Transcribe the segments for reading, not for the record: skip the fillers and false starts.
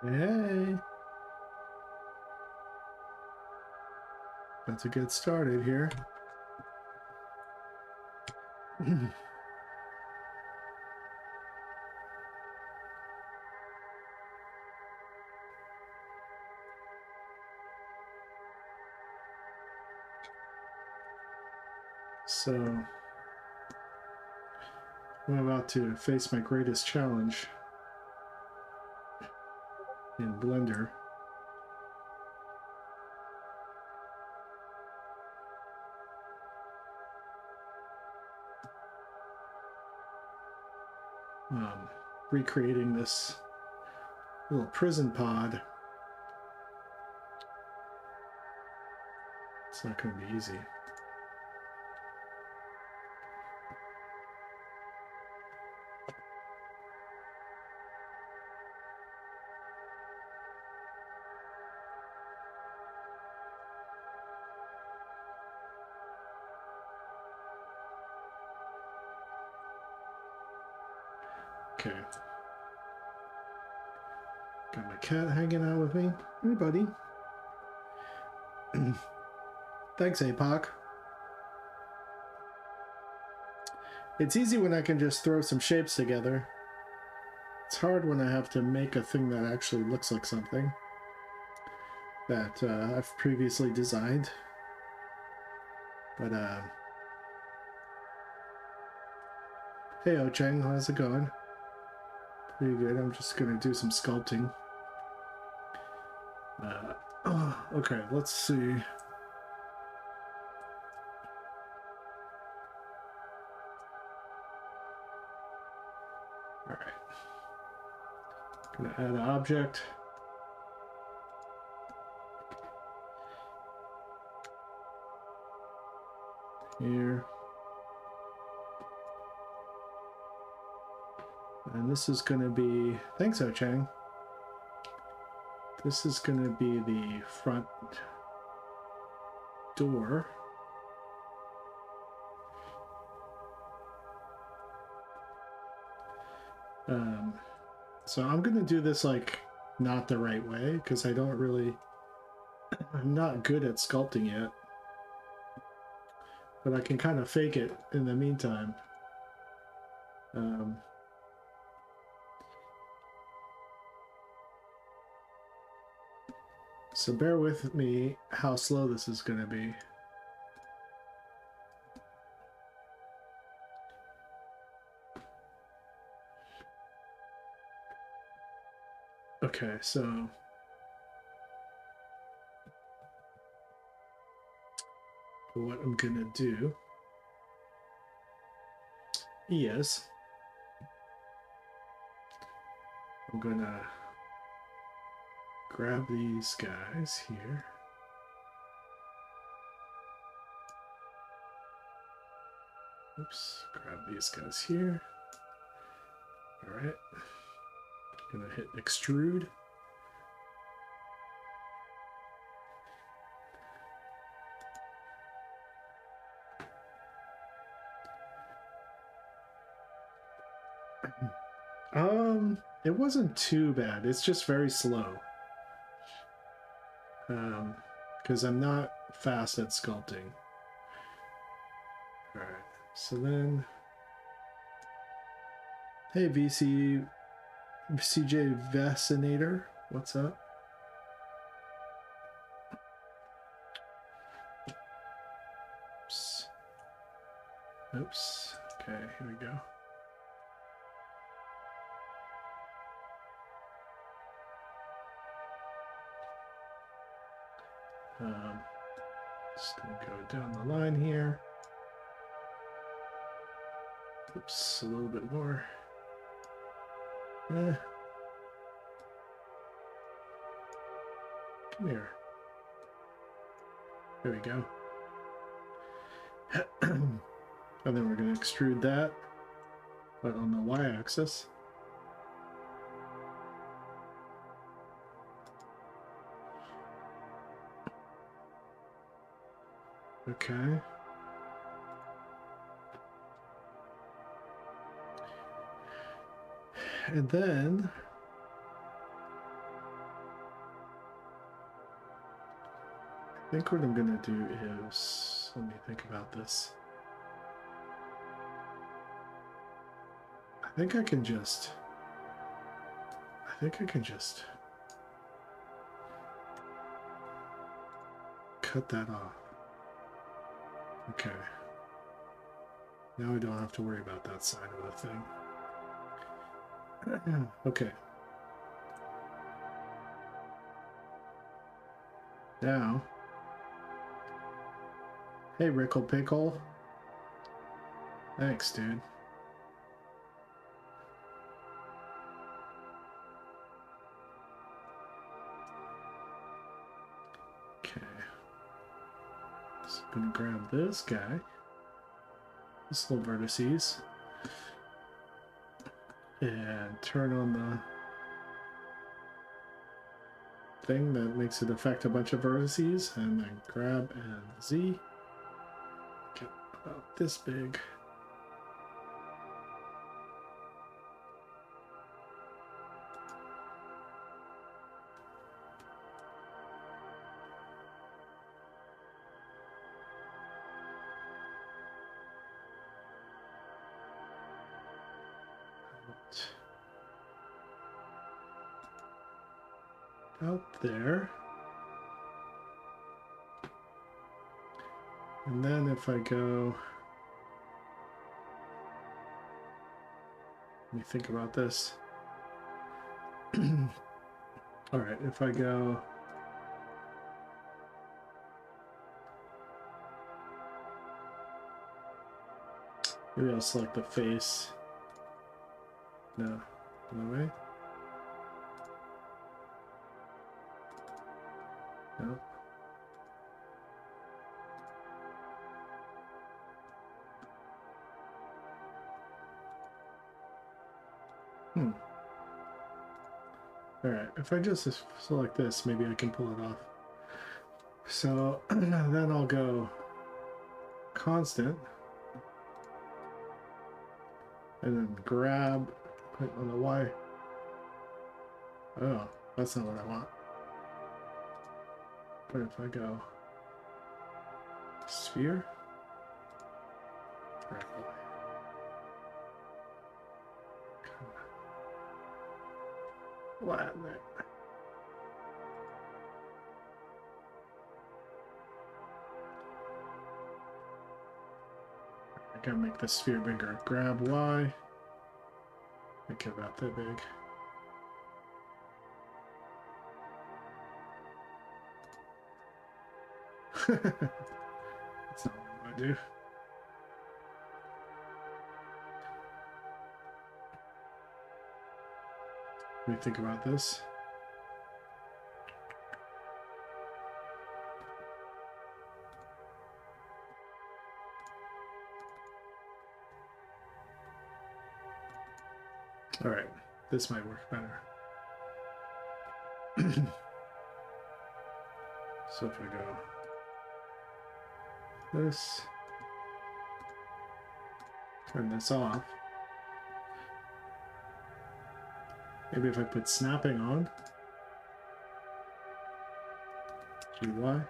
Hey, about to get started here. So, I'm about to face my greatest challenge in Blender. Recreating this little prison pod. It's not going to be easy. Okay. Got my cat hanging out with me. Hey, buddy. Thanks, APOC. It's easy when I can just throw some shapes together. It's hard when I have to make a thing that actually looks like something that I've previously designed. But, hey, Ocheng, how's it going? Pretty good. I'm just going to do some sculpting. Okay, let's see. All right. Gonna add an object. Here. And this is going to be, thanks, Ocheng. This is going to be the front door. So I'm going to do this like not the right way because I don't really, I'm not good at sculpting yet. But I can kind of fake it in the meantime. So bear with me how slow this is going to be. Okay, so what I'm going to do is I'm going to grab these guys here. Oops, grab these guys here. All right. Gonna hit extrude. It wasn't too bad. It's just very slow. Because I'm not fast at sculpting. All right. So then, hey CJ Vaccinator, what's up? Oops. Oops. Okay, here we go. Just gonna go down the line here. Oops, a little bit more. Come here. There we go. And then we're going to extrude that, but on the y-axis. Okay. And then I think what I'm gonna do is, let me think about this. I think I can just cut that off. Okay. Now I don't have to worry about that side of the thing. Okay. Now. Hey, Rickle Pickle. Thanks, dude. Okay. So I'm gonna grab this guy. This little vertices. And turn on the thing that makes it affect a bunch of vertices, and then grab and Z. Get about this big. Out there. And then if I go, let me think about this. All right, if I go, maybe I'll select the face. No, no way. No. Alright, if I just select this, maybe I can pull it off. So then I'll go constant. And then grab, put on the Y. Oh, that's not what I want. But if I go sphere, flatten it. I gotta make the sphere bigger. Grab Y. Make it about that big. That's not what I do. Let me think about this. All right, this might work better. So if I go this, turn this off. Maybe if I put snapping on, GY.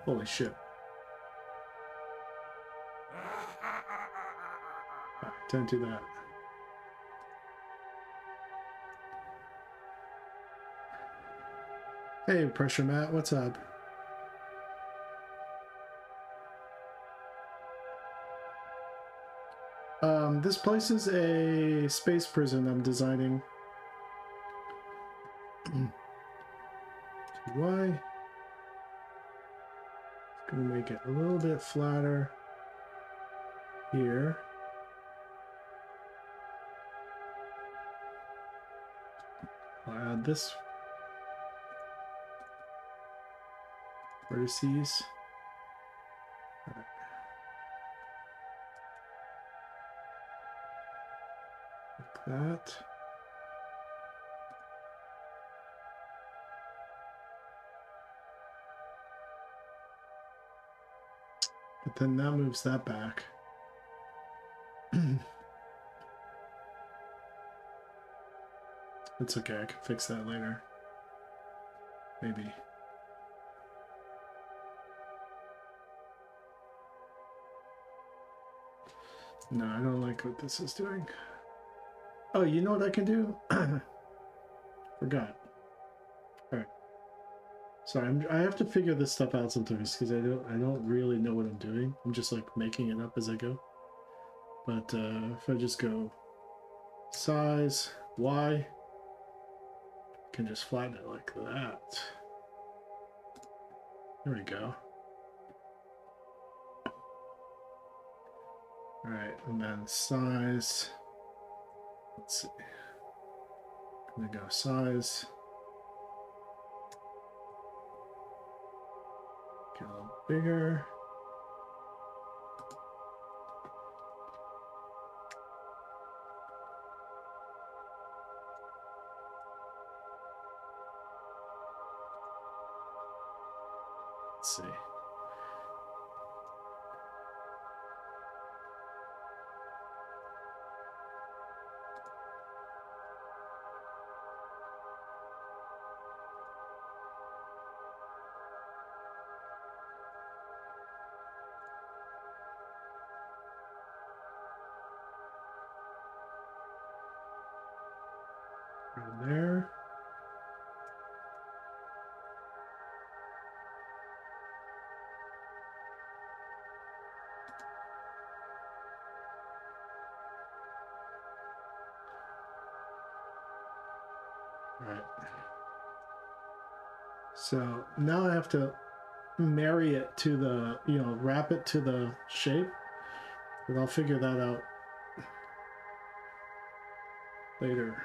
Holy shit. Don't do that. Hey, Pressure Matt, what's up? This place is a space prison I'm designing. Why? Gonna make it a little bit flatter here. I'll add this vertices. Right. Like that. But then that moves that back. It's okay, I can fix that later. Maybe. No, I don't like what this is doing. Oh, you know what I can do? Forgot. All right. Sorry, I have to figure this stuff out sometimes because I don't really know what I'm doing. I'm just like making it up as I go. But if I just go size Y, I can just flatten it like that. There we go. All right, and then size. Let's see. I'm gonna go size. Get a little bigger. Let's see. Around there. All right. So now I have to marry it to the, wrap it to the shape. But I'll figure that out later.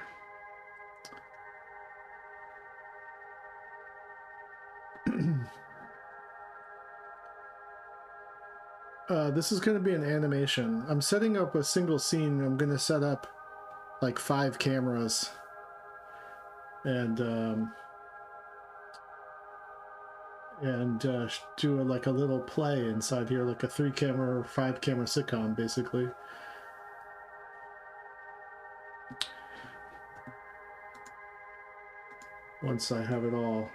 This is going to be an animation. I'm setting up a single scene. I'm going to set up like 5 cameras and do like a little play inside here, like a 3-camera or 5-camera sitcom, basically. Once I have it all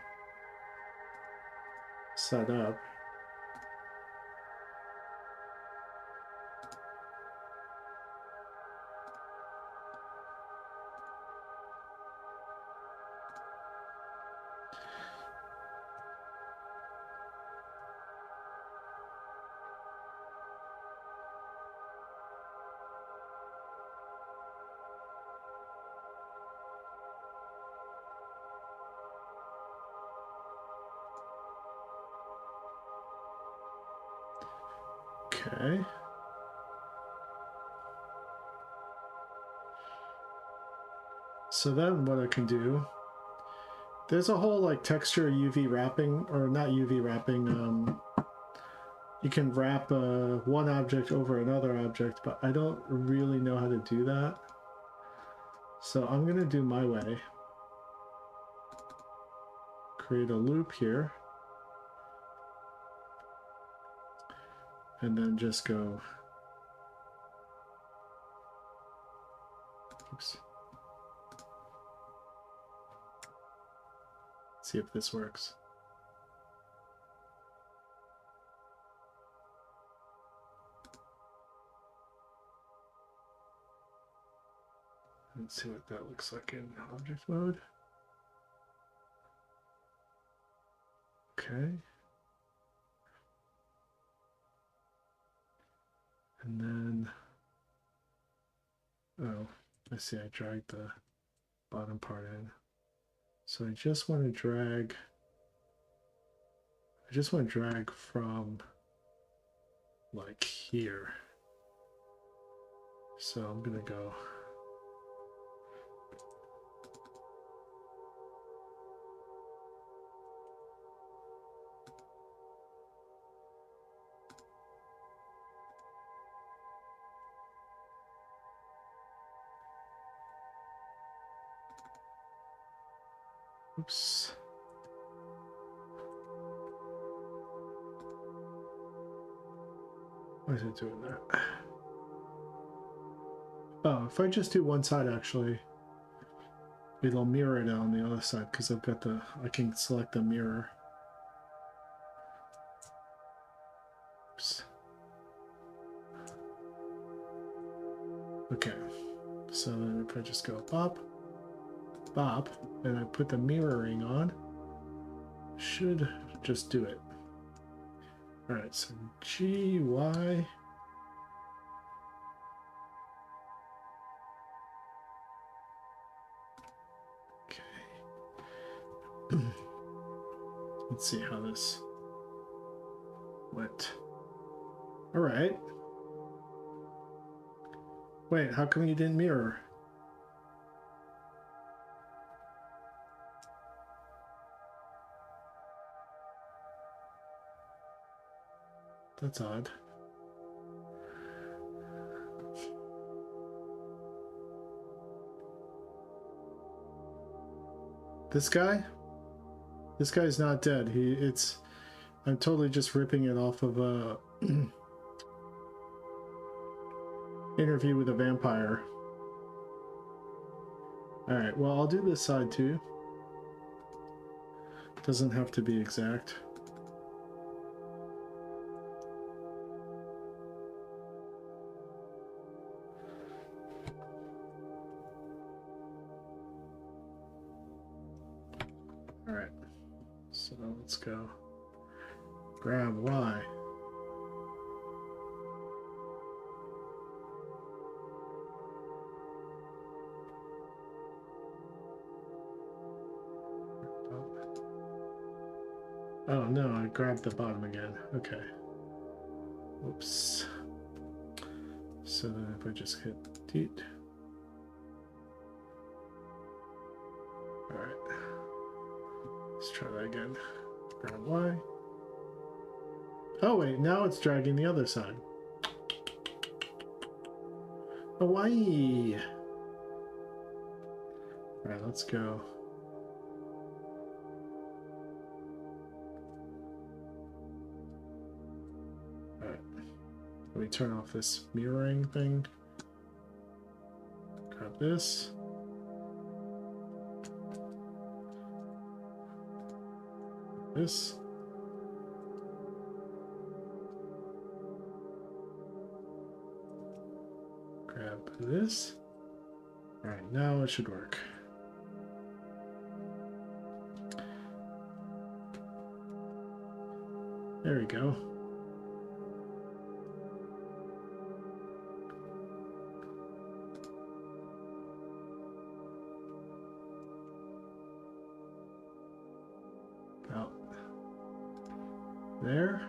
set up. Okay. So then what I can do, there's a whole like texture UV wrapping, or not UV wrapping, you can wrap one object over another object, but I don't really know how to do that. So I'm gonna do my way. Create a loop here. And then just go, oops. See if this works. Let's see what that looks like in object mode. Okay. And then, oh, I see I dragged the bottom part in. So I just want to drag from like here. So I'm gonna go oops. Why is it doing that? Oh, if I just do one side, actually, it'll mirror it on the other side because I've got I can select the mirror. Oops. Okay, so then if I just go bop, bop, and I put the mirroring on, should just do it. All right, so G, Y. Okay. Let's see how this went. All right. Wait, how come you didn't mirror? That's odd. This guy? This guy's not dead. I'm totally just ripping it off of a Interview with a Vampire. Alright, well, I'll do this side too. Doesn't have to be exact. Alright, so let's go. Grab Y. Oh no, I grabbed the bottom again. Okay. Oops. So then if I just hit delete. Alright. Let's try that again. Grab Y. Oh wait, now it's dragging the other side. Hawaii! Alright, let's go. Let me turn off this mirroring thing. Grab this. This. Grab this. Alright, now it should work. There we go. There.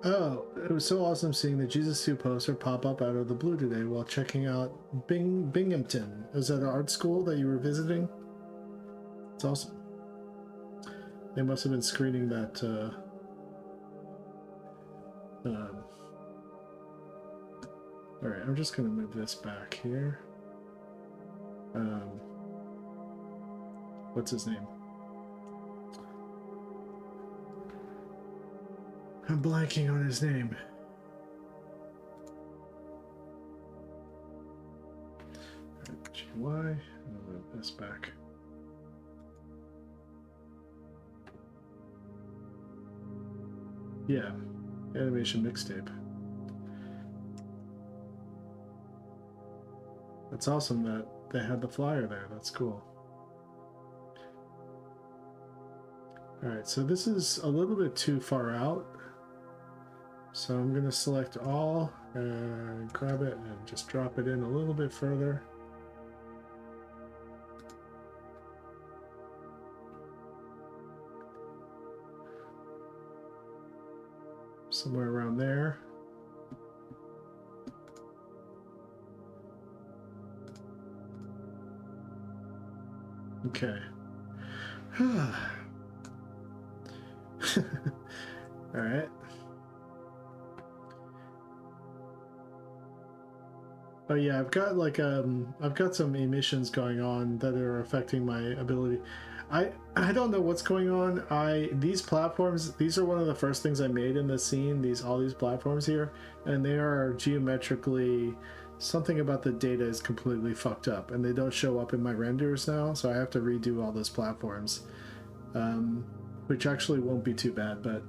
Oh, it was so awesome seeing the Jesus 2 poster pop up out of the blue today while checking out Binghamton. Was that an art school that you were visiting? It's awesome. They must have been screening that Alright, I'm just gonna move this back here. What's his name? I'm blanking on his name. GY, I'll move this back. Yeah, animation mixtape. That's awesome that they had the flyer there. That's cool. Alright, so this is a little bit too far out. So I'm going to select all and grab it and just drop it in a little bit further. Somewhere around there. Okay. All right. Oh yeah, I've got like I've got some emissions going on that are affecting my ability. I don't know what's going on. These platforms, these are one of the first things I made in the scene, all these platforms here, and they are geometrically, something about the data is completely fucked up and they don't show up in my renders now, so I have to redo all those platforms. Which actually won't be too bad, but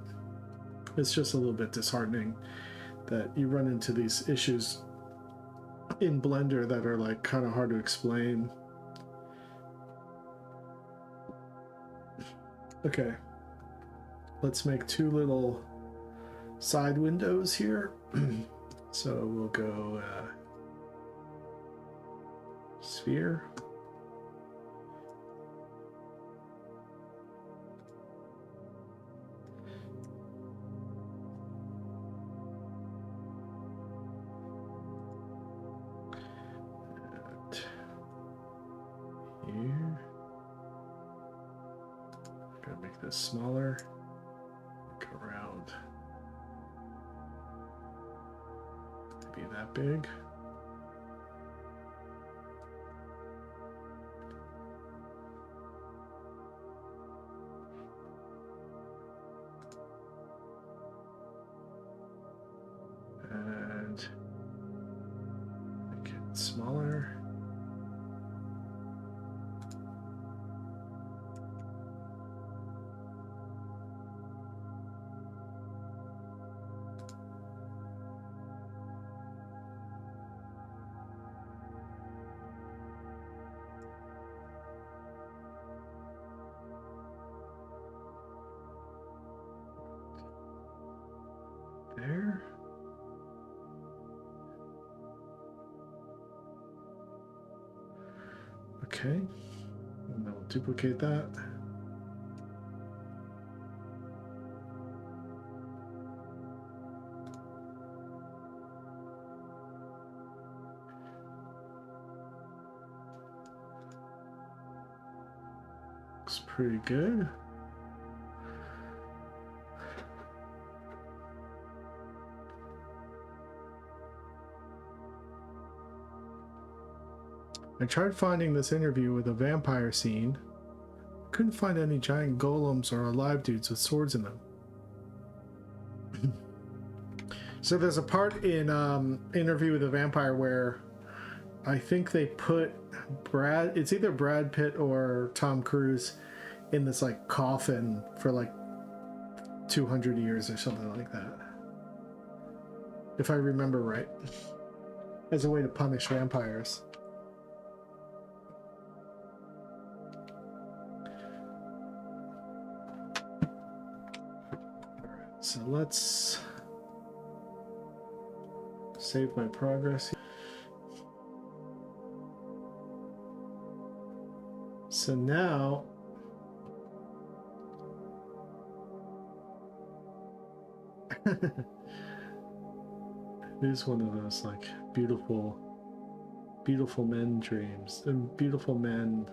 It's just a little bit disheartening that you run into these issues in Blender that are like kind of hard to explain. Okay, let's make two little side windows here. So we'll go sphere. Here. Gotta make this smaller. Go around. Be that big. And make it smaller. There. Okay, and then we'll duplicate that. Looks pretty good. I tried finding this interview with a vampire scene. Couldn't find any giant golems or alive dudes with swords in them. So there's a part in Interview with a Vampire where I think they put it's either Brad Pitt or Tom Cruise in this like coffin for like 200 years or something like that. If I remember right. As a way to punish vampires. So let's save my progress. So now it is one of those like beautiful men dreams and beautiful men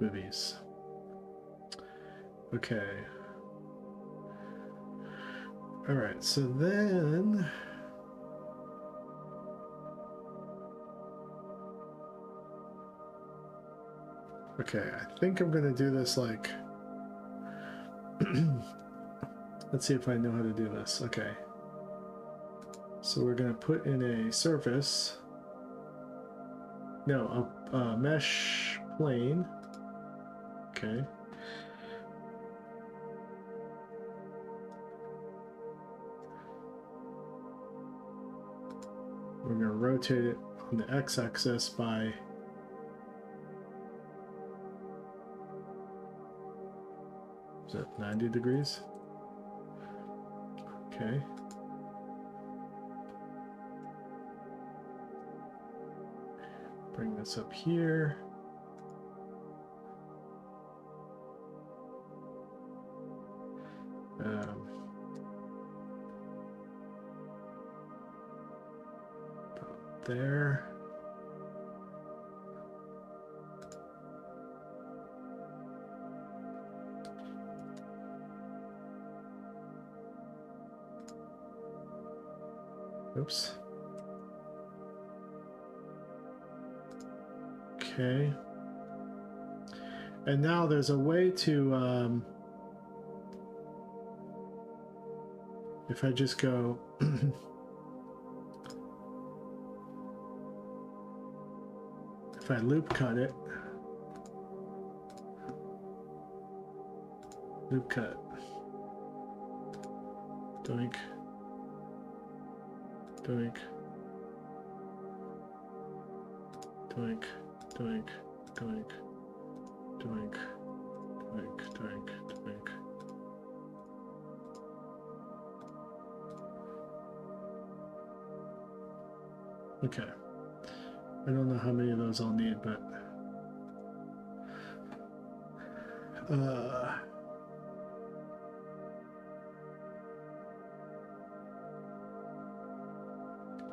movies. Okay. All right, so then okay, I think I'm gonna do this like let's see if I know how to do this. Okay, so we're gonna put in a surface, no, a mesh plane. Okay. We're going to rotate it on the x-axis by is it 90 degrees? Okay. Bring this up here. There. Oops. Okay. And now there's a way to, if I just go if I loop cut it, loop cut, Doink. Doink. Doink. Doink. Doink. Doink. Doink. Doink. Doink. Okay. I don't know how many of those I'll need, but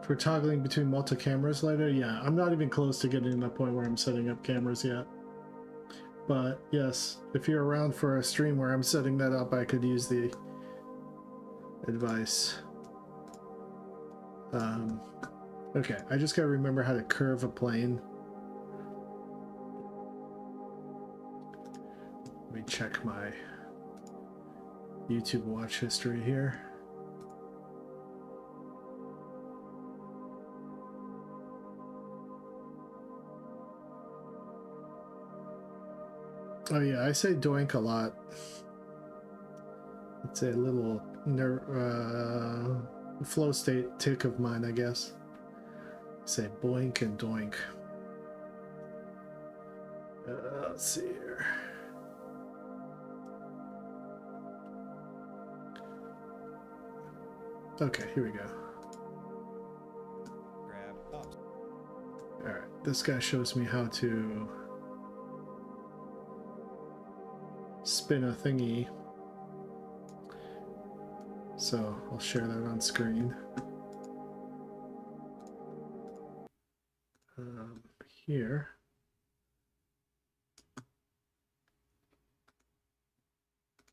for toggling between multi-cameras later, yeah, I'm not even close to getting to the point where I'm setting up cameras yet. But yes, if you're around for a stream where I'm setting that up, I could use the advice. Okay, I just gotta remember how to curve a plane. Let me check my YouTube watch history here. Oh yeah, I say doink a lot. It's a little flow state tick of mine, I guess. Say boink and doink. Let's see here. Okay, here we go. Grab up. Alright, this guy shows me how to spin a thingy. So I'll share that on screen. Here.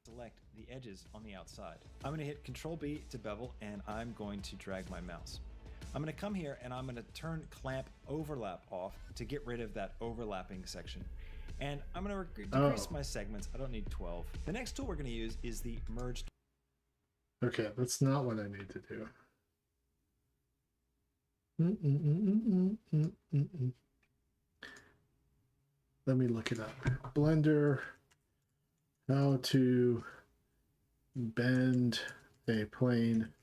Select the edges on the outside. I'm going to hit Control B to bevel, and I'm going to drag my mouse. I'm going to come here and I'm going to turn clamp overlap off to get rid of that overlapping section. And I'm going to decrease my segments. I don't need 12. The next tool we're going to use is the merge. Okay, that's not what I need to do. Let me look it up. Blender, how to bend a plane.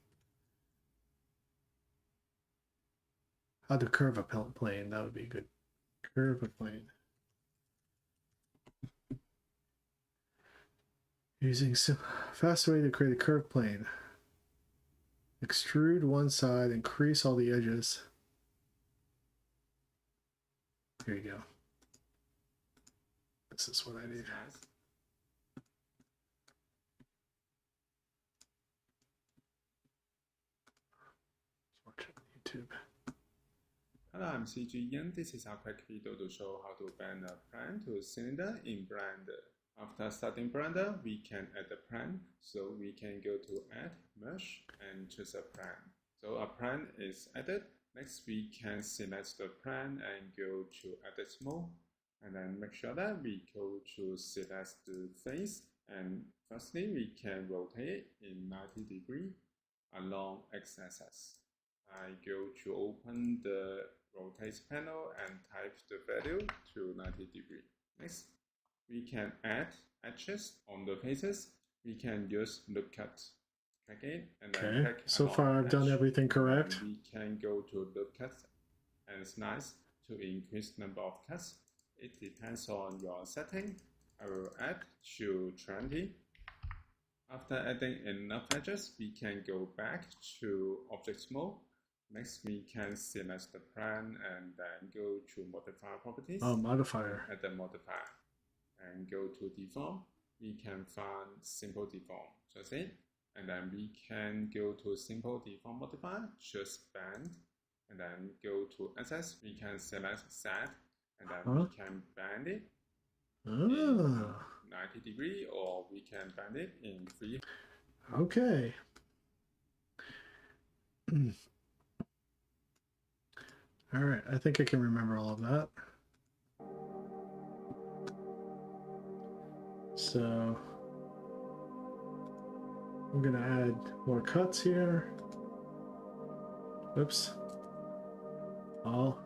How to curve a plane, that would be good. Curve a plane. Using fast way to create a curved plane. Extrude one side, increase all the edges. Here you go. This is what I need. Nice. Watch YouTube. Hello, I'm CG Ian. This is a quick video to show how to bend a plane to a cylinder in Blender. After starting Blender, we can add a plane. So we can go to Add, Mesh, and choose a plane. So a plane is added. Next, we can select the plane and go to Edit Mode. And then make sure that we go to select the face. And firstly, we can rotate in 90 degrees along x-axis. I go to open the rotate panel and type the value to 90 degrees. Next, we can add edges on the faces. We can use loop cut. Click it and then click. So far I've done everything correct. We can go to loop cut and slice to increase number of cuts. It depends on your setting. I will add to 20. After adding enough edges, we can go back to object mode. Next, we can select the plane and then go to modifier properties. Oh, modifier. Add the modifier and go to deform. We can find simple deform. Just it. And then we can go to simple deform modifier, choose bend, and then go to access. We can select set, and then we can bend it in 90 degrees, or we can bend it in 3. Okay. All right, I think I can remember all of that. So I'm gonna add more cuts here. Oops. All.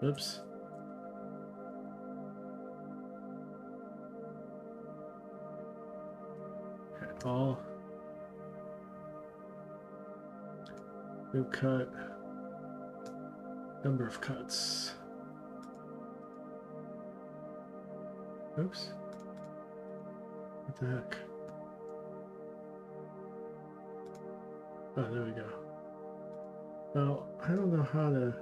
Oops. Okay, all. New cut. Number of cuts. Oops. What the heck? Oh, there we go. Well, I don't know how to...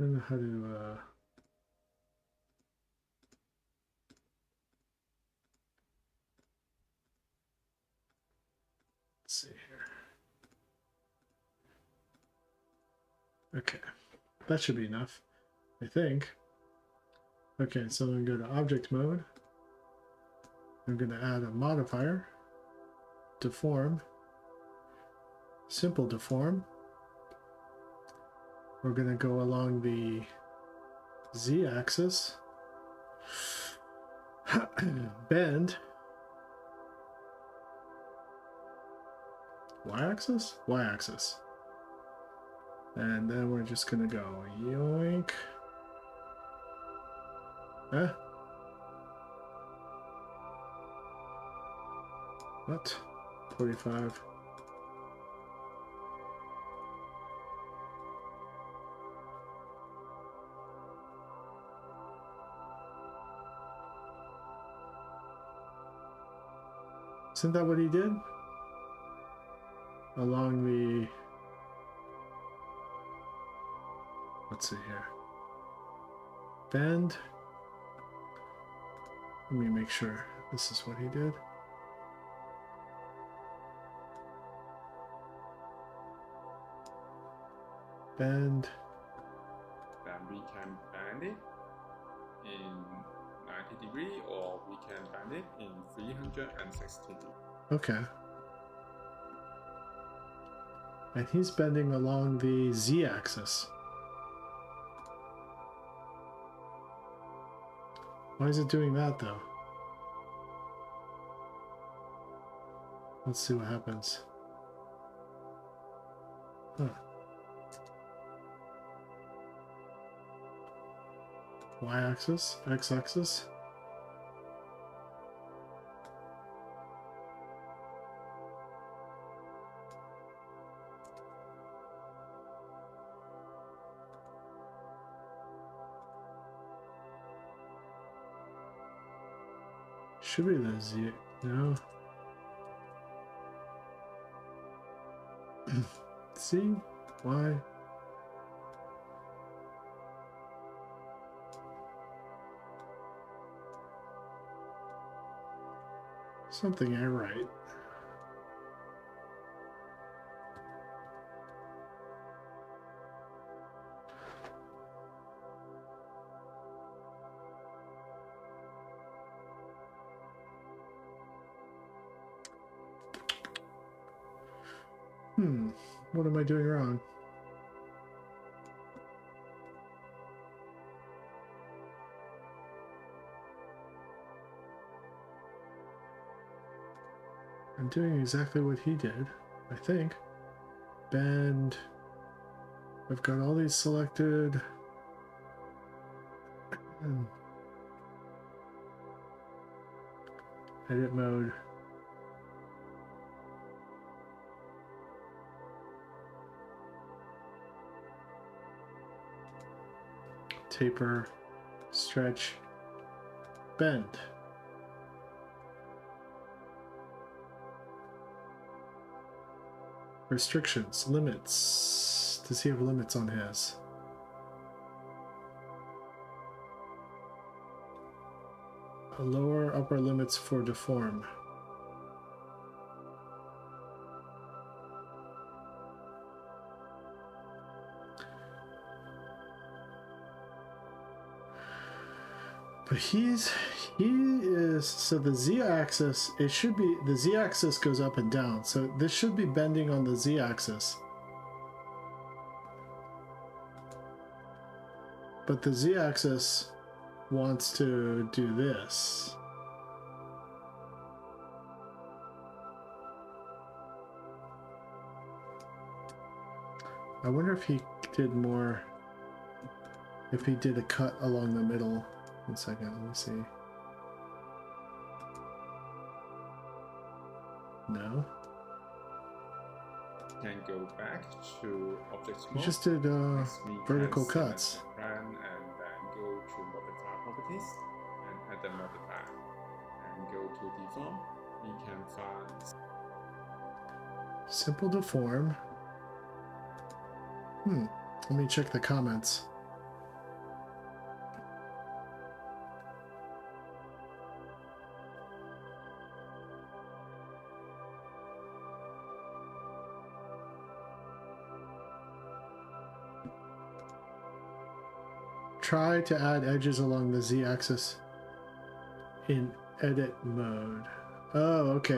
I don't know how to, let's see here. Okay, that should be enough, I think. Okay, so I'm going to go to object mode. I'm going to add a modifier, deform, simple deform. We're going to go along the z-axis, bend, y-axis, y-axis, and then we're just going to go yoink. What? 45. Isn't that what he did? Along the... Let's see here. Bend. Let me make sure this is what he did. Bend. Then we can bend it in 90 degree, or we can bend it in 360 degree. Okay. And he's bending along the z-axis. Why is it doing that though? Let's see what happens. Huh. Y-axis, x-axis. Should be the Z. No. C? Y? Something ain't right. What am I doing wrong? I'm doing exactly what he did, I think. Bend. I've got all these selected. Edit mode. Taper, stretch, bend. Restrictions, limits. Does he have limits on his? A lower upper limits for deform. But he is, so the z-axis, it should be, the z-axis goes up and down, so this should be bending on the z-axis. But the z-axis wants to do this. I wonder if he did more. if he did a cut along the middle. 1 second, let me see. No. Can go back to object He mode. just did Next, we can vertical select cuts. the plan and then go to modify properties and add the modifier and go to deform. We can find Simple deform. Let me check the comments. Try to add edges along the z-axis in edit mode. Oh, okay.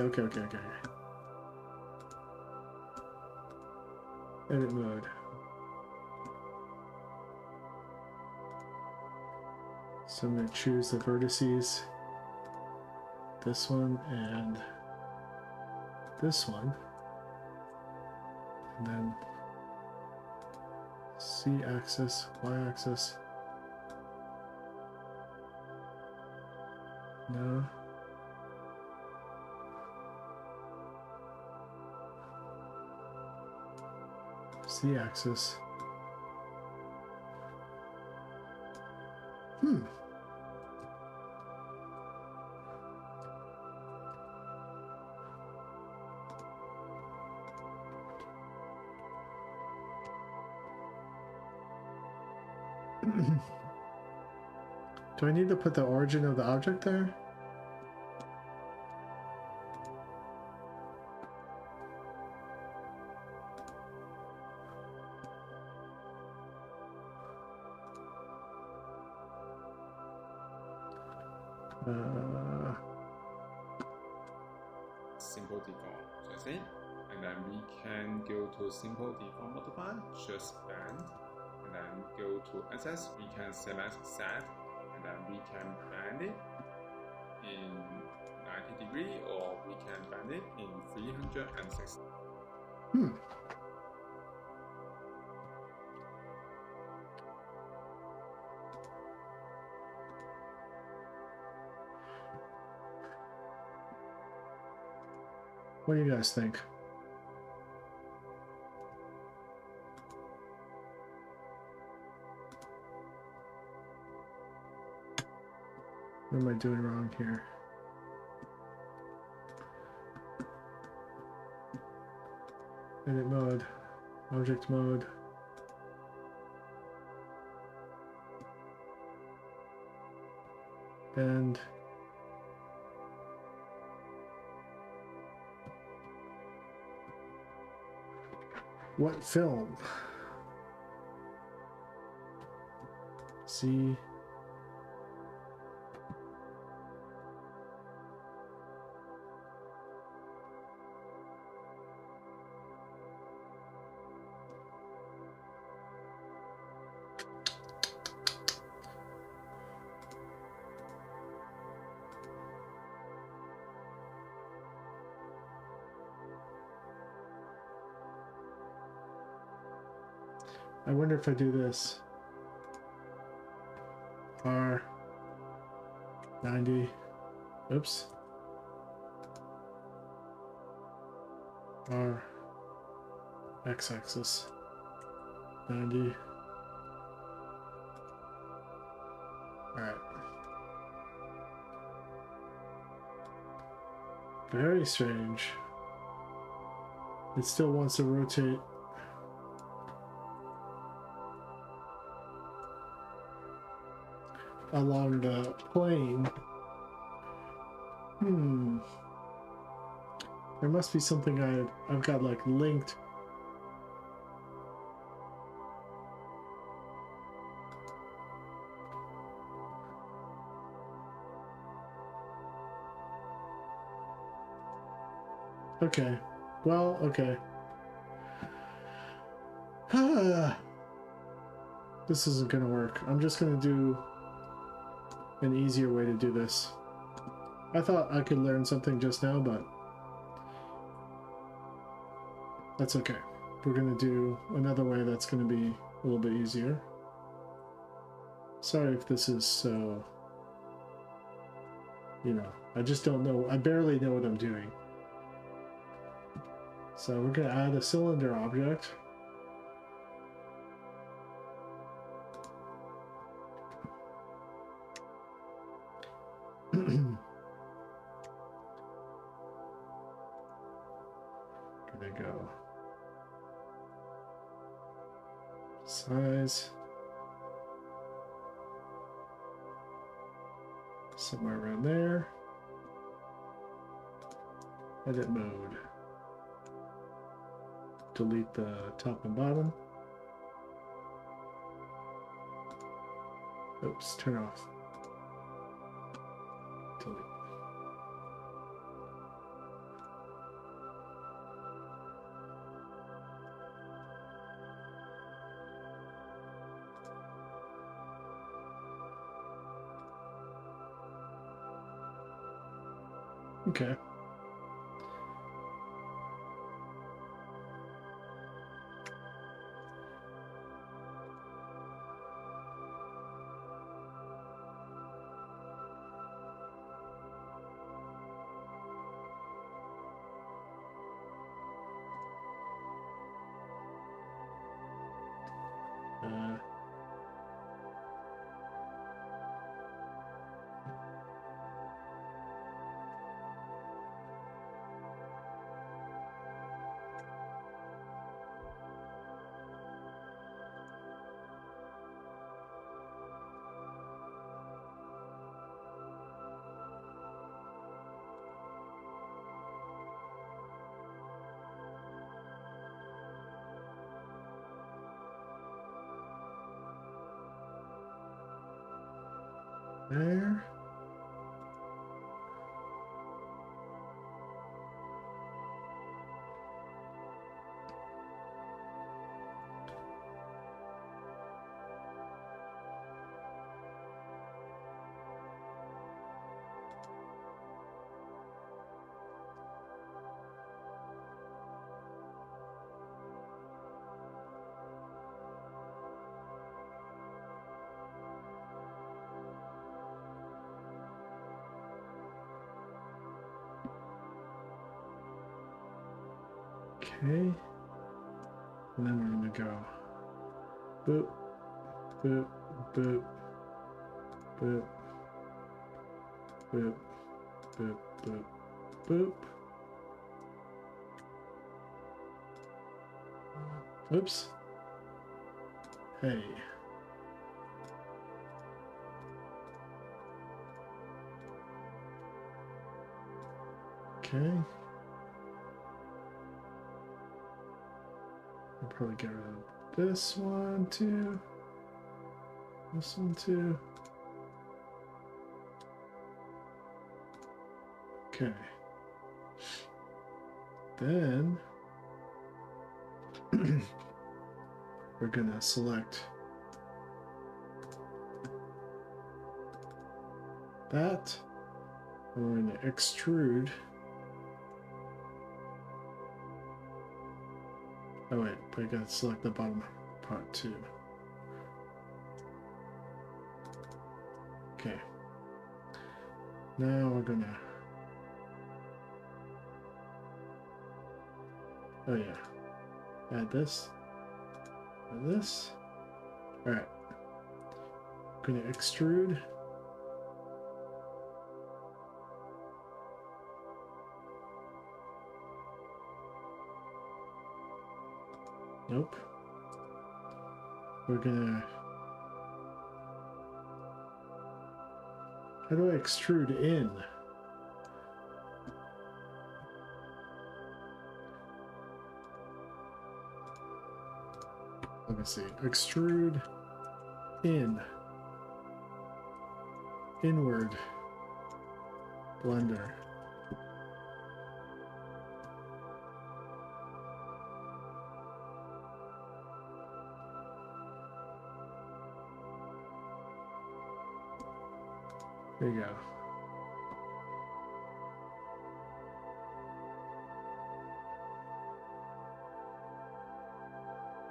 Edit mode. So I'm going to choose the vertices. This one and this one. And then z-axis, y-axis. No. Z-axis. Do I need to put the origin of the object there? simple deform, just it. And then we can go to simple deform modifier, just bend, and then go to access, we can select set, and then we can bend it in 90 degree, or we can bend it in 360. What do you guys think? What am I doing wrong here? Edit mode, object mode. And what film? See. I wonder if I do this. R 90. Oops. R x-axis 90. Alright. Very strange. It still wants to rotate. Along the plane. There must be something I've got like linked. Okay. Well, okay. This isn't gonna work. I'm just gonna do an easier way to do this. I thought I could learn something just now, but that's okay. We're gonna do another way that's gonna be a little bit easier. Sorry if this is so, I just don't know. I barely know what I'm doing. So we're going to add a cylinder object. Gonna go size somewhere around there. Edit mode. Delete the top and bottom. Oops, turn off. Delete. Okay. There. Okay. And then we're going to go boop, boop, boop, boop, boop, boop, boop, boop. Oops. Hey. Okay. I'll probably get rid of this one too. This one too. Okay. Then we're gonna select that. And we're gonna extrude. Oh wait, but I gotta select the bottom part too. Okay. Now we're gonna. Oh yeah. Add this. Add this. Alright. Gonna extrude. Nope. We're gonna. How do I extrude in? Let me see. Extrude in. Inward. Blender. There you go.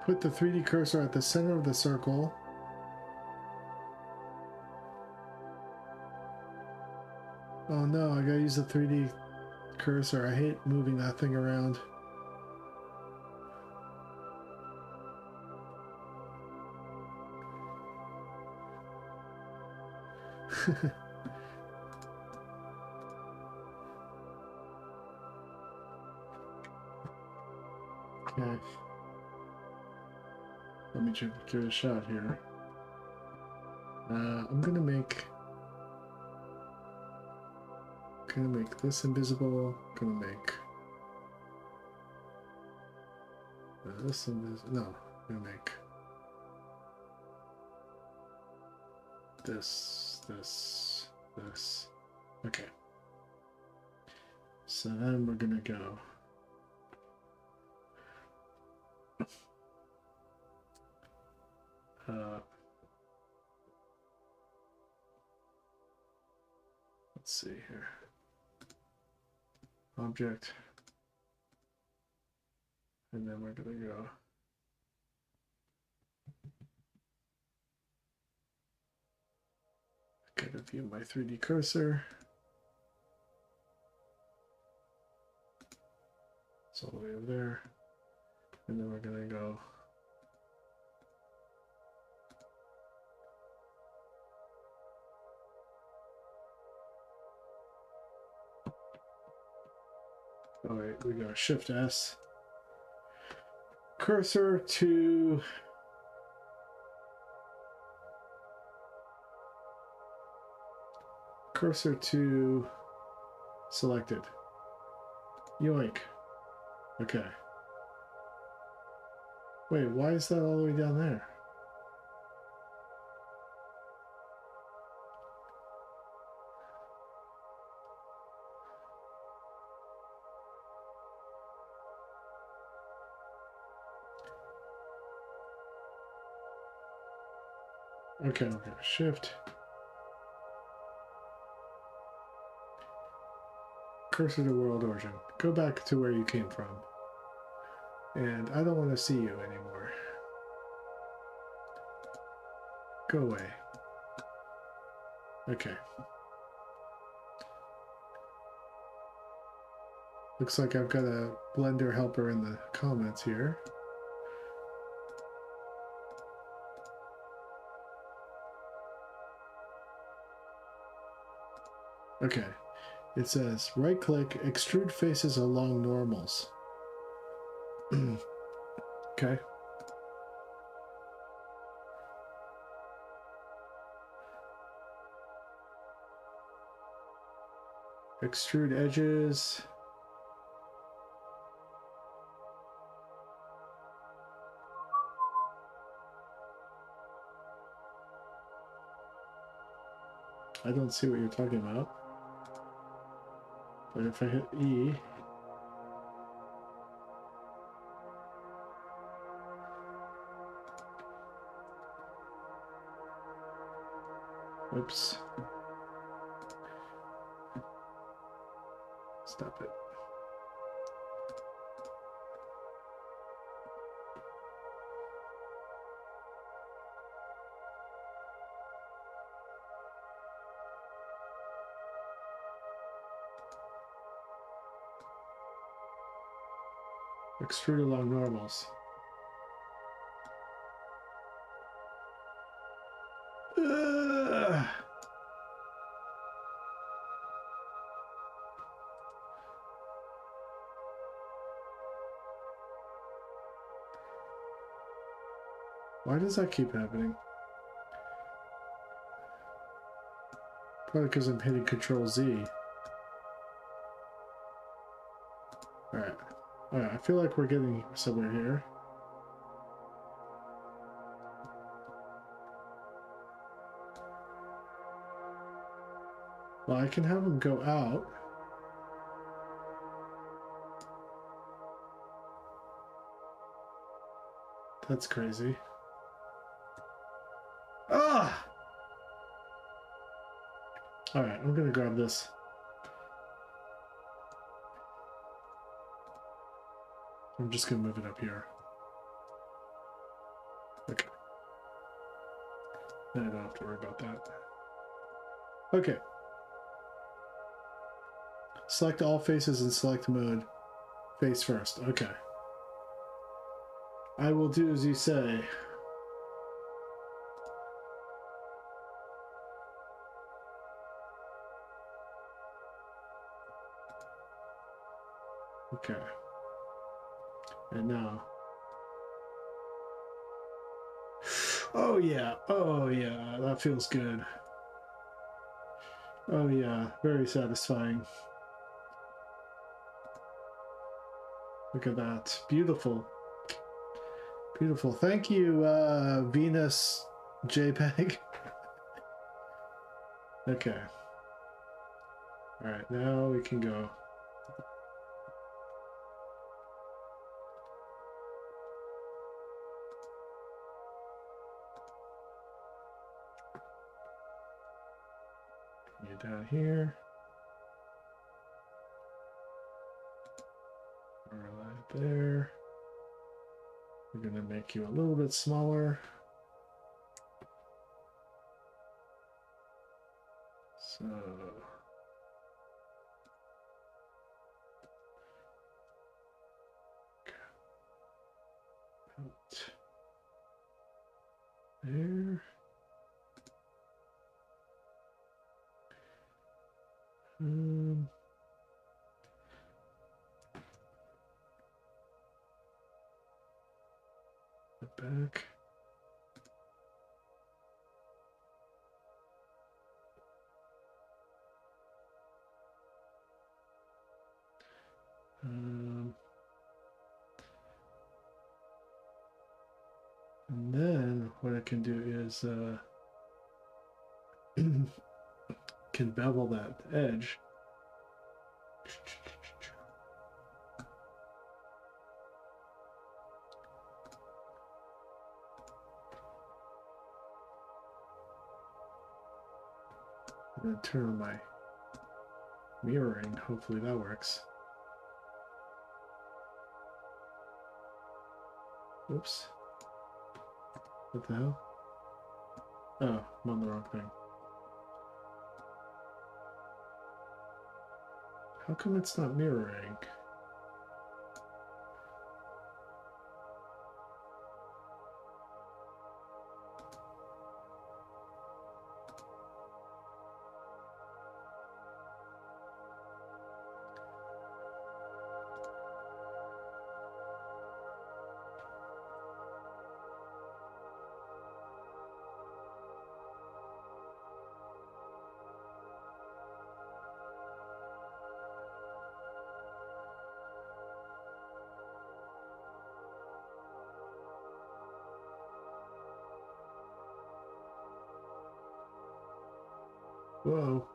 Put the 3D cursor at the center of the circle. Oh no, I gotta use the 3D cursor. I hate moving that thing around. Okay. Let me give it a shot here. I'm gonna make this invisible. Gonna make this invisible. No, I'm gonna make this. Okay. So then we're gonna go. Let's see here. Object. And then we're gonna go. Gotta view my 3D cursor. It's all the way over there. And then we're gonna go. Oh wait, we go Shift S. Cursor to selected. Yoink. Okay. Wait, why is that all the way down there? Okay, Shift. Cursor to world origin. Go back to where you came from. And I don't want to see you anymore. Go away. Okay. Looks like I've got a Blender helper in the comments here. Okay. It says, right-click, extrude faces along normals. Okay. Extrude edges. I don't see what you're talking about. But if I hit E, oops. Stop it. Extrude along normals. Ugh. Why does that keep happening? Probably because I'm hitting Control Z. Alright. Alright, I feel like we're getting somewhere here. Well, I can have them go out. That's crazy. Ah! Alright, I'm gonna grab this. I'm just gonna move it up here. Okay. Then I don't have to worry about that. Okay. Select all faces and select mode. Face first. Okay. I will do as you say. Okay. And now. Oh yeah. Oh yeah. That feels good. Oh yeah. Very satisfying. Look at that. Beautiful. Beautiful. Thank you, Venus JPEG. Okay. Alright, now we can go. You down here. Right there. We're gonna make you a little bit smaller. So out there. Back. And then what I can do is can bevel that edge. And then turn on my mirroring. Hopefully that works. Oops. What the hell? Oh, I'm on the wrong thing. How come it's not mirroring? Whoa.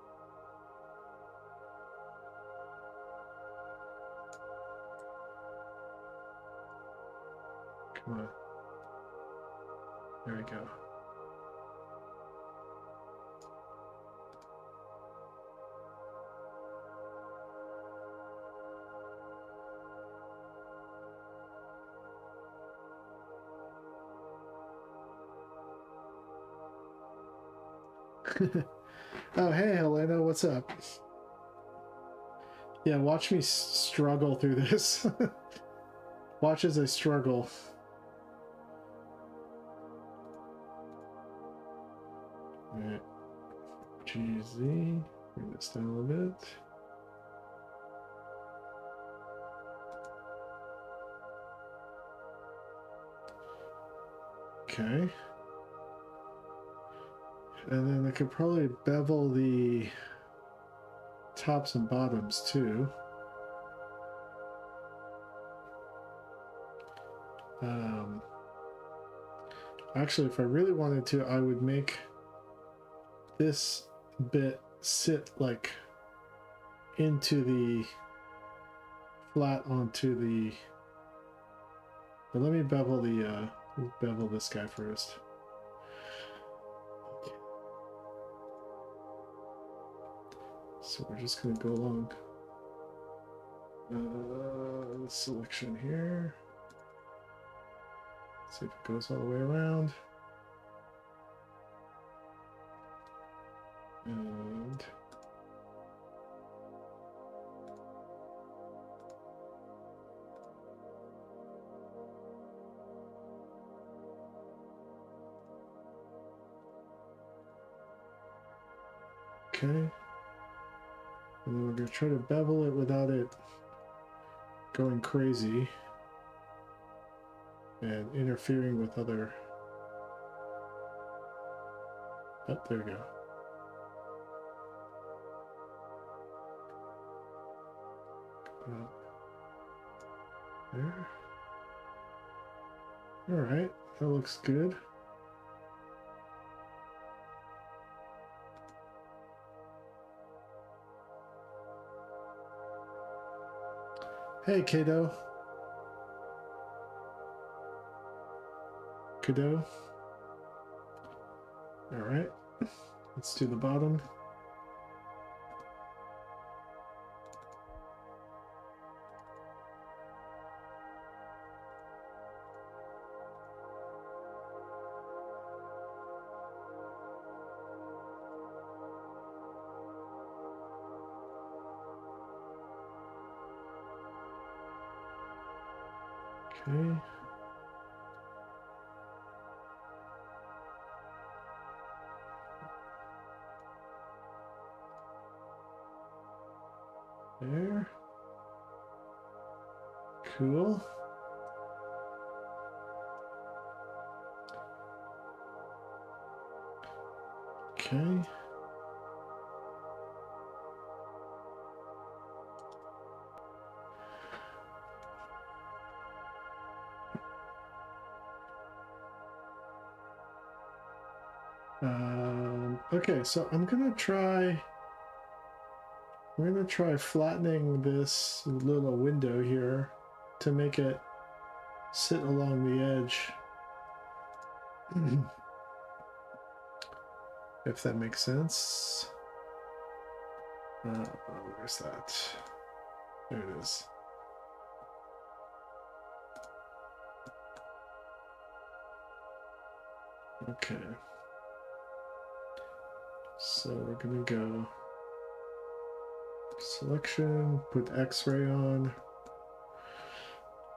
Come on. There we go. Oh, hey, Helena, what's up? Yeah, watch me struggle through this. Watch as I struggle. Alright. GZ. Bring this down a little bit. Okay. And then I could probably bevel the tops and bottoms too. Actually, if I really wanted to, I would make this bit sit like into the flat onto the. But let me bevel the bevel this guy first. So we're just going to go along the selection here. See if it goes all the way around. And Okay. And then we're going to try to bevel it without it going crazy and interfering with other... Oh, there we go. There. Alright, that looks good. Hey, Kato. Kato. Alright, let's do the bottom. Okay. There. Cool. Okay. Okay, so I'm gonna try flattening this little window here to make it sit along the edge. If that makes sense. Where's that? There it is. Okay. So we're gonna go selection, put X-ray on,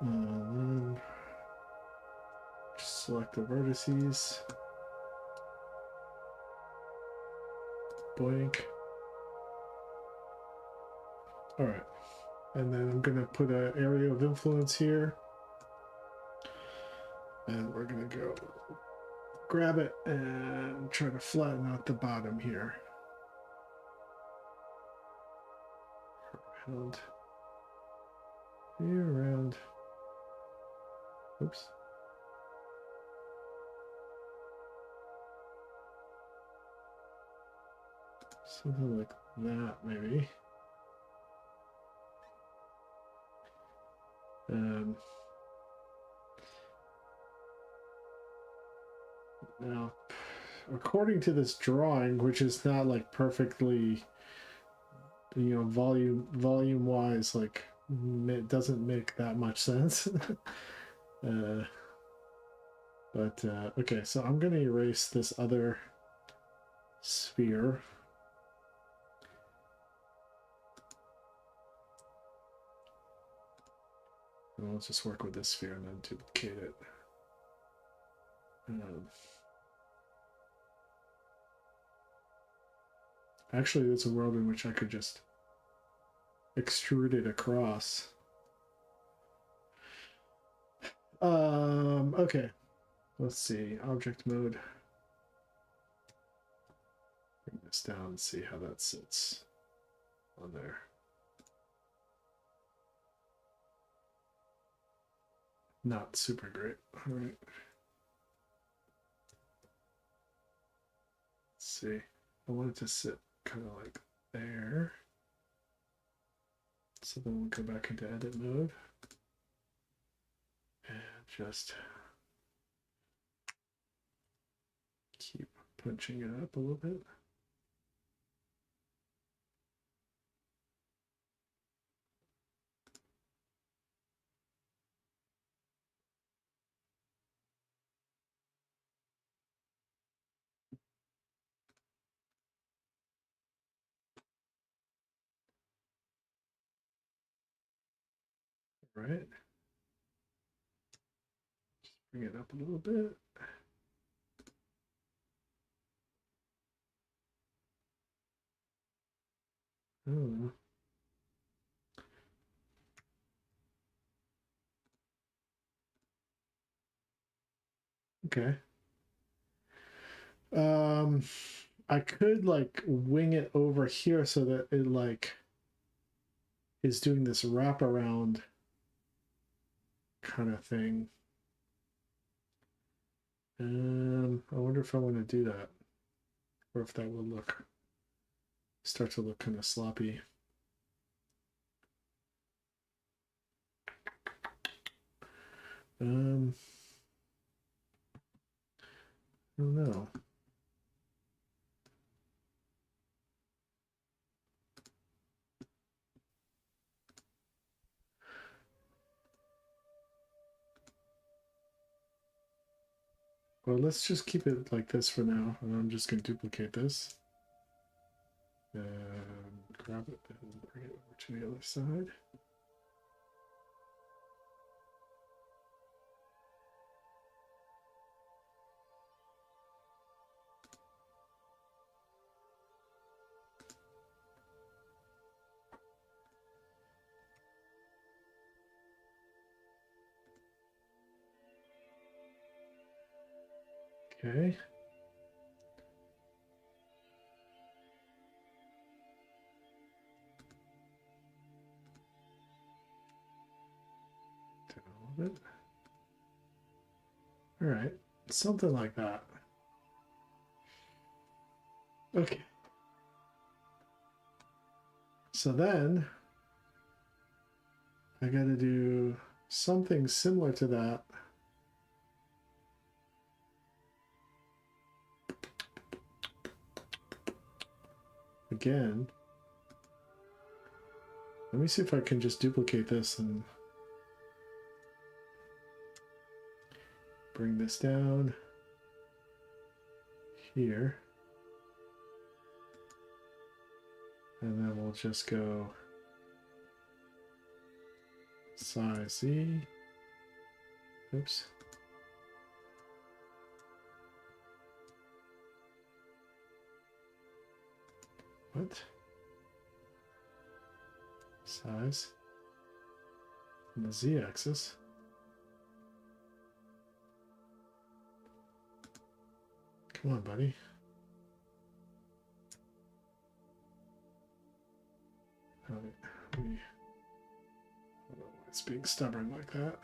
and then just select the vertices. Blank. All right, and then I'm gonna put an area of influence here, and we're gonna go grab it and try to flatten out the bottom here. Around here, around. Oops. Something like that, maybe. Now, according to this drawing, which is not like perfectly, volume wise, like it doesn't make that much sense. But okay, so I'm gonna erase this other sphere. And let's just work with this sphere and then duplicate it. Actually, there's a world in which I could just extrude it across. Okay. Let's see. Object mode. Bring this down and see how that sits on there. Not super great. All right. Let's see. I want it to sit kind of like there. So then we'll go back into edit mode and just keep punching it up a little bit. All right. Just bring it up a little bit. Oh. Okay. Um, I could like wing it over here so that it like is doing this wraparound kind of thing. I wonder if I want to do that, or if that will start to look kind of sloppy. I don't know. Well, let's just keep it like this for now, and I'm just going to duplicate this. And grab it and bring it over to the other side. Okay. Down a little bit. All right, something like that. Okay. So then I got to do something similar to that. Again. Let me see if I can just duplicate this and bring this down here. And then we'll just go size Z. Oops. What? Size. And the Z axis. Come on, buddy. I don't know why it's being stubborn like that.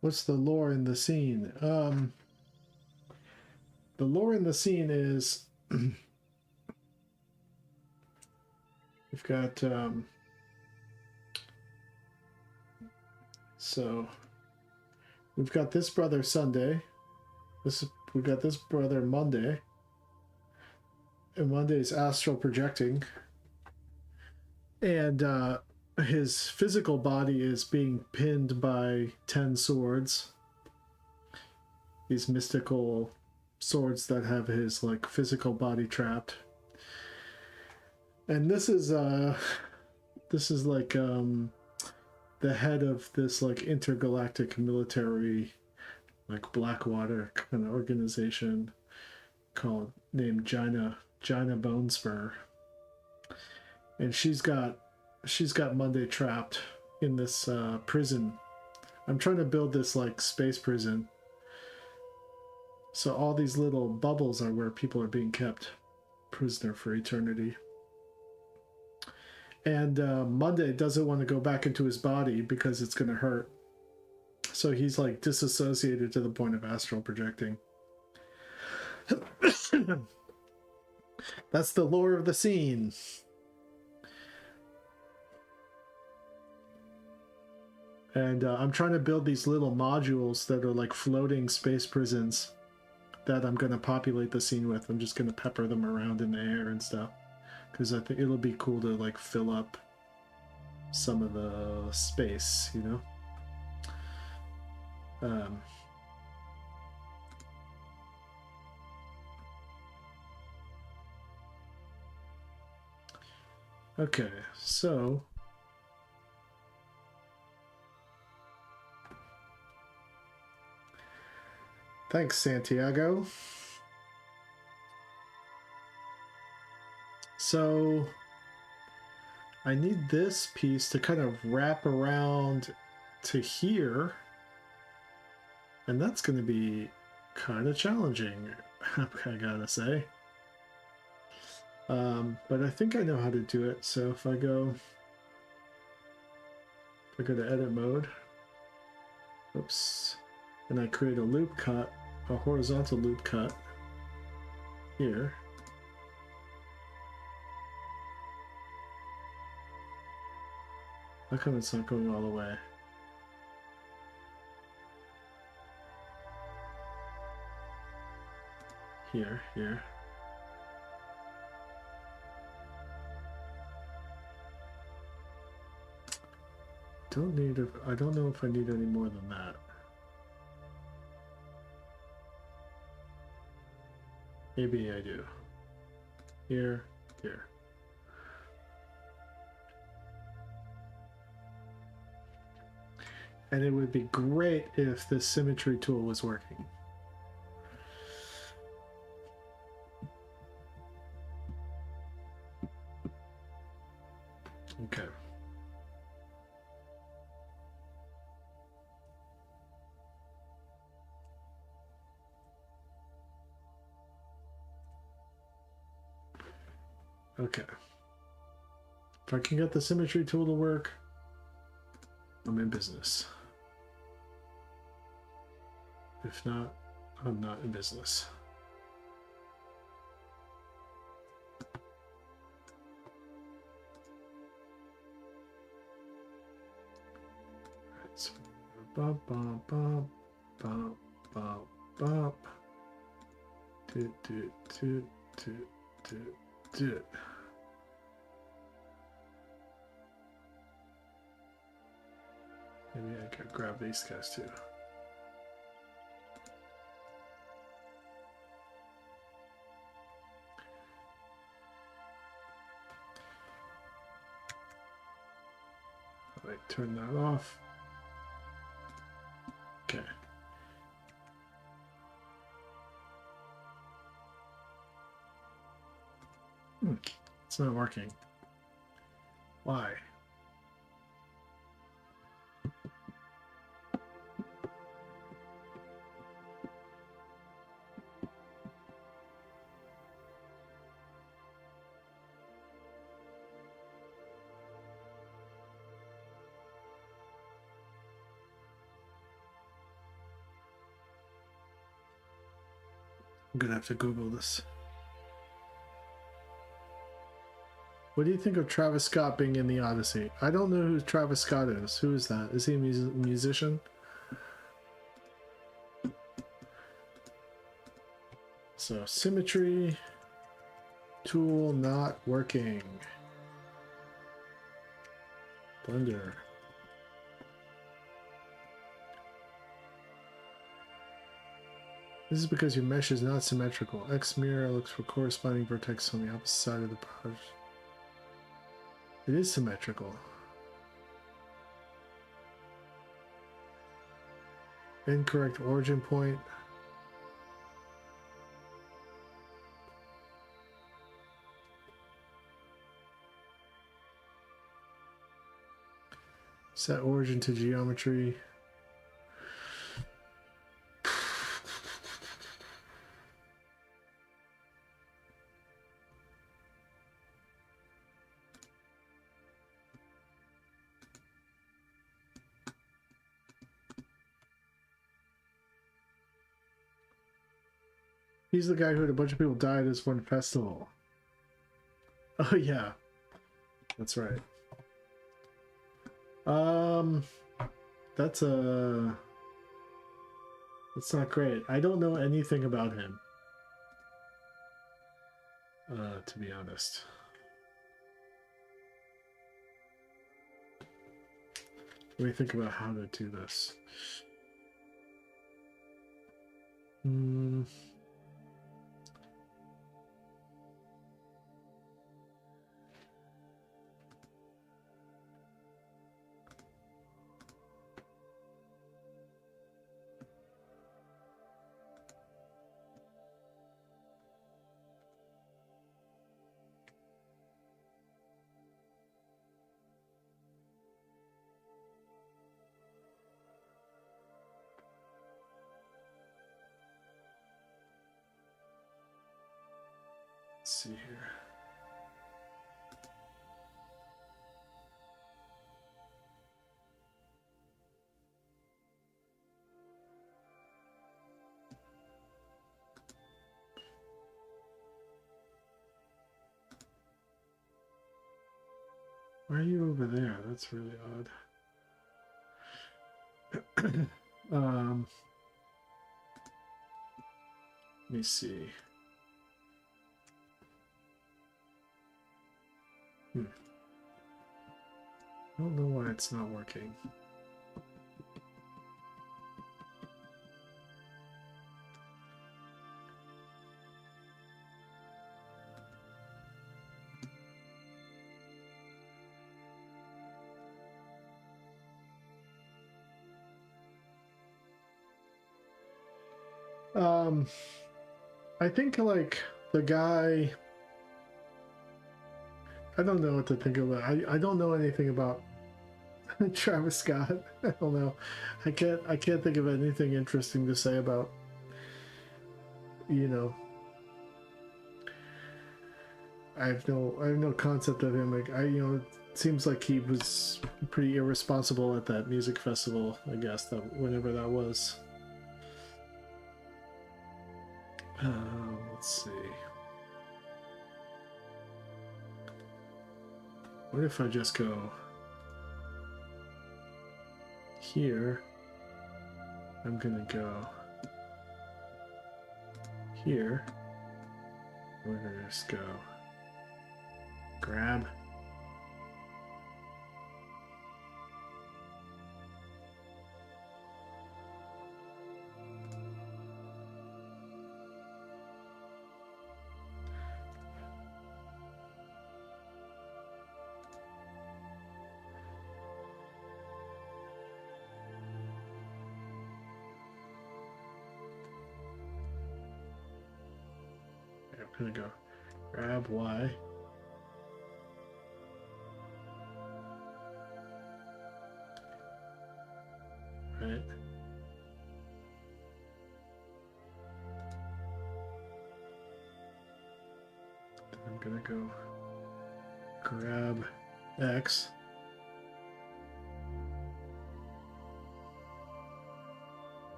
What's the lore in the scene? The lore in the scene is we've got so we've got this brother Sunday. We've got this brother Monday. And Monday's astral projecting. And his physical body is being pinned by 10 swords. These mystical swords that have his like physical body trapped. And this is like the head of this like intergalactic military like Blackwater kind of organization named Jaina Bonespur. And she's got Monday trapped in this prison. I'm trying to build this like space prison. So all these little bubbles are where people are being kept prisoner for eternity. And Monday doesn't want to go back into his body because it's going to hurt. So he's like disassociated to the point of astral projecting. That's the lore of the scene. And I'm trying to build these little modules that are like floating space prisons that I'm going to populate the scene with. I'm just going to pepper them around in the air and stuff. Because I think it'll be cool to like fill up some of the space, you know? Okay, so thanks, Santiago. So I need this piece to kind of wrap around to here, and that's going to be kind of challenging, I gotta say. But I think I know how to do it. So if I go to edit mode, oops, and I create a loop cut, a horizontal loop cut here. How come it's not going all the way? Here. I don't know if I need any more than that. Maybe I do. Here. And it would be great if the symmetry tool was working. Okay. Okay. If I can get the symmetry tool to work, I'm in business. If not, I'm not in business. Right, so bop, bop, bop, bop, bop, bop. Do. Maybe I could grab these guys too. Wait, turn that off. Okay. It's not working. Why? I'm gonna have to Google this. What do you think of Travis Scott being in the Odyssey? I don't know who Travis Scott is. Who is that? Is he a musician? So symmetry tool not working. Blender. This is because your mesh is not symmetrical. X mirror looks for corresponding vertex on the opposite side of the project. It is symmetrical. Incorrect origin point. Set origin to geometry. He's the guy who had a bunch of people die at this one festival. Oh yeah, that's right. That's not great. I don't know anything about him. To be honest. Let me think about how to do this. Let's see here. Why are you over there? That's really odd. Let me see. I don't know why it's not working. I think like the guy, I don't know what to think about. I don't know anything about Travis Scott. I don't know. I can't think of anything interesting to say about, you know. I have no concept of him. Like it seems like he was pretty irresponsible at that music festival, I guess, that whenever that was. Let's see. What if I just go here? I'm gonna go here. We're gonna just go grab. I'm gonna go grab Y. Right. I'm gonna go grab X.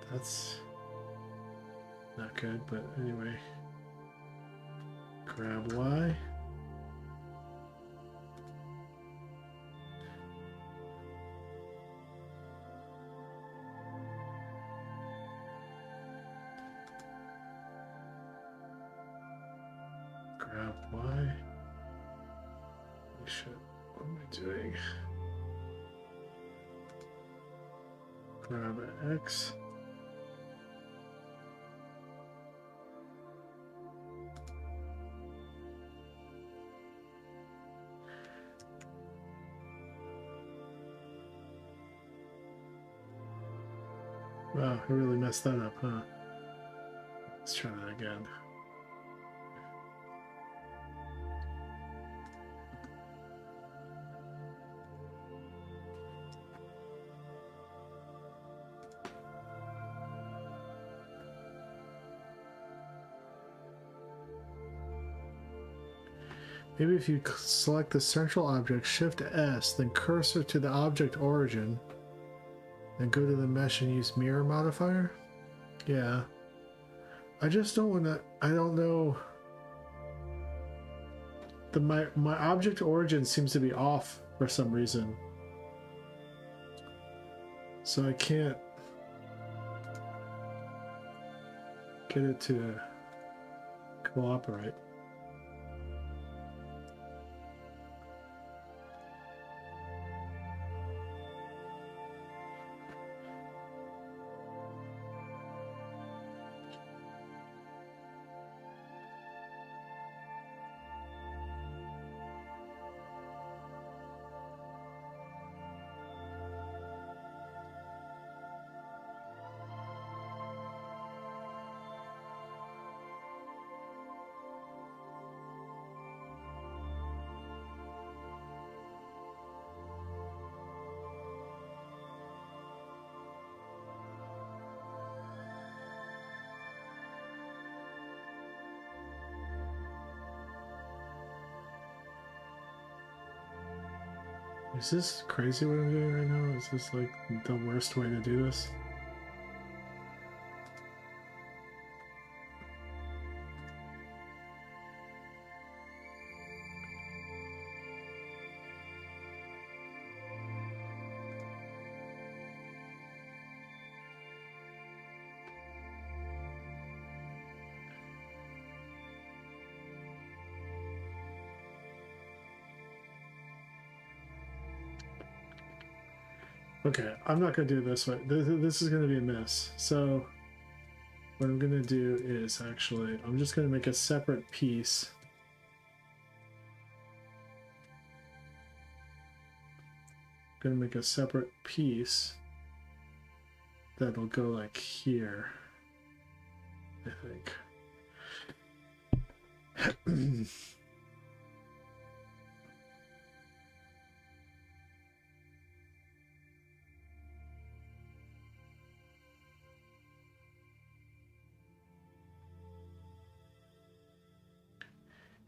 That's not good, but anyway. Grab Y. Grab Y. Holy shit, what am I doing? Grab X. Wow, I really messed that up, huh? Let's try that again. Maybe if you select the central object, Shift S, then cursor to the object origin, then go to the mesh and use mirror modifier? Yeah. I just don't want to, I don't know. My object origin seems to be off for some reason. So I can't get it to cooperate. Is this crazy what I'm doing right now? Is this like the worst way to do this? Okay, I'm not going to do it this way. This is going to be a mess. So what I'm going to do is actually, I'm just going to make a separate piece. I'm going to make a separate piece that'll go like here, I think.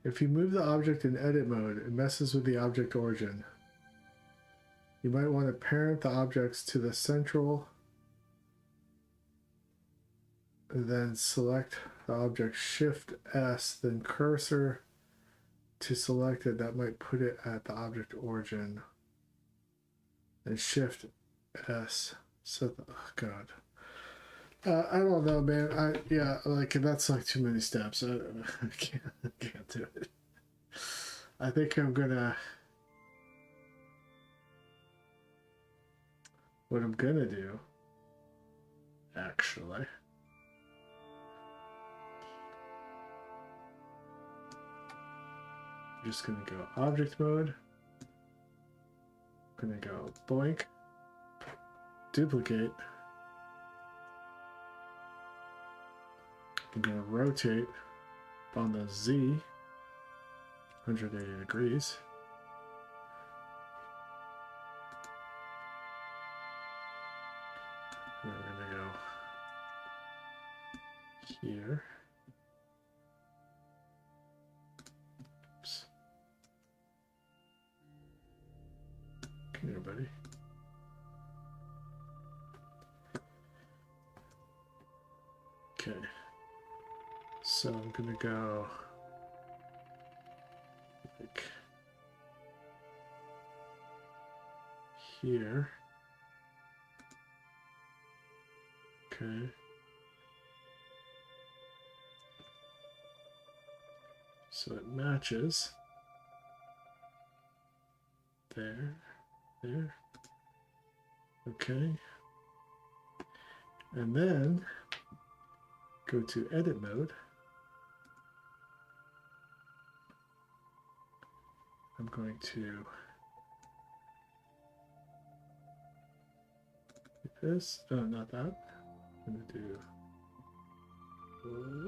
If you move the object in edit mode, it messes with the object origin. You might want to parent the objects to the central, then select the object, Shift S, then cursor to select it. That might put it at the object origin. And Shift S. So, oh God. I don't know, man. Yeah, like that's like too many steps. I can't do it. I think I'm gonna. What I'm gonna do, actually. I'm just gonna go object mode. I'm gonna go boink, duplicate. I'm going to rotate on the Z 180 degrees. And we're going to go here. Oops. Come here, buddy. Okay. So I'm gonna go like here. Okay. So it matches. There. Okay. And then go to edit mode. I'm going to do this. Oh, not that. I'm going to do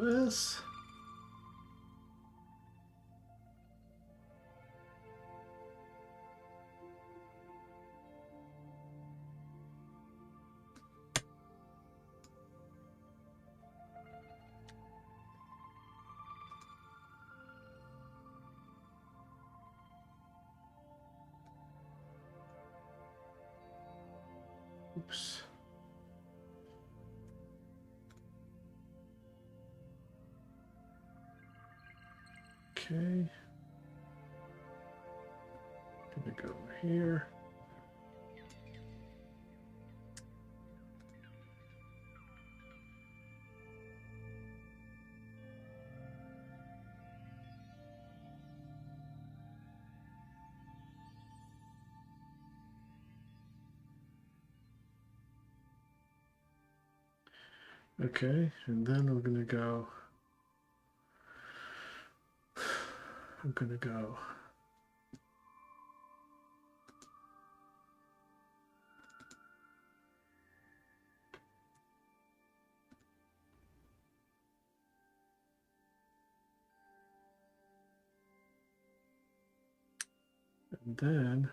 this. Oops. Okay. Gonna go over here. Okay, and then we're gonna go. I'm gonna go. And then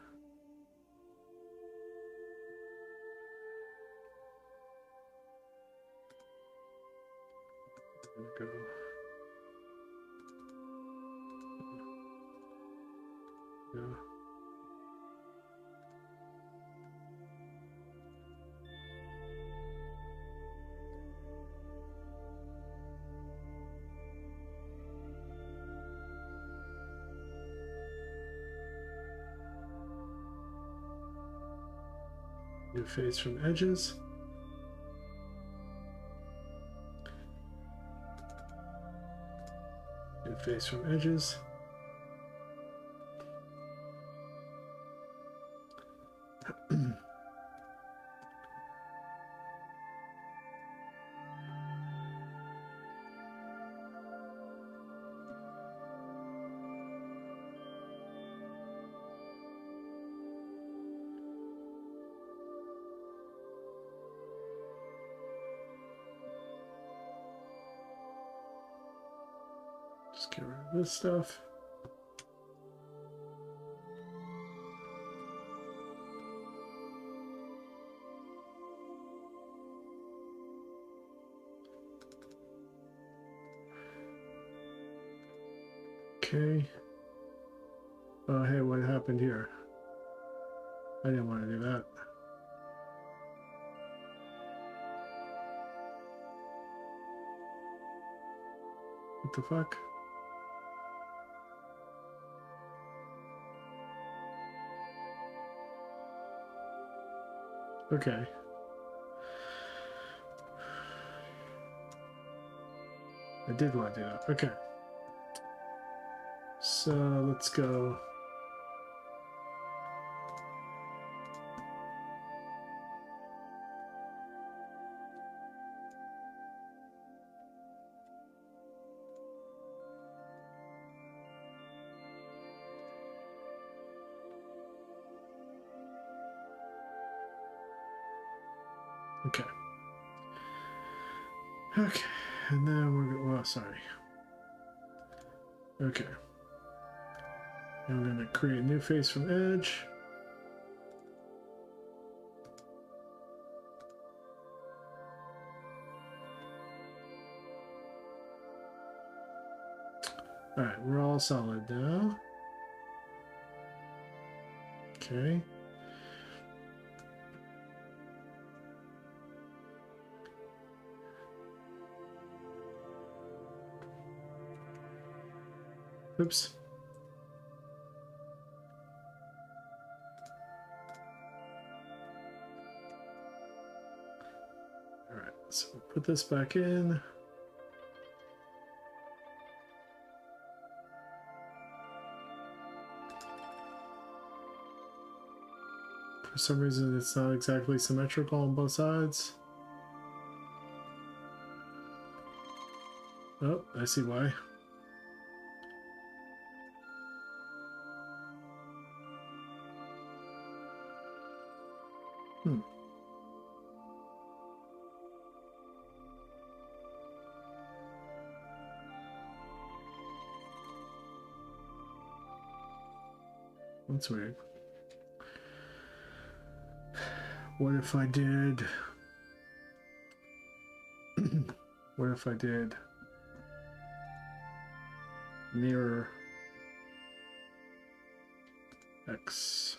I'm gonna go. Yeah. New face from edges. New face from edges. Just get rid of this stuff. Okay. Oh, hey, what happened here? I didn't want to do that. What the fuck? Okay. I did want to do that. Okay. So let's go. Okay. Okay. And then we're going, well, sorry. Okay. And we're going to create a new face from edge. All right, we're all solid now. Okay. Oops. All right, so we'll put this back in. For some reason, it's not exactly symmetrical on both sides. Oh, I see why. That's weird. What if I did... what if I did... mirror X?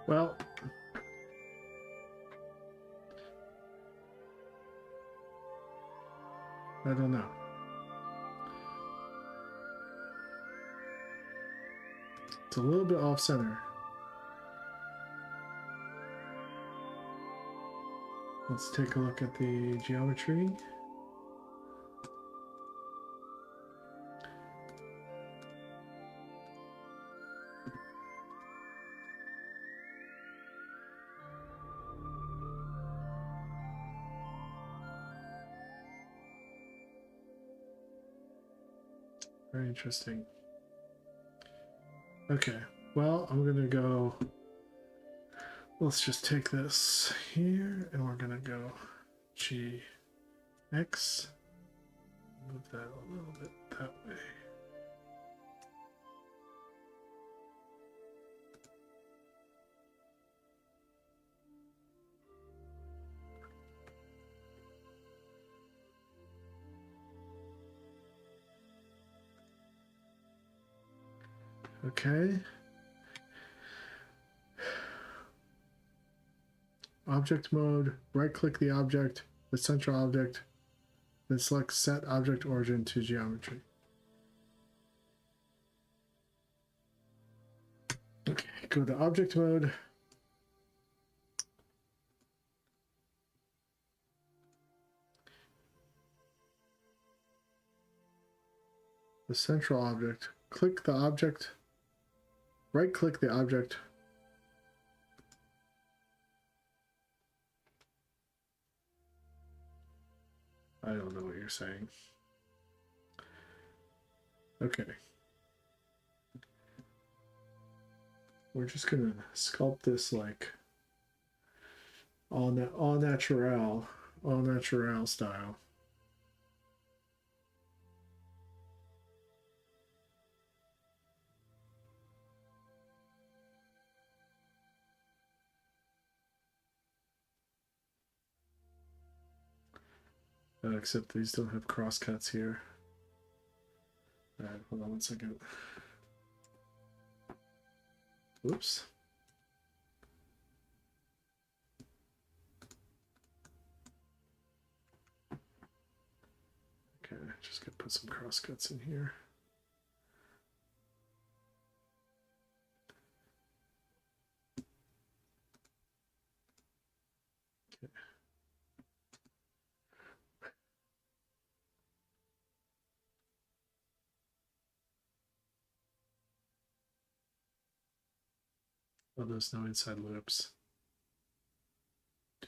Well, I don't know. It's a little bit off center. Let's take a look at the geometry. Very interesting. Okay, well, I'm gonna go Let's just take this here and we're gonna go GX. Move that a little bit that way. Okay. Object mode, right click the object, the central object, then select set object origin to geometry. Okay, go to object mode. The central object, click the object, right click the object. I don't know what you're saying. Okay. We're just gonna sculpt this like all natural style. Except these don't have crosscuts here. Alright, hold on one second. Whoops. Okay, just gonna put some crosscuts in here. Okay. Oh, there's no inside loops.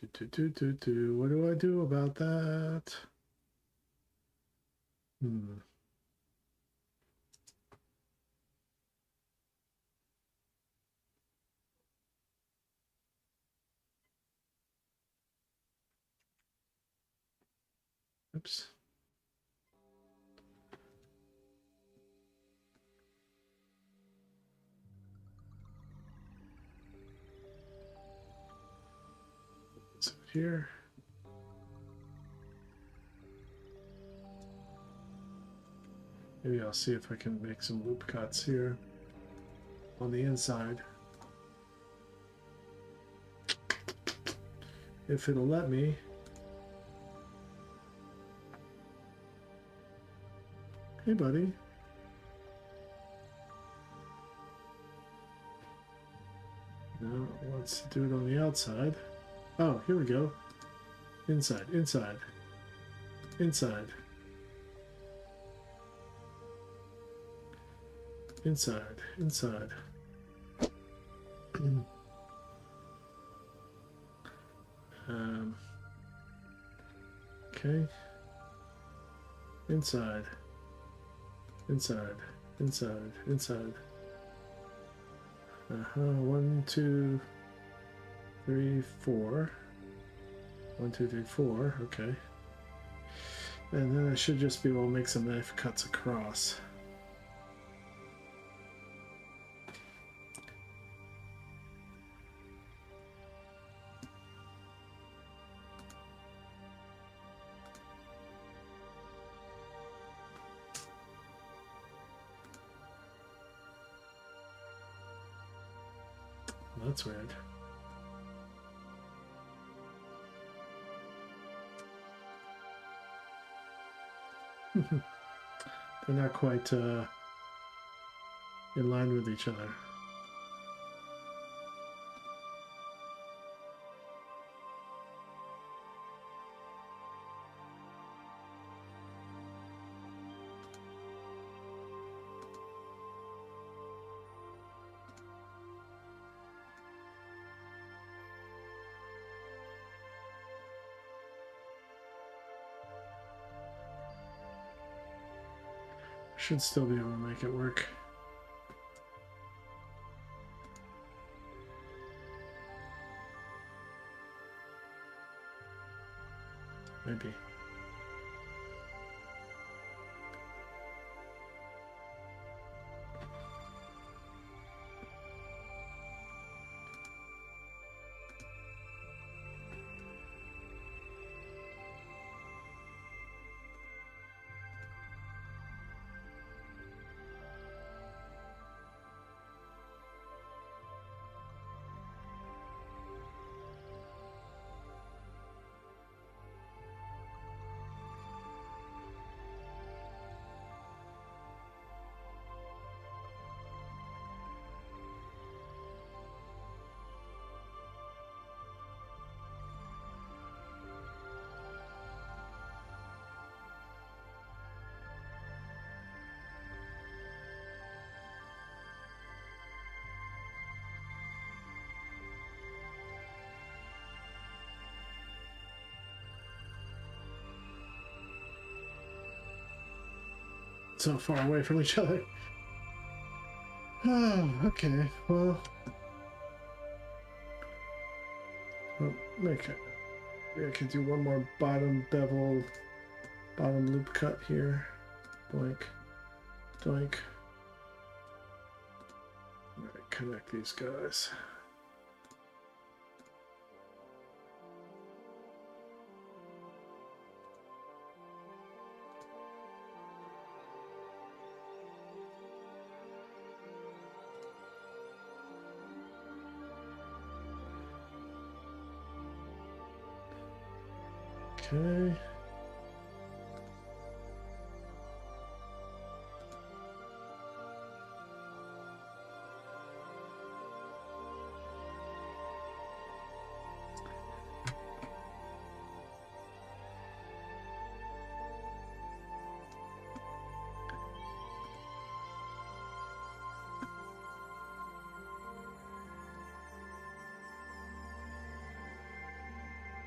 What do I do about that? Oops. So here. Maybe I'll see if I can make some loop cuts here on the inside. If it'll let me. Hey, buddy. Now, let's do it on the outside. Oh, here we go. Inside, inside, inside. Inside, inside. Okay. Inside. Inside. Inside. Inside. 1, 2, 3, 4. 1, 2, 3, 4. Okay. And then I should just be able to make some knife cuts across. That's weird. They're not quite in line with each other. Should still be able to make it work. maybe. So far away from each other. Oh, okay. Well, make it. Maybe I could do one more bottom bevel, bottom loop cut here. Doink, doink. Alright, connect these guys. Okay.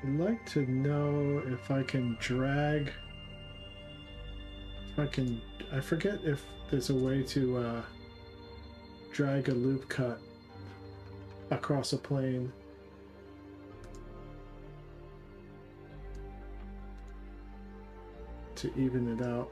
I'd like to know if I can drag. I forget if there's a way to drag a loop cut across a plane. To even it out.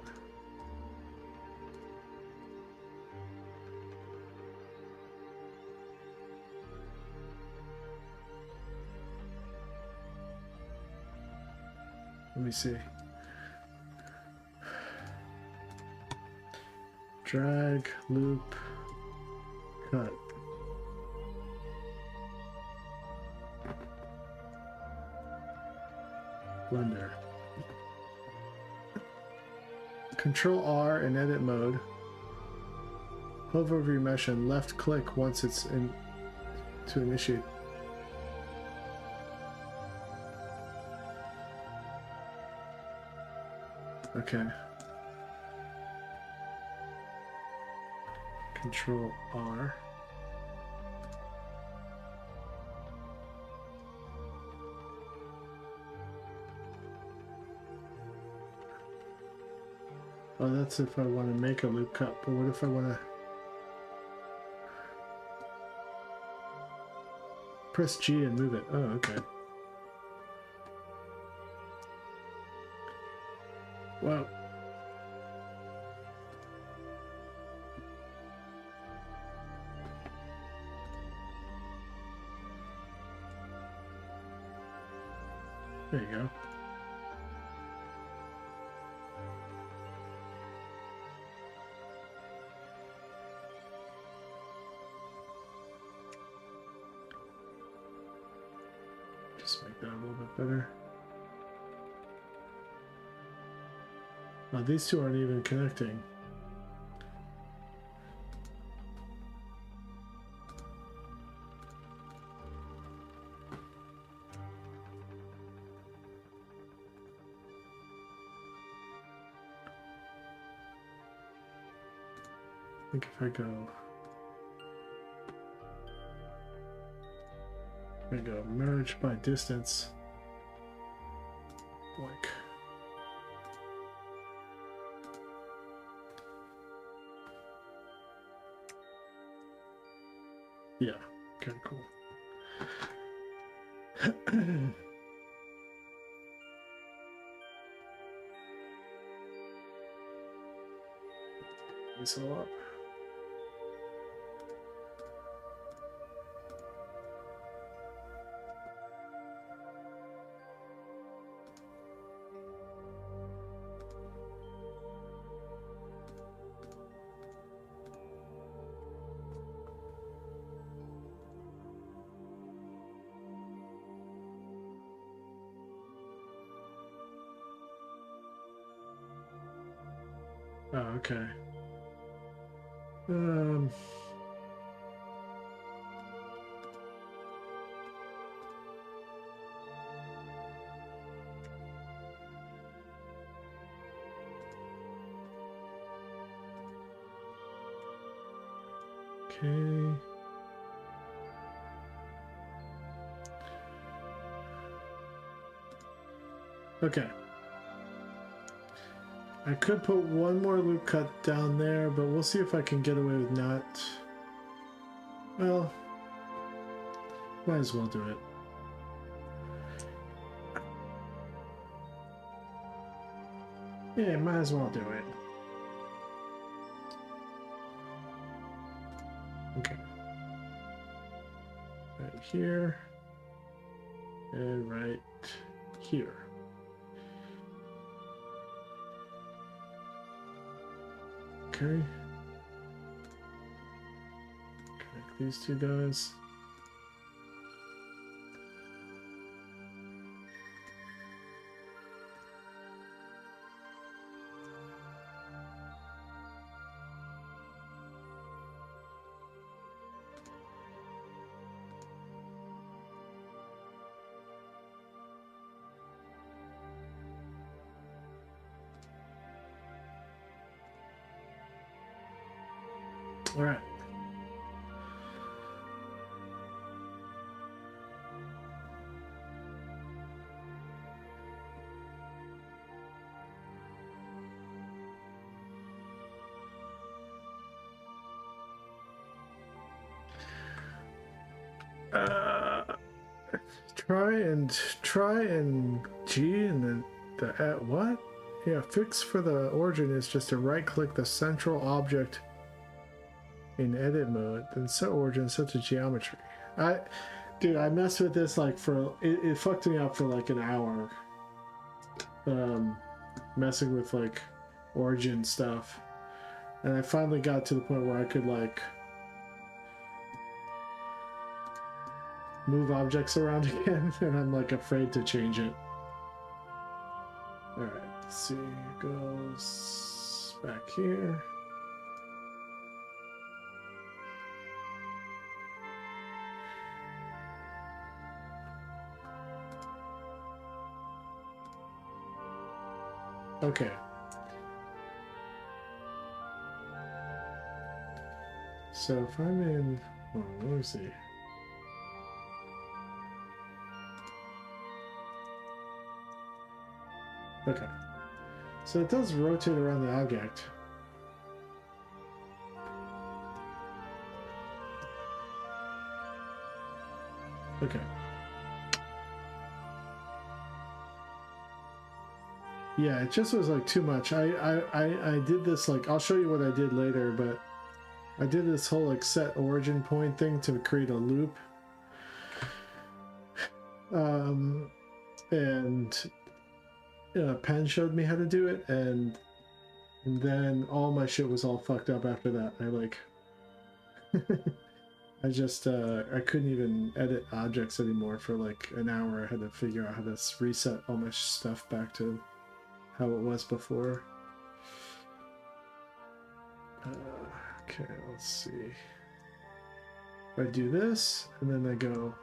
Let me see. Drag, loop, cut. Blender. Control R in edit mode. Hover over your mesh and left click once it's in to initiate. Okay. Control R. Oh, that's if I want to make a loop cut, but what if I want to press G and move it? Oh, okay. Wow. There you go. Just make that a little bit better. Oh, these two aren't even connecting. I think if I go merge by distance, like. Yeah, okay, cool. these all up. Oh, okay. Okay. Okay. I could put one more loop cut down there, but we'll see if I can get away with not. Well, might as well do it. Yeah, might as well do it. Okay. Right here. And right here. Okay. Connect these two guys. All right. Try and G and then the at what? Yeah, fix for the origin is just to right click the central object in edit mode, then set origin, set to geometry. Dude, I messed with this like for it fucked me up for like an hour. Messing with like origin stuff. And I finally got to the point where I could like move objects around again, and I'm like afraid to change it. Alright, let's see, it goes back here. Okay. So if I'm in, let me see. Okay. So it does rotate around the object. Okay. Yeah, it just was like too much. I did this like, I'll show you what I did later, but I did this whole like set origin point thing to create a loop. And Penn showed me how to do it, and then all my shit was all fucked up after that. I like I just I couldn't even edit objects anymore for like an hour. I had to figure out how to reset all my stuff back to how it was before. Okay, let's see. If I do this, and then I go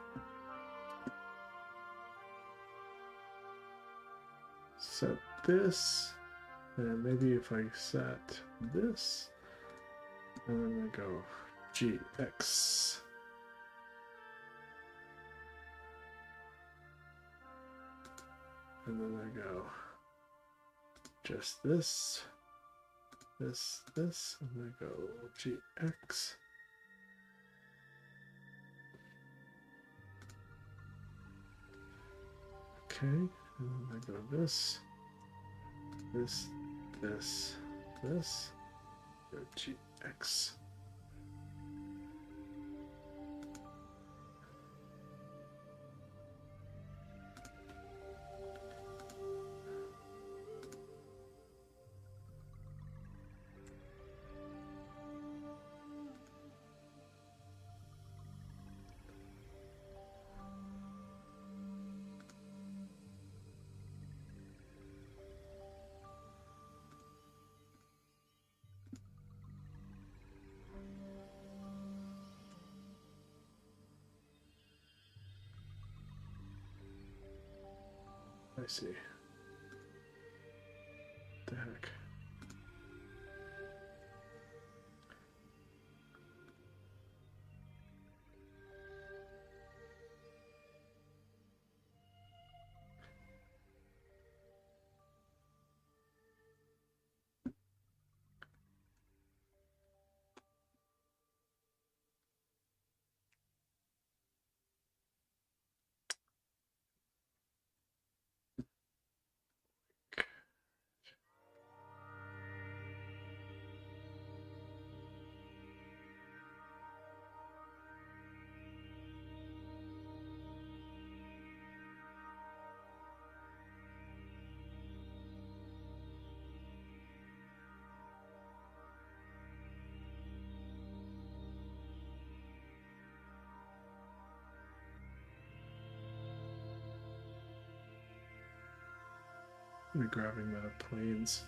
set this, and maybe if I set this, and then I go GX. And then I go just this, this, and I go GX. Okay, and then I go this, this, this, this, Go GX. I see. The heck? I'm grabbing the planes.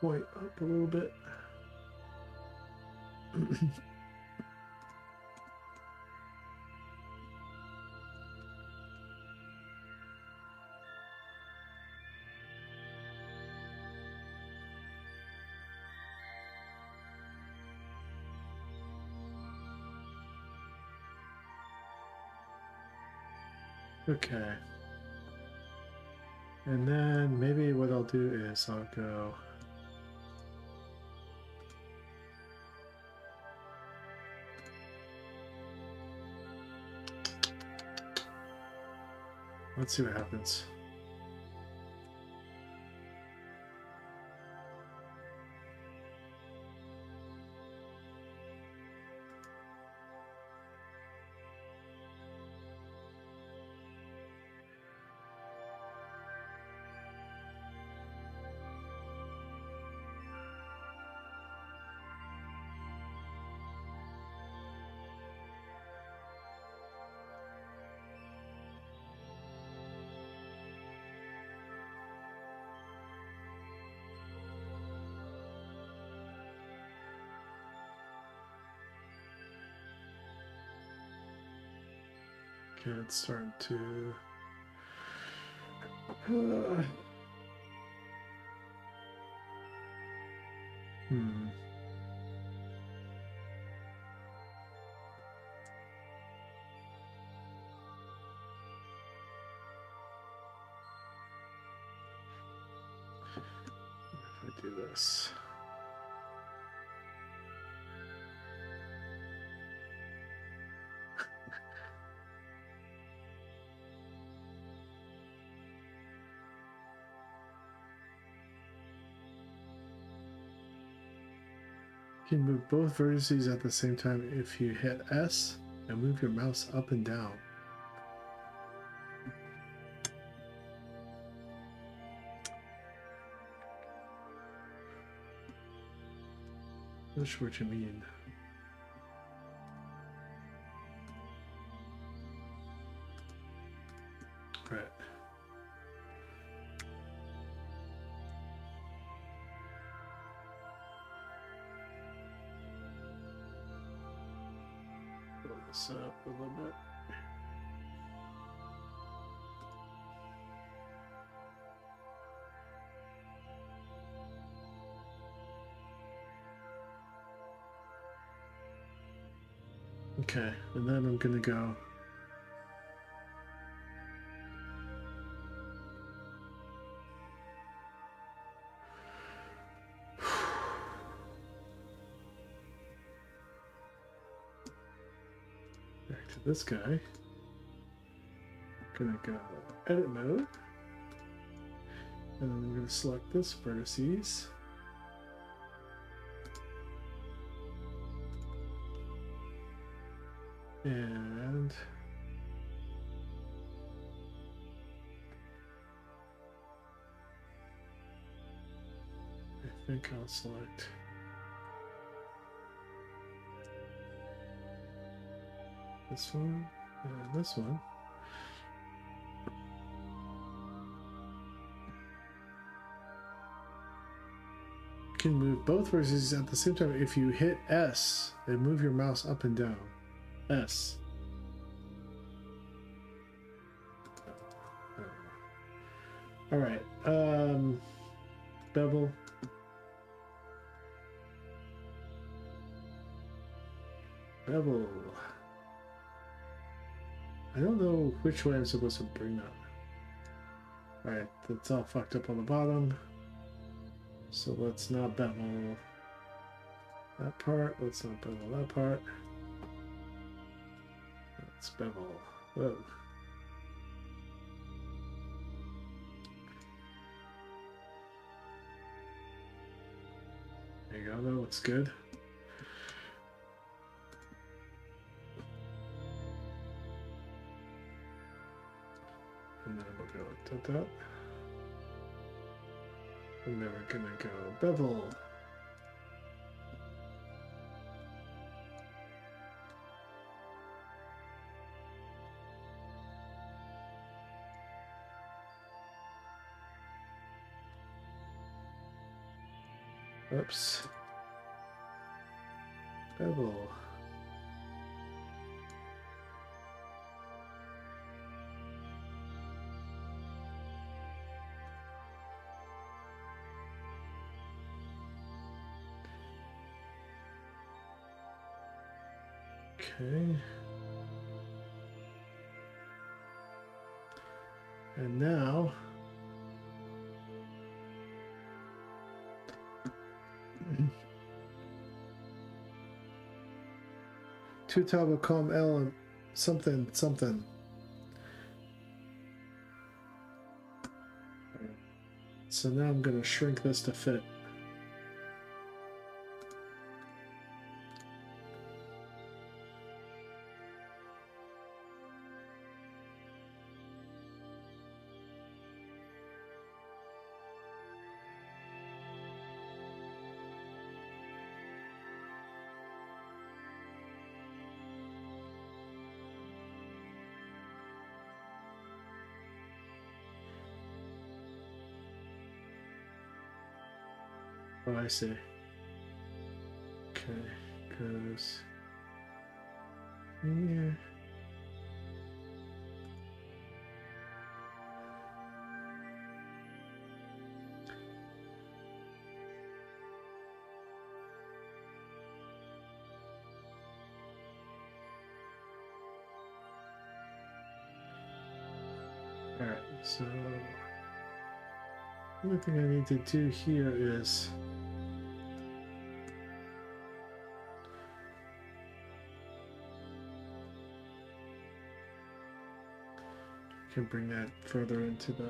point up a little bit. Okay. And then maybe what I'll do is I'll go... Let's see what happens. Okay, it's starting to... If I do this... You can move both vertices at the same time if you hit S and move your mouse up and down. Not sure what you mean. Right. Pull this up a little bit. Okay, and then I'm gonna go back to this guy. Gonna go edit mode, and then I'm gonna select this vertices. And I think I'll select this one and this one. You can move both vertices at the same time if you hit S and move your mouse up and down. S. All right. Bevel. Bevel. I don't know which way I'm supposed to bring that. All right, that's all fucked up on the bottom. So let's not bevel that part. Let's not bevel that part. Let's bevel. Whoa. There you go, that looks good. And then we'll go that. And then we're gonna go bevel. Oops. Bevel. Okay. And now two toggle com L and something something. So now I'm going to shrink this to fit. Oh, I see. Okay, goes here. All right, so the only thing I need to do here is can bring that further into the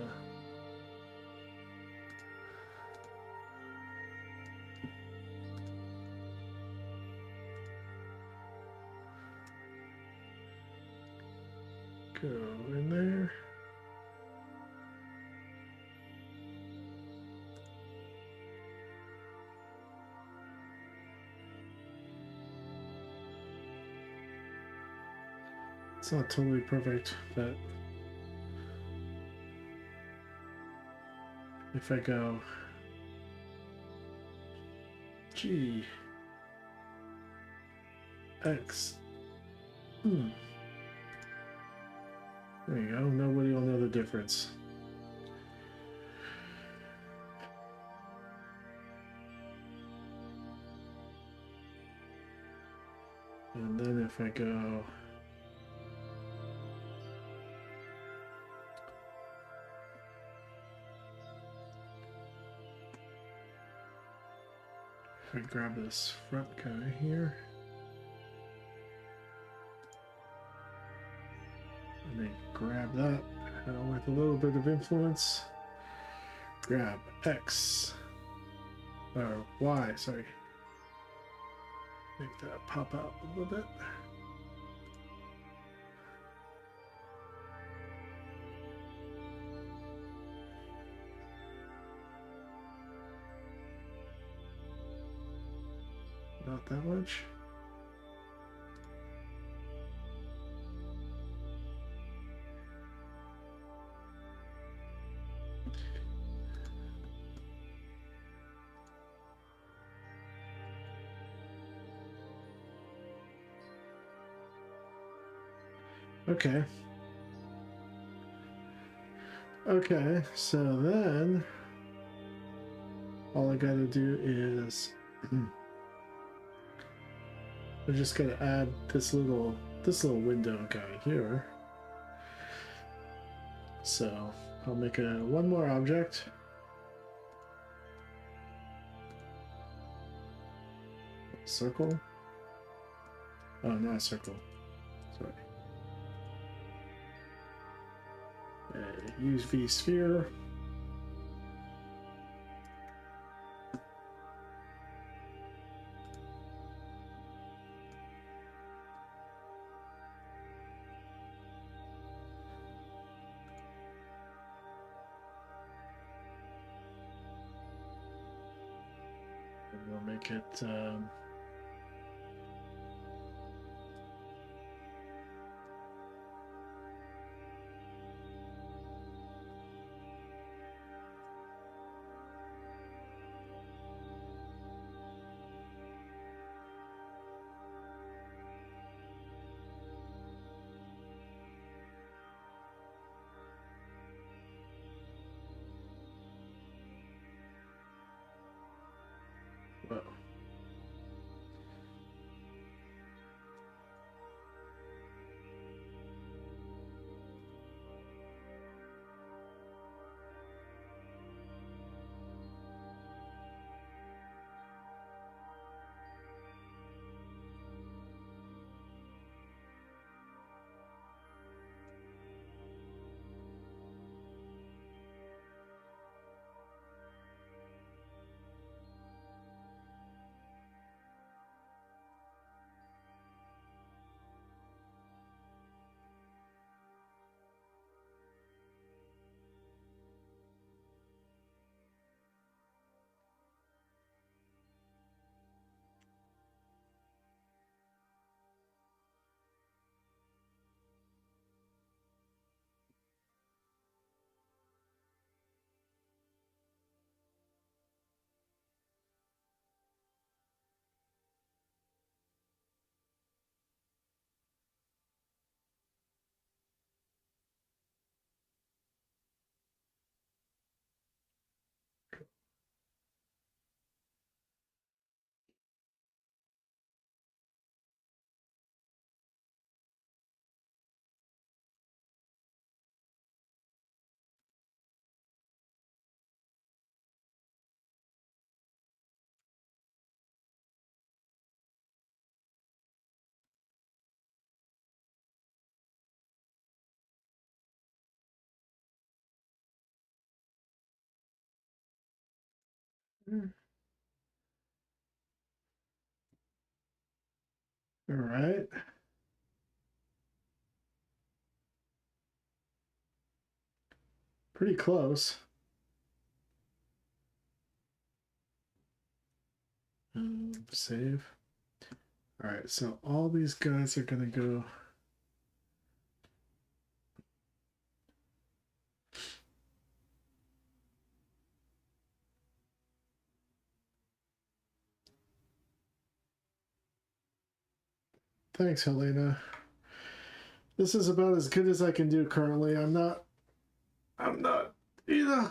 go in there. It's not totally perfect, but if I go G X there you go, nobody will know the difference. And then if I go if I grab this front guy here and then grab that with a little bit of influence, grab X or Y, sorry, make that pop out a little bit. Not that much. Okay. Okay, so then all I gotta do is I'm just gonna add this little window guy here. So I'll make one more object. Circle. Oh, not a circle. Sorry. Use V sphere. And we'll make it All right. Pretty close. Save. All right, so all these guys are gonna go. Thanks, Helena. This is about as good as I can do currently. I'm not, you know,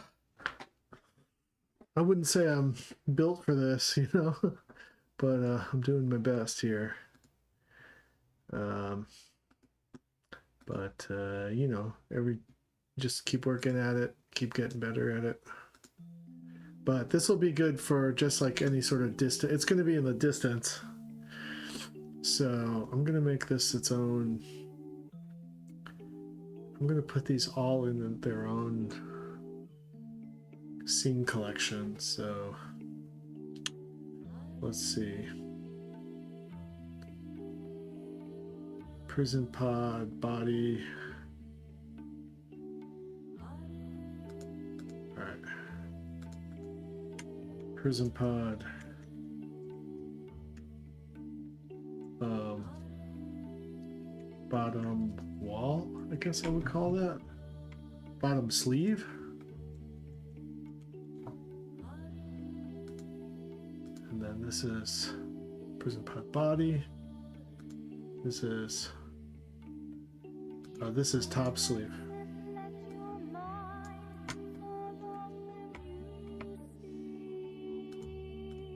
I wouldn't say I'm built for this, but I'm doing my best here. But just keep working at it, keep getting better at it. But this will be good for just like any sort of distance. It's going to be in the distance. So I'm going to make this its own. I'm going to put these all in their own scene collection. So let's see. Prison pod, body. All right. Prison pod. Bottom wall, I guess I would call that. Bottom sleeve. And then this is prison pod body. This is top sleeve.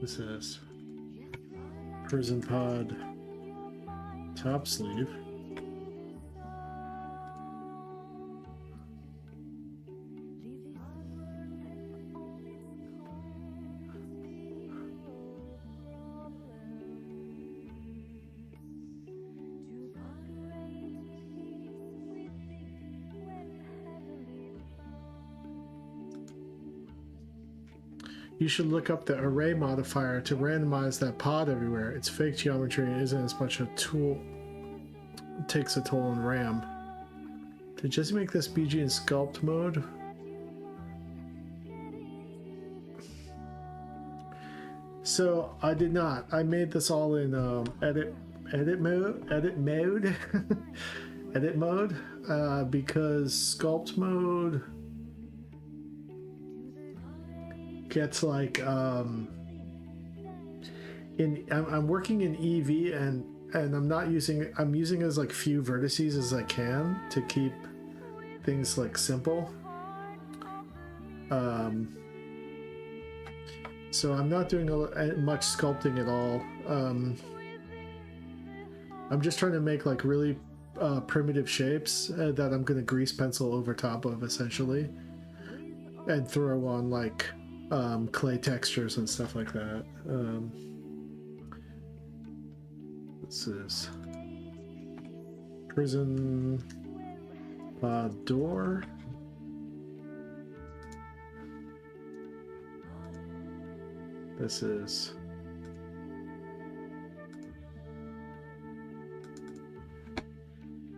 This is prison pod top sleeve. You should look up the array modifier to randomize that pod everywhere. It's fake geometry and isn't as much a tool. It takes a toll on RAM. Did just make this BG in sculpt mode? So I did not. I made this all in edit mode, edit mode, because sculpt mode gets like I'm working in Eevee and I'm using as like few vertices as I can to keep things like simple. So I'm not doing much sculpting at all. I'm just trying to make like really primitive shapes that I'm going to grease pencil over top of essentially and throw on like clay textures and stuff like that. This is prison door. This is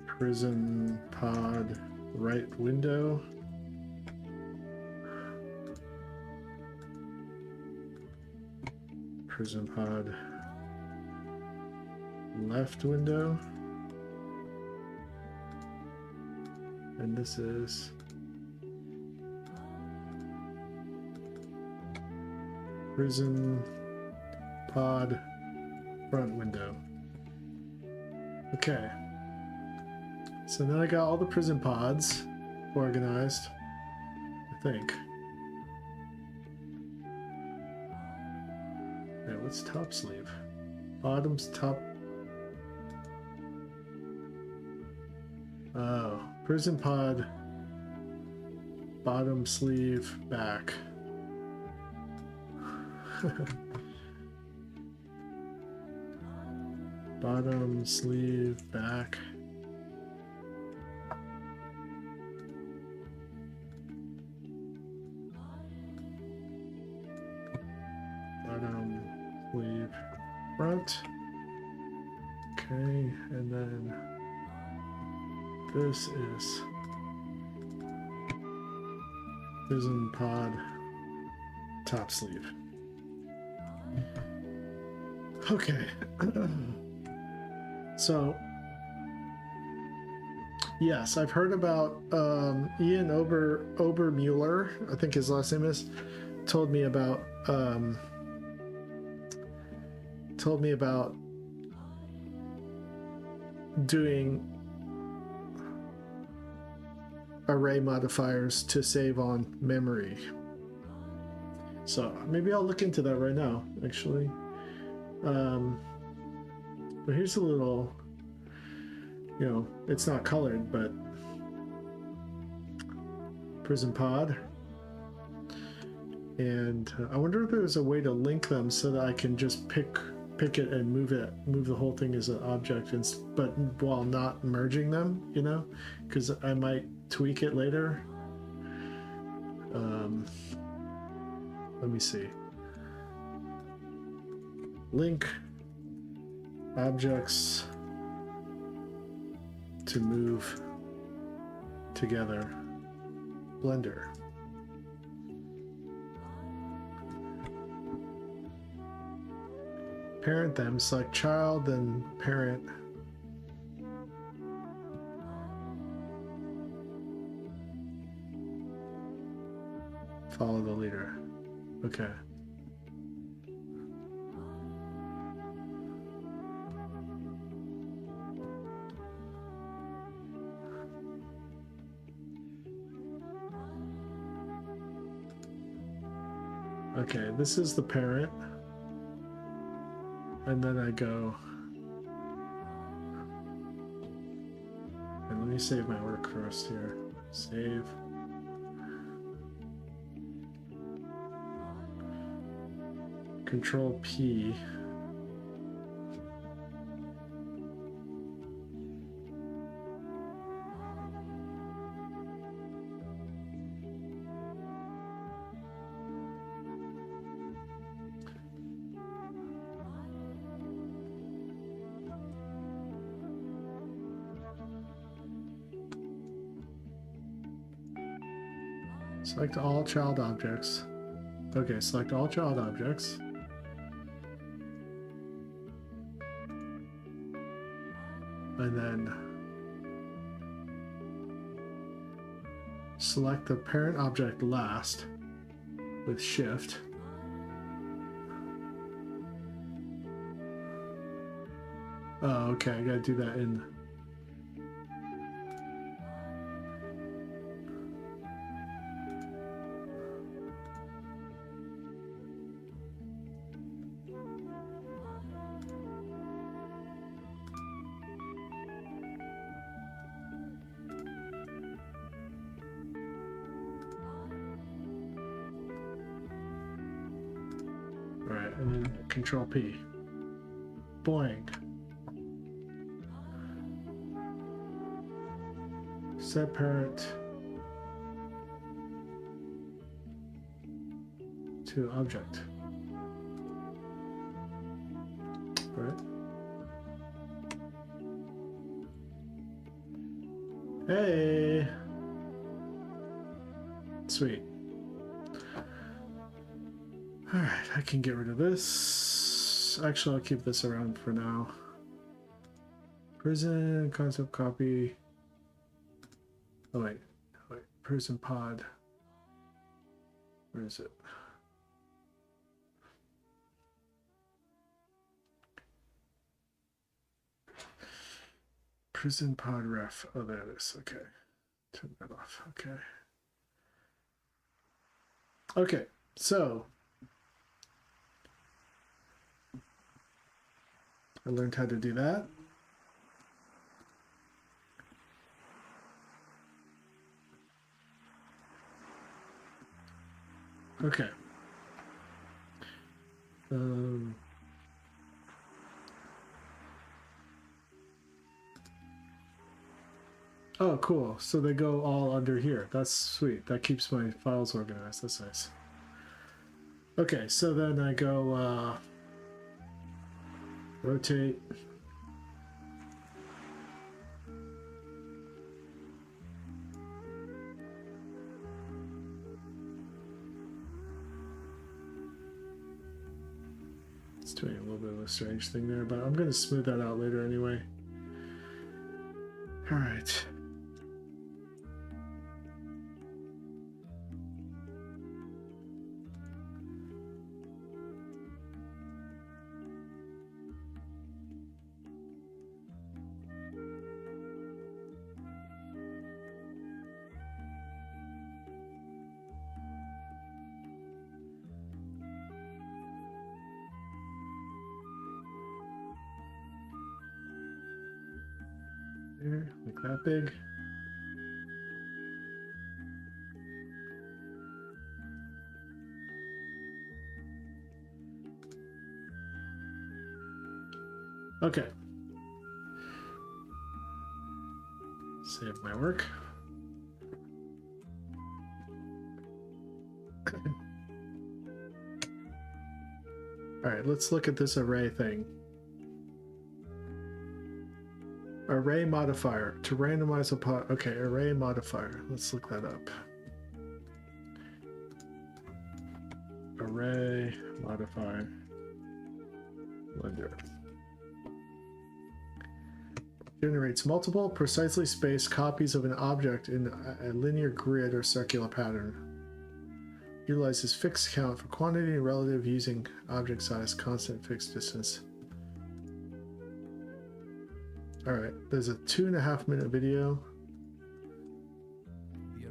prison pod right window. Prison pod left window. And this is prison pod front window. Okay. So now I got all the prison pods organized, I think. Now what's top sleeve? Bottom's top. Oh, prison pod bottom sleeve back. Bottom sleeve back. sleeve front. Okay, and then this is prison pod top sleeve. Okay. So yes, I've heard about Ian Obermuller, I think his last name is, told me about doing array modifiers to save on memory. So maybe I'll look into that right now, actually. But here's a little, it's not colored, but prison pod. And I wonder if there's a way to link them so that I can just pick it and move the whole thing as an object, but while not merging them, because I might tweak it later. Let me see. Link objects to move together. Blender. Parent them, select child, then parent. Follow the leader. Okay. Okay, this is the parent. And then I go, and let me save my work first here. Save. Control P. Select all child objects. Okay, select all child objects. And then select the parent object last with Shift. Oh, okay, I gotta do that in. Right, and then Control P. Boing. Set parent to object. Right. Hey. Sweet. All right, I can get rid of this. Actually, I'll keep this around for now. Prison concept copy. Oh wait, prison pod. Where is it? Prison pod ref. Oh, there it is. Okay, turn that off. Okay. Okay, so I learned how to do that. Okay. Oh, cool. So they go all under here. That's sweet. That keeps my files organized. That's nice. Okay, so then I go, Rotate. It's doing a little bit of a strange thing there, but I'm going to smooth that out later anyway. All right. There, like that big. Okay. Save my work. All right, let's look at this array thing. Array modifier to randomize a pot. Okay, array modifier. Let's look that up. Array modifier. Blender. Generates multiple precisely spaced copies of an object in a linear grid or circular pattern. Utilizes fixed count for quantity and relative using object size, constant fixed distance. All right, there's a 2.5-minute video. The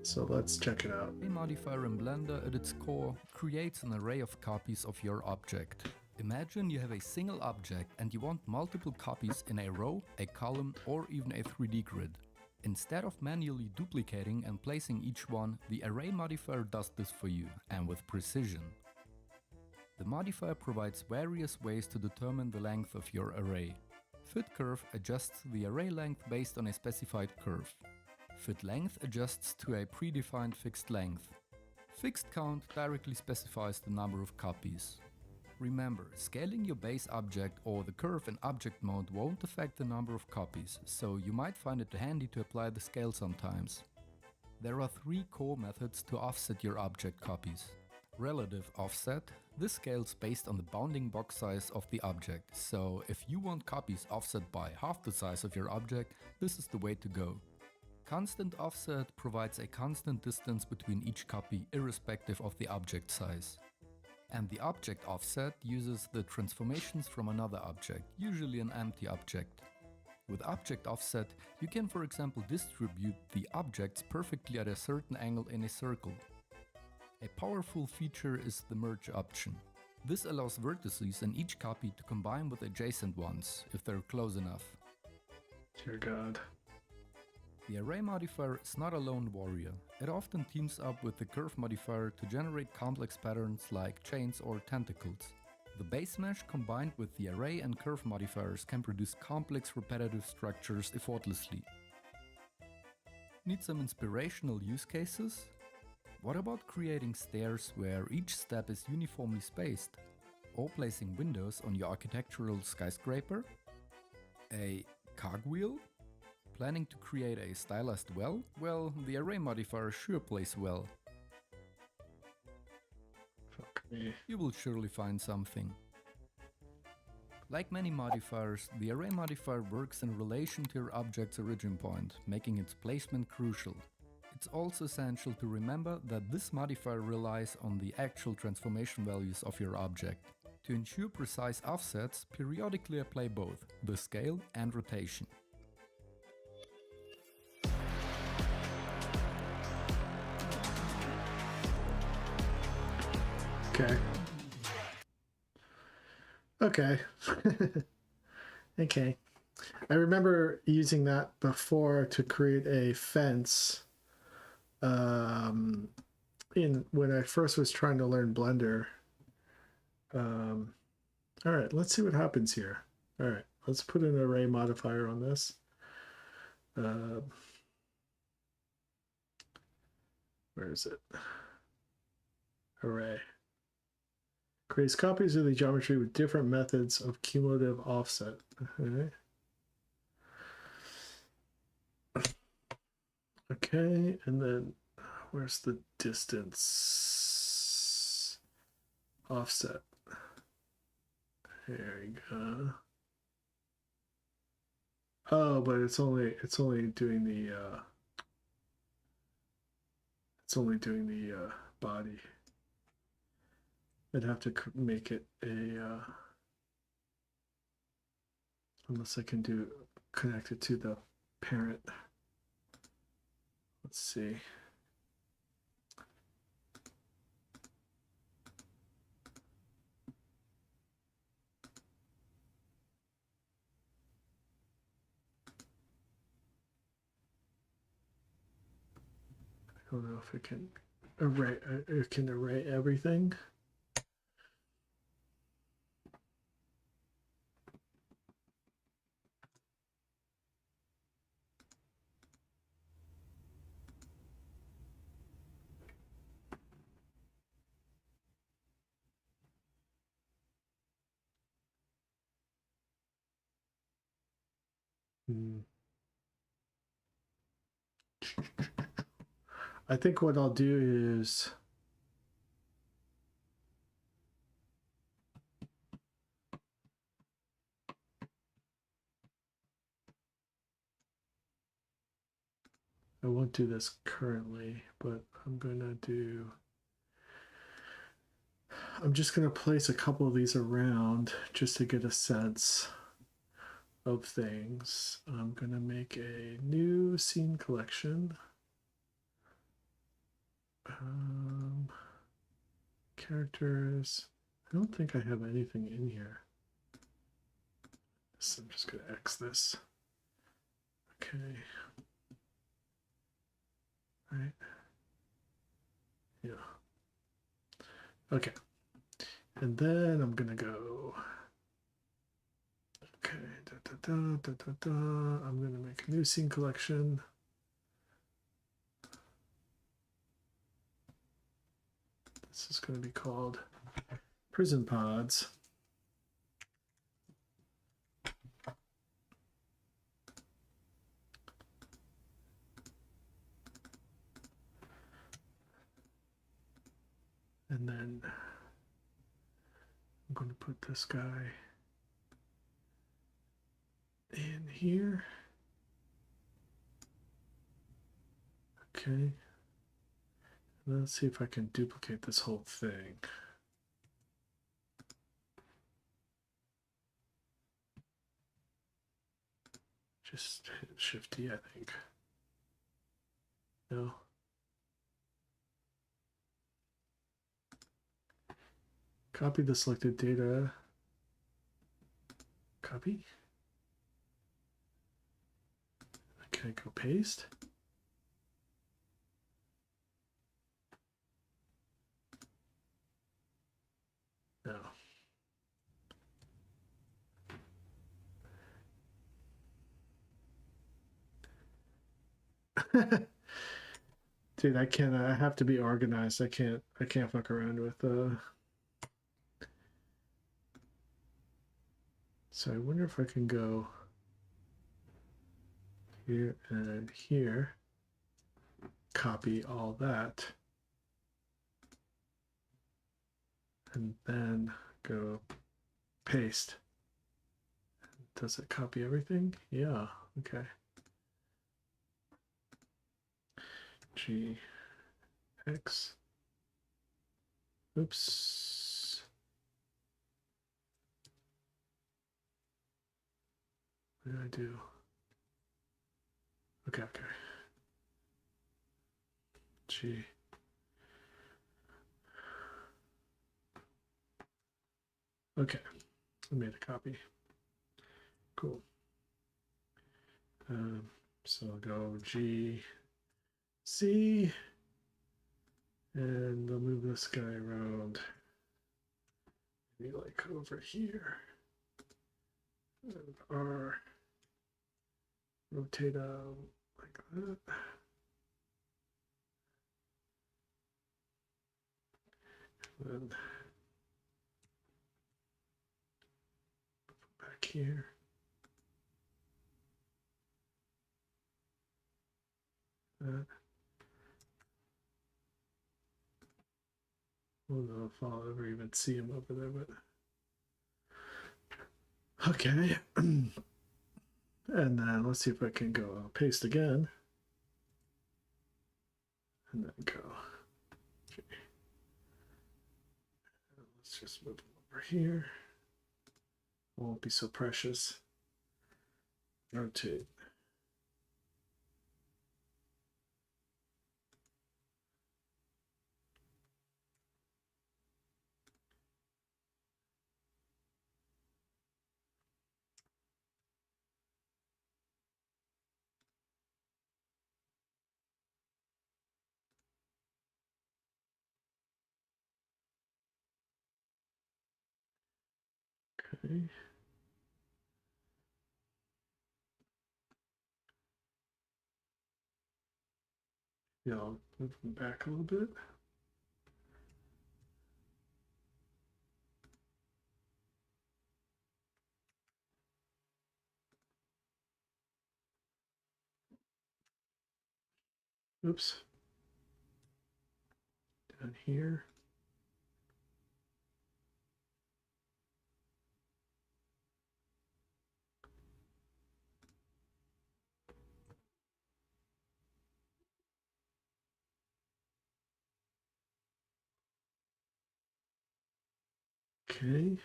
So let's check it out. array modifier in Blender at its core creates an array of copies of your object. Imagine you have a single object and you want multiple copies in a row, a column, or even a 3D grid. Instead of manually duplicating and placing each one, the array modifier does this for you, and with precision. The modifier provides various ways to determine the length of your array. FitCurve adjusts the array length based on a specified curve. FitLength adjusts to a predefined fixed length. Fixed count directly specifies the number of copies. Remember, scaling your base object or the curve in object mode won't affect the number of copies, so you might find it handy to apply the scale sometimes. There are 3 core methods to offset your object copies. Relative offset. This scales based on the bounding box size of the object, so if you want copies offset by half the size of your object, this is the way to go. Constant offset provides a constant distance between each copy irrespective of the object size. And the object offset uses the transformations from another object, usually an empty object. With object offset, you can for example distribute the objects perfectly at a certain angle in a circle. A powerful feature is the merge option. This allows vertices in each copy to combine with adjacent ones, if they're close enough. Dear God. The array modifier is not a lone warrior. It often teams up with the curve modifier to generate complex patterns like chains or tentacles. The base mesh combined with the array and curve modifiers can produce complex repetitive structures effortlessly. Need some inspirational use cases? What about creating stairs where each step is uniformly spaced? Or placing windows on your architectural skyscraper? A cogwheel? Planning to create a stylized well? Well, the array modifier sure plays well. Fuck me. You will surely find something. Like many modifiers, the array modifier works in relation to your object's origin point, making its placement crucial. It's also essential to remember that this modifier relies on the actual transformation values of your object. To ensure precise offsets, periodically apply both the scale and rotation. Okay. Okay. Okay. I remember using that before to create a fence in when I first was trying to learn Blender. All right, let's see what happens here. All right, let's put an array modifier on this. Where is it? Array. Creates copies of the geometry with different methods of cumulative offset. Okay. Okay, and then where's the distance offset? There you go. Oh, but it's only doing the body. I'd have to make it a unless I can connect it to the parent. Let's see. I don't know if it can array. It can array everything. I think what I'll do is I won't do this currently, but I'm just gonna place a couple of these around just to get a sense of things. I'm gonna make a new scene collection. Characters. I don't think I have anything in here. So I'm just gonna X this. Okay. Right. Yeah. Okay. And then I'm gonna go. Okay. I'm gonna make a new scene collection. This is going to be called Prison Pods. And then I'm going to put this guy in here. Okay. Let's see if I can duplicate this whole thing. Just hit Shift D, I think. No. Copy the selected data. Copy. Can I go paste? No. Dude, I can't. I have to be organized. I can't fuck around with. So I wonder if I can go here and here. Copy all that, and then go paste. Does it copy everything? Yeah. Okay. G X. Oops. What did I do? Okay. G. Okay. I made a copy. Cool. So I'll go G, C, and I'll move this guy around. Maybe like over here. And R, rotate out like that. And here. I don't know if I'll ever even see him over there, but okay. And then let's see if I can go paste again. And then go. Okay. Let's just move him over here. Won't be so precious. Rotate. Okay. Yeah, I'll move them back a little bit. Oops. Down here. Okay.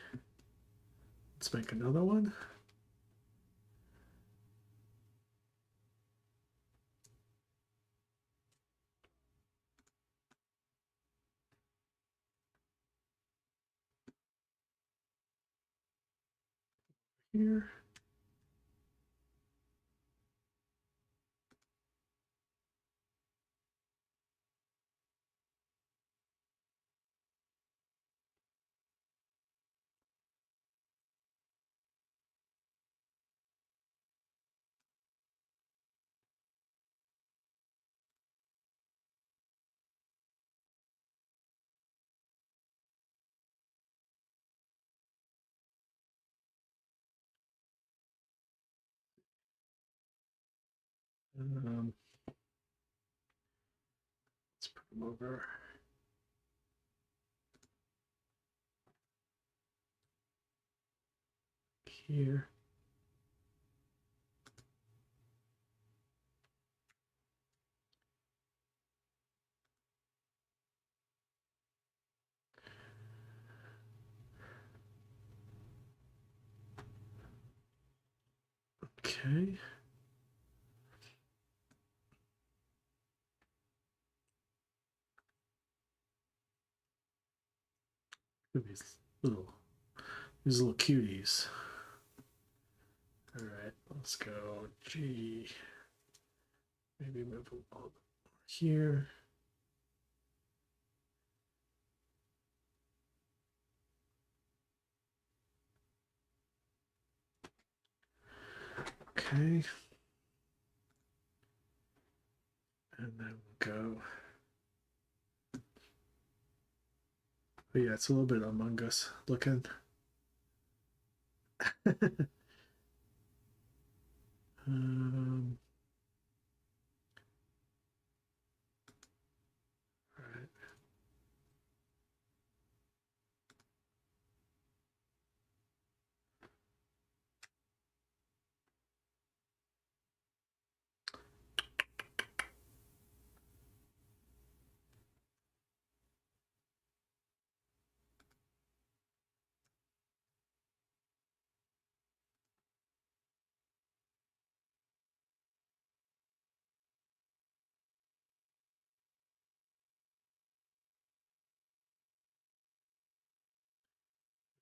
Let's make another one. Here. Let's put them over here. Okay. Look at these little cuties. All right, let's go G. Maybe move them over here. Okay. And then we'll go. Oh yeah, it's a little bit Among Us looking. um, all right.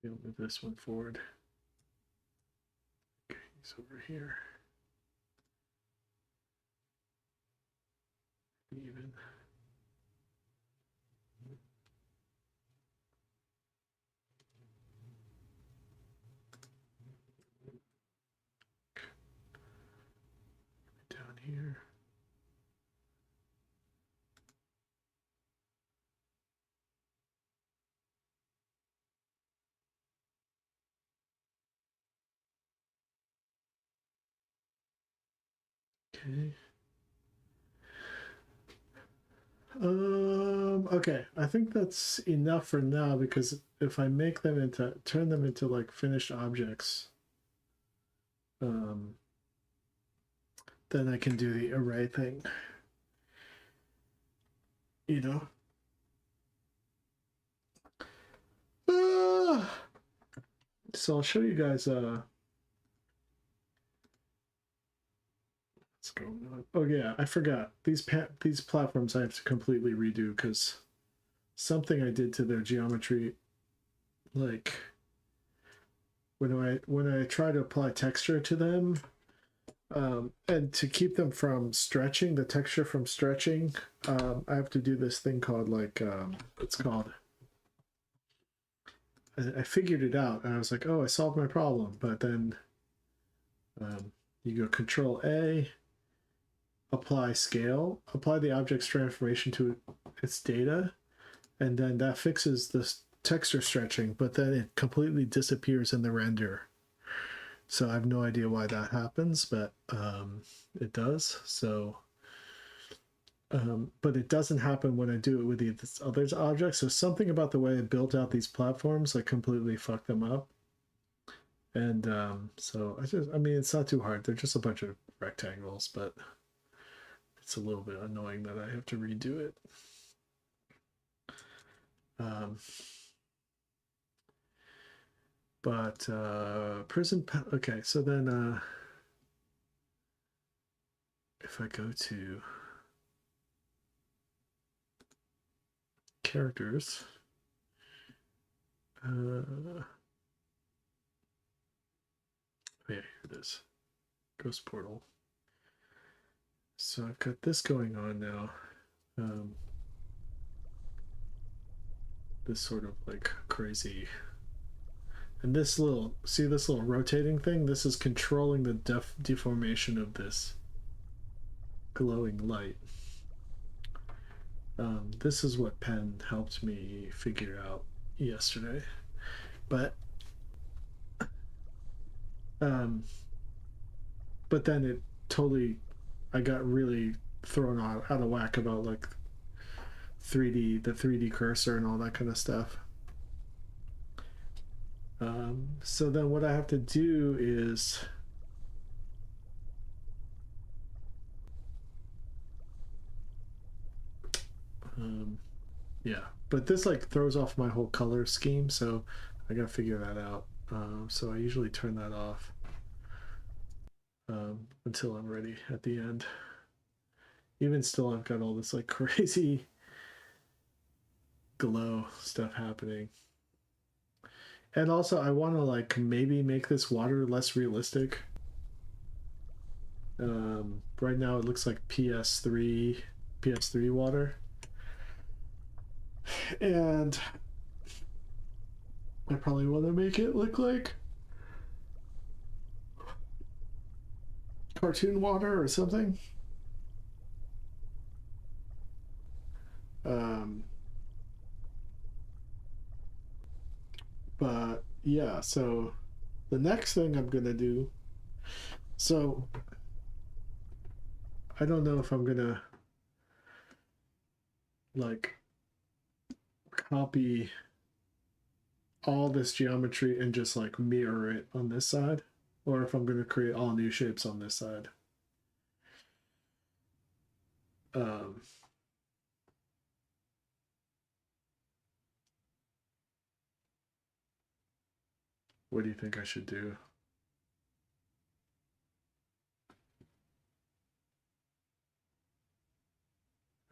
We'll move this one forward. Okay, he's over here. Even. Down here. Okay. Okay, I think that's enough for now, because if I make them into, turn them into like finished objects, then I can do the array thing. You know? So I'll show you guys what's going on. Oh yeah, I forgot. These platforms I have to completely redo because something I did to their geometry, like when I try to apply texture to them, and to keep them from stretching, the texture from stretching, I have to do this thing called like it's called. I figured it out and I was like, oh, I solved my problem. But then you go Control A, apply scale, apply the object's transformation to its data, and then that fixes the texture stretching, but then it completely disappears in the render. So I have no idea why that happens, but it does. So, but it doesn't happen when I do it with these other objects. So something about the way I built out these platforms, I completely fucked them up. And so I mean, it's not too hard. They're just a bunch of rectangles, but it's a little bit annoying that I have to redo it. But prison, okay, so then if I go to characters, yeah, here it is, Ghost Portal. So I've got this going on now. This sort of like crazy, and this little, see this little rotating thing? This is controlling the deformation of this glowing light. This is what Penn helped me figure out yesterday, but then it totally, I got really thrown out of whack about like the 3D cursor and all that kind of stuff. So then what I have to do is yeah, but this like throws off my whole color scheme, so I gotta figure that out. So I usually turn that off until I'm ready at the end. Even still, I've got all this like crazy glow stuff happening. And also I want to like maybe make this water less realistic. Right now it looks like PS3 water. And I probably want to make it look like cartoon water or something. But yeah, so the next thing I'm gonna do, so I don't know if I'm gonna like copy all this geometry and just like mirror it on this side, or if I'm gonna create all new shapes on this side. What do you think I should do?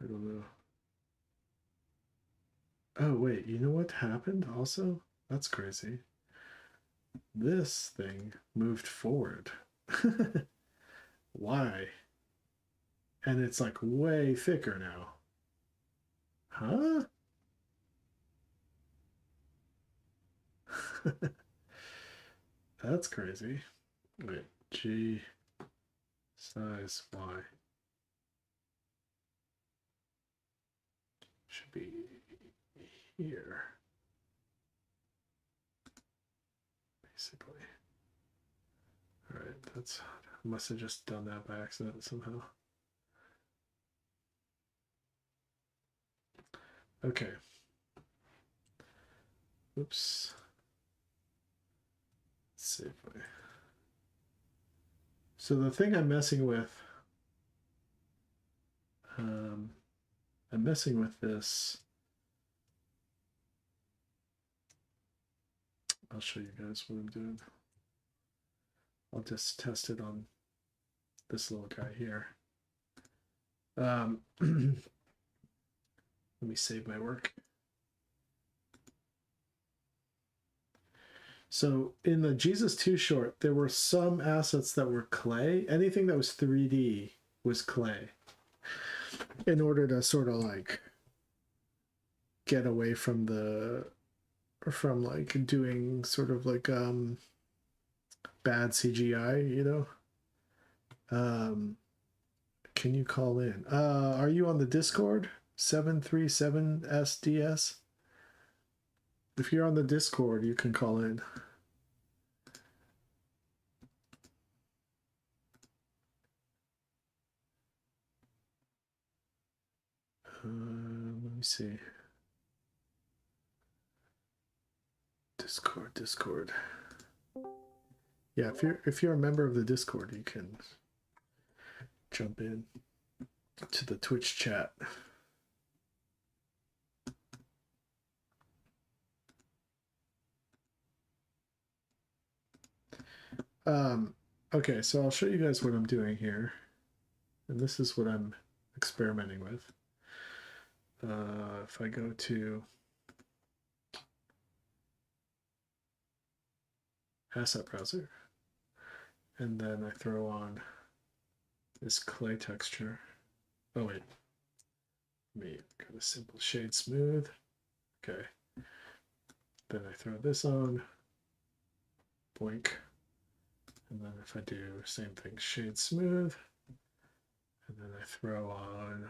I don't know. Oh, wait, you know what happened also? That's crazy. This thing moved forward. Why? And it's like way thicker now. Huh? That's crazy. Wait, G size Y. Should be here. Basically. All right, that's I must have just done that by accident somehow. Okay. Oops. Let's see if I... So the thing I'm messing with, I'm messing with this. I'll show you guys what I'm doing. I'll just test it on this little guy here. Let me save my work. So in the Jesus 2 short, there were some assets that were clay. Anything that was 3D was clay. In order to sort of like get away from like doing sort of like bad CGI, you know. Can you call in? Are you on the Discord? 737SDS? If you're on the Discord, you can call in. Let me see. Discord. Yeah, if you're a member of the Discord, you can jump in to the Twitch chat. Okay, so I'll show you guys what I'm doing here. And this is what I'm experimenting with. If I go to asset browser, and then I throw on this clay texture. Oh wait, let me go to simple shade smooth. Okay, then I throw this on, boink, and then if I do same thing, shade smooth, and then I throw on,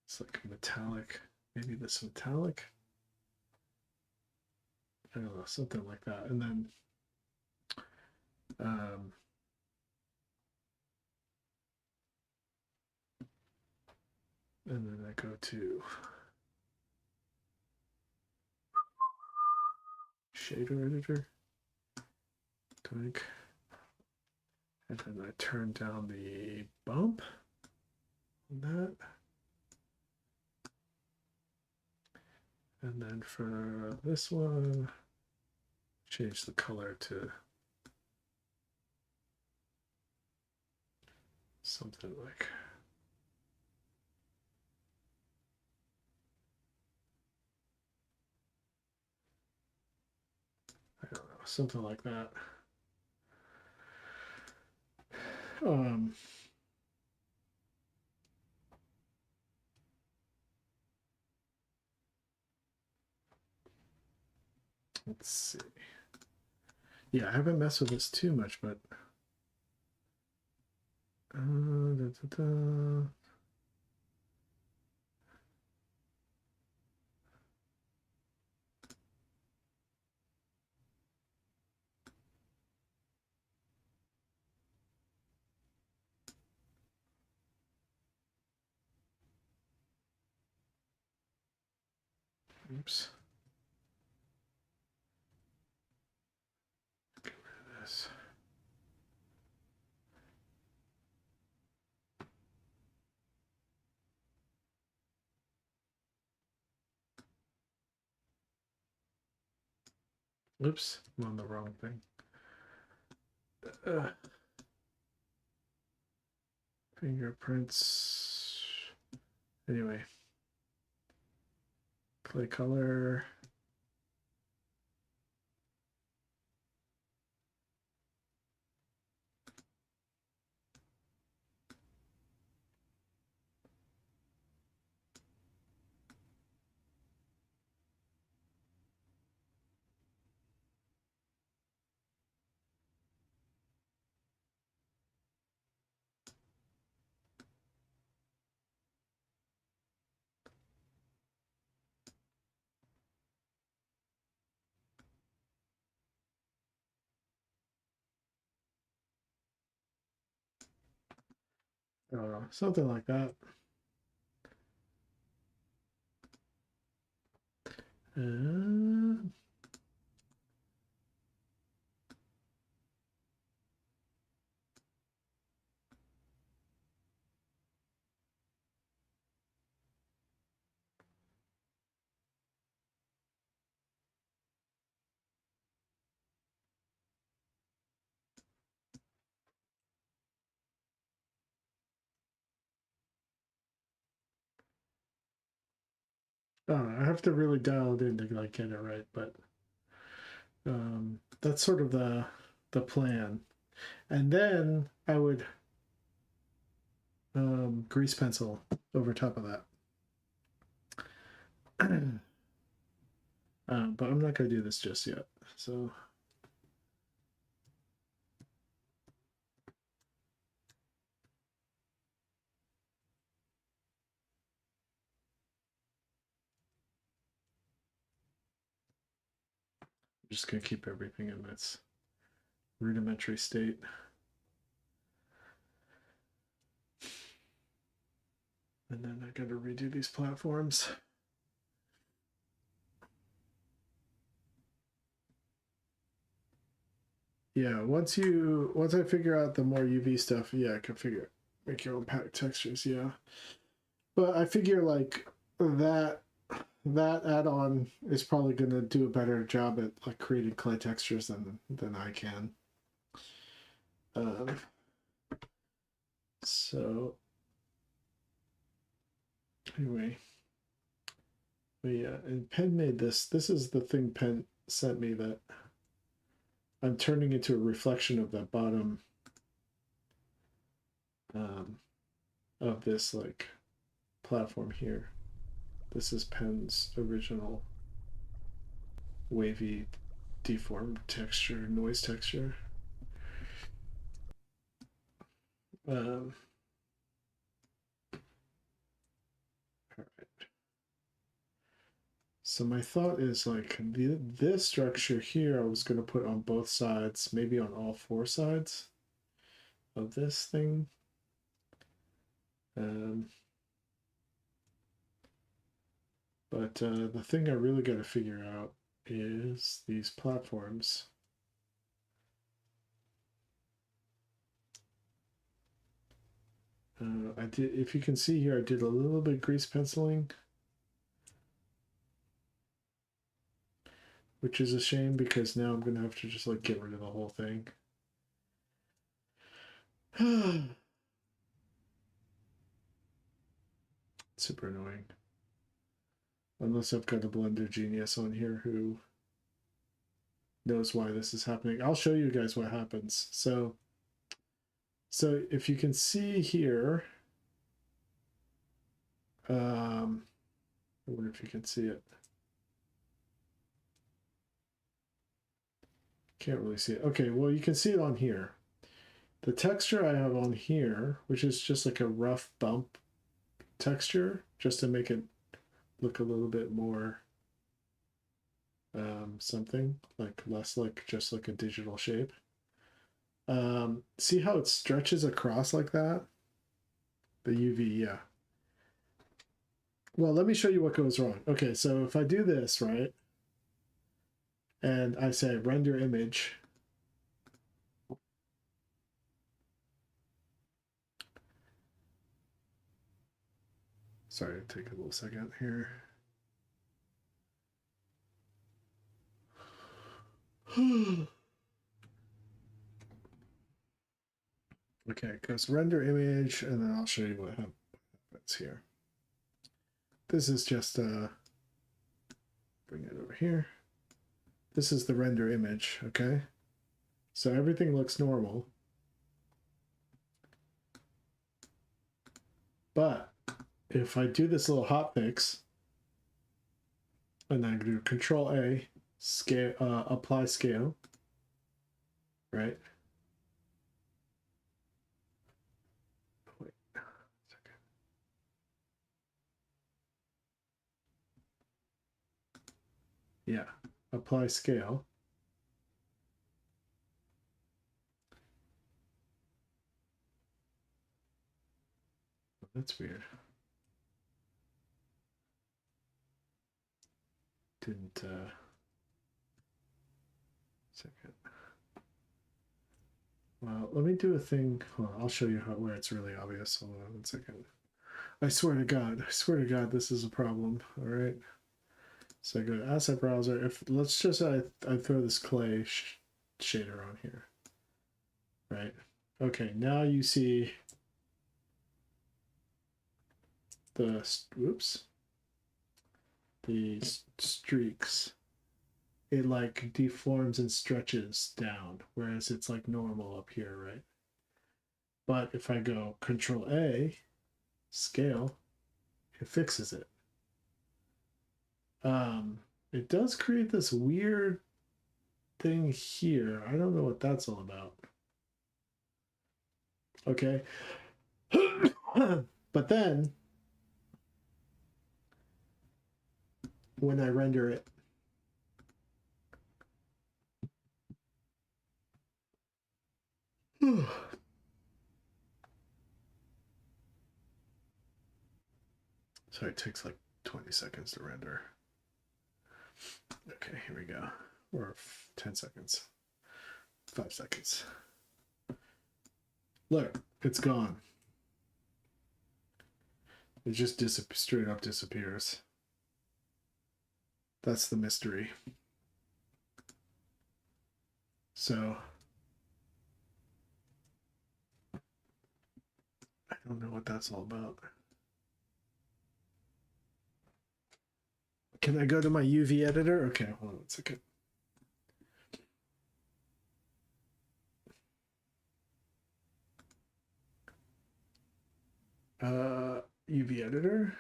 it's like metallic, maybe this metallic, I don't know, something like that, and then I go to shader editor, doink, and then I turn down the bump on that. And then for this one, change the color to something like, I don't know, something like that. Let's see. Yeah, I haven't messed with this too much, but oops. Get rid of this. Oops, I'm on the wrong thing. Fingerprints. Anyway, clay color. Something like that. Uh, I have to really dial it in to like get it right, but that's sort of the plan. And then I would grease pencil over top of that. But I'm not going to do this just yet. So I'm just going to keep everything in its rudimentary state. And then I got to redo these platforms. Yeah, once I figure out the more UV stuff, yeah, I can make your own pack textures, yeah. But I figure like that add-on is probably gonna do a better job at like creating clay textures than I can. So anyway, but yeah, and Penn made this. This is the thing Penn sent me that I'm turning into a reflection of that bottom of this like platform here. This is Penn's original wavy deformed texture, noise texture. All right. So my thought is like this structure here I was going to put on both sides, maybe on all four sides of this thing. But the thing I really got to figure out is these platforms. I did, if you can see here, I did a little bit grease penciling, which is a shame because now I'm gonna have to just like get rid of the whole thing. Super annoying. Unless I've got a Blender genius on here who knows why this is happening. I'll show you guys what happens. So if you can see here, I wonder if you can see it. Can't really see it. Okay, well, you can see it on here. The texture I have on here, which is just like a rough bump texture, just to make it look a little bit more something, like less like just like a digital shape. See how it stretches across like that? The UV, yeah. Well, let me show you what goes wrong. Okay, so if I do this, right, and I say render image, sorry, take a little second here. Okay, it goes render image, and then I'll show you what happens here. This is just bring it over here. This is the render image, okay? So everything looks normal. But if I do this little hotfix, and then I do Control A, scale, apply scale, right? Wait a second. Yeah, apply scale. That's weird. Didn't second. Well, let me do a thing. Hold on, I'll show you where it's really obvious. Hold on 1 second. I swear to God, this is a problem. All right. So I go to Asset Browser. If let's just I throw this clay shader on here. Right. Okay. Now you see the the streaks. It like deforms and stretches down, whereas it's like normal up here, right? But if I go Control A, scale, it fixes it. It does create this weird thing here. I don't know what that's all about. Okay. But then when I render it, so it takes like 20 seconds to render. Okay, here we go. Or 10 seconds. 5 seconds. Look, it's gone. It just straight up disappears. That's the mystery. So I don't know what that's all about. Can I go to my UV editor? Okay, hold on 1 second. UV editor.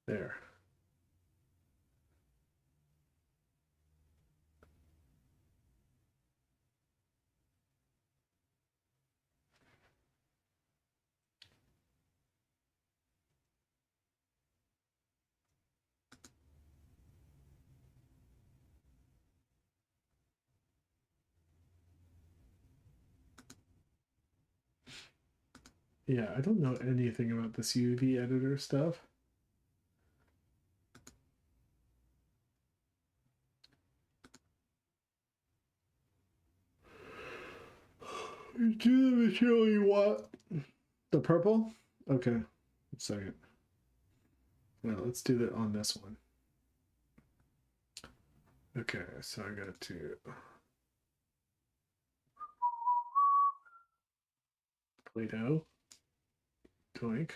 There. Yeah, I don't know anything about this UV editor stuff. Do the material you want. The purple? Okay. 1 second. Well, let's do that on this one. Okay, so I got to Play-Doh. Doink.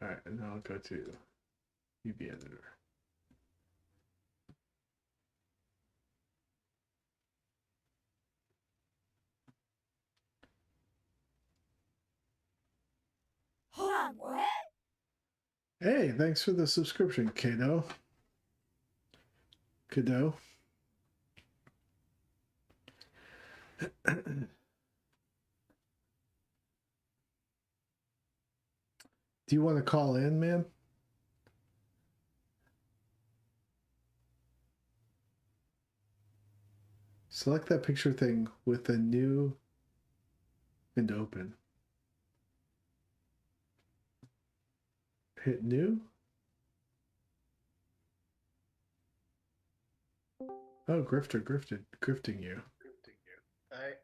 Alright, and now I'll go to UV editor. Hold on, what? Hey, thanks for the subscription, Kado. Kado. Do you want to call in, man? Select that picture thing with a new and open. Hit new. Oh, grifting you. Alright.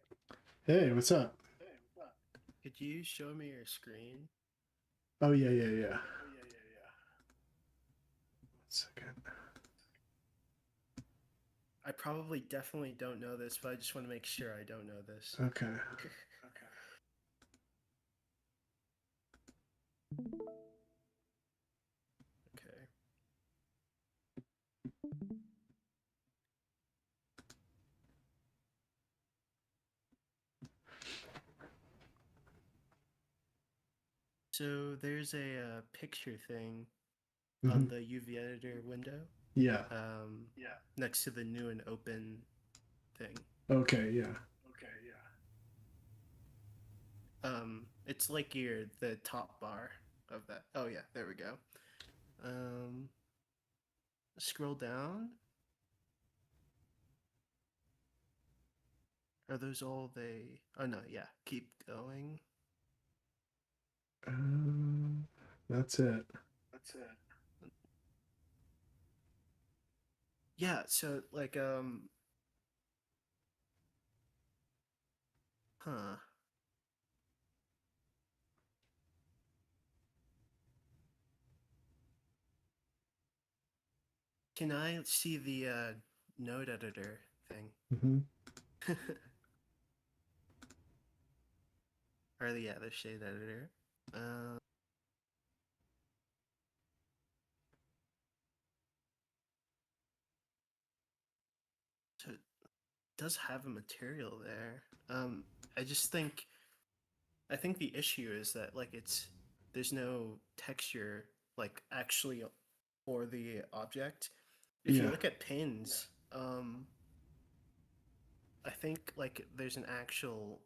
Hey, what's up? Could you show me your screen? Oh, yeah. 1 second. I probably definitely don't know this, but I just want to make sure I don't know this. Okay. Okay. So there's a picture thing on the UV editor window. Yeah. Next to the new and open thing. Okay, yeah. It's like the top bar of that. Oh yeah, there we go. Scroll down. Are those all they? Oh no, yeah. Keep going. That's it. Yeah, so like huh. Can I see the node editor thing? Hmm. Or the shade editor. Uh, so it does have a material there. I just think I think the issue is that like there's no texture like actually for the object. If you Yeah. look at pins, I think like there's an actual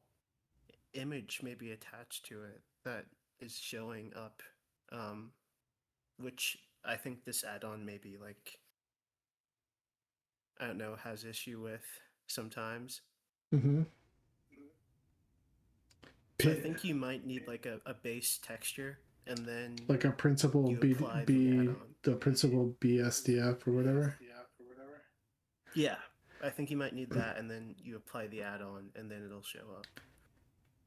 image maybe attached to it that is showing up, um, which I think this add-on maybe like I don't know has issue with sometimes. Hmm. So I think you might need like a base texture and then Like a principal you apply the B, add-on. the principal BSDF or whatever. Yeah, I think you might need that and then you apply the add-on and then it'll show up.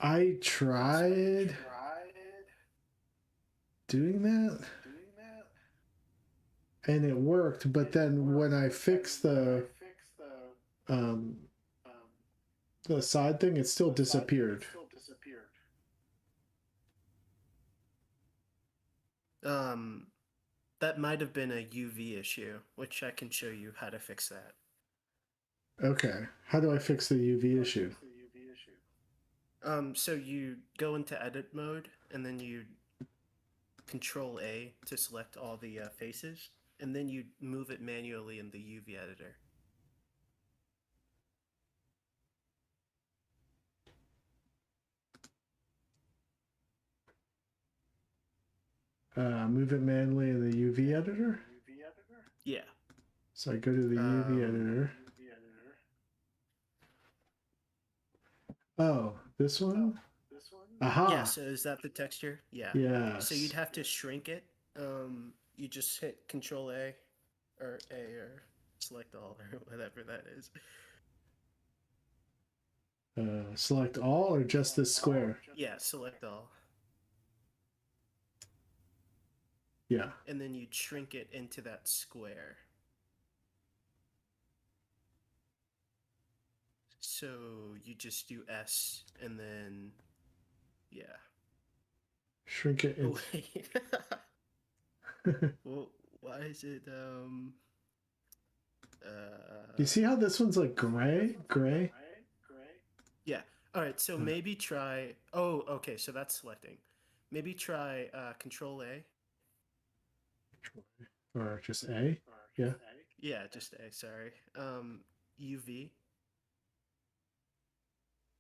I tried doing that, and it worked. But then when I fixed um the side thing, it still disappeared. That might have been a UV issue, which I can show you how to fix that. Okay, how do I fix the UV issue? So you go into edit mode and then you Control A to select all the faces, and then you move it manually in the UV editor. Move it manually in the UV editor. Yeah. So I go to the UV editor. Oh, this one? Aha! Yeah, so is that the texture? Yeah. Yes. So you'd have to shrink it. You just hit Control A or select all or whatever that is. Select all or just this square? Yeah, select all. Yeah. And then you'd shrink it into that square. So you just do S and then, yeah. Shrink it. Oh, wait. Well, why is it You see how this one's like gray? Yeah. All right, so maybe try okay, so that's selecting. Maybe try Control A. Or just A? Yeah. Yeah, just A, sorry. UV.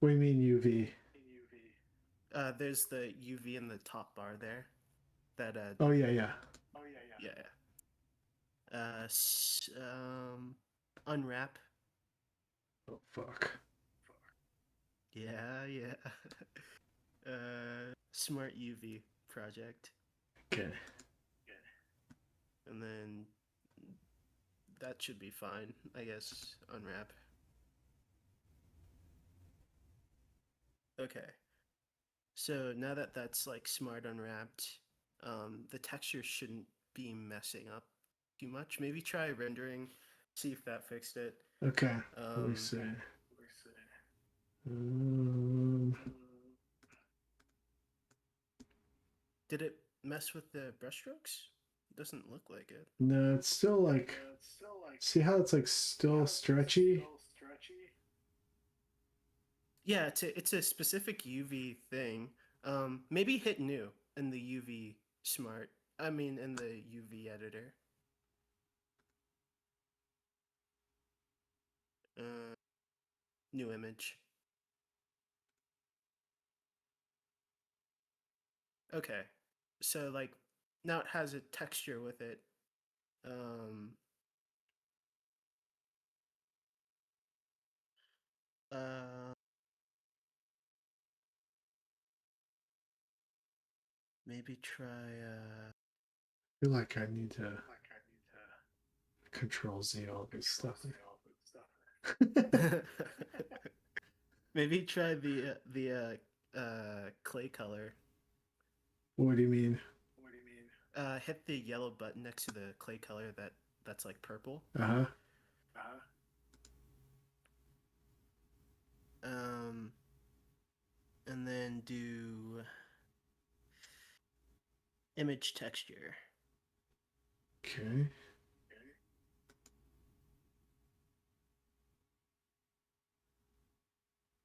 What do you mean UV? There's the UV in the top bar there. That Oh yeah. yeah. Unwrap. Oh fuck. Yeah. Smart UV project. Okay. And then that should be fine, I guess. Unwrap. Okay. So now that that's like smart unwrapped, the texture shouldn't be messing up too much. Maybe try rendering, see if that fixed it. Okay. Let me see. Did it mess with the brushstrokes? It doesn't look like it. No, it's still like. See how it's like still stretchy? Yeah, it's a specific UV thing. Maybe hit new in the UV smart. I mean, in the UV editor. New image. Okay, so like now it has a texture with it. Um, uh, maybe try I feel like I need to Control Z all this stuff. maybe try the clay color. What do you mean? Hit the yellow button next to the clay color that's like purple. Uh-huh. And then do image texture. Okay.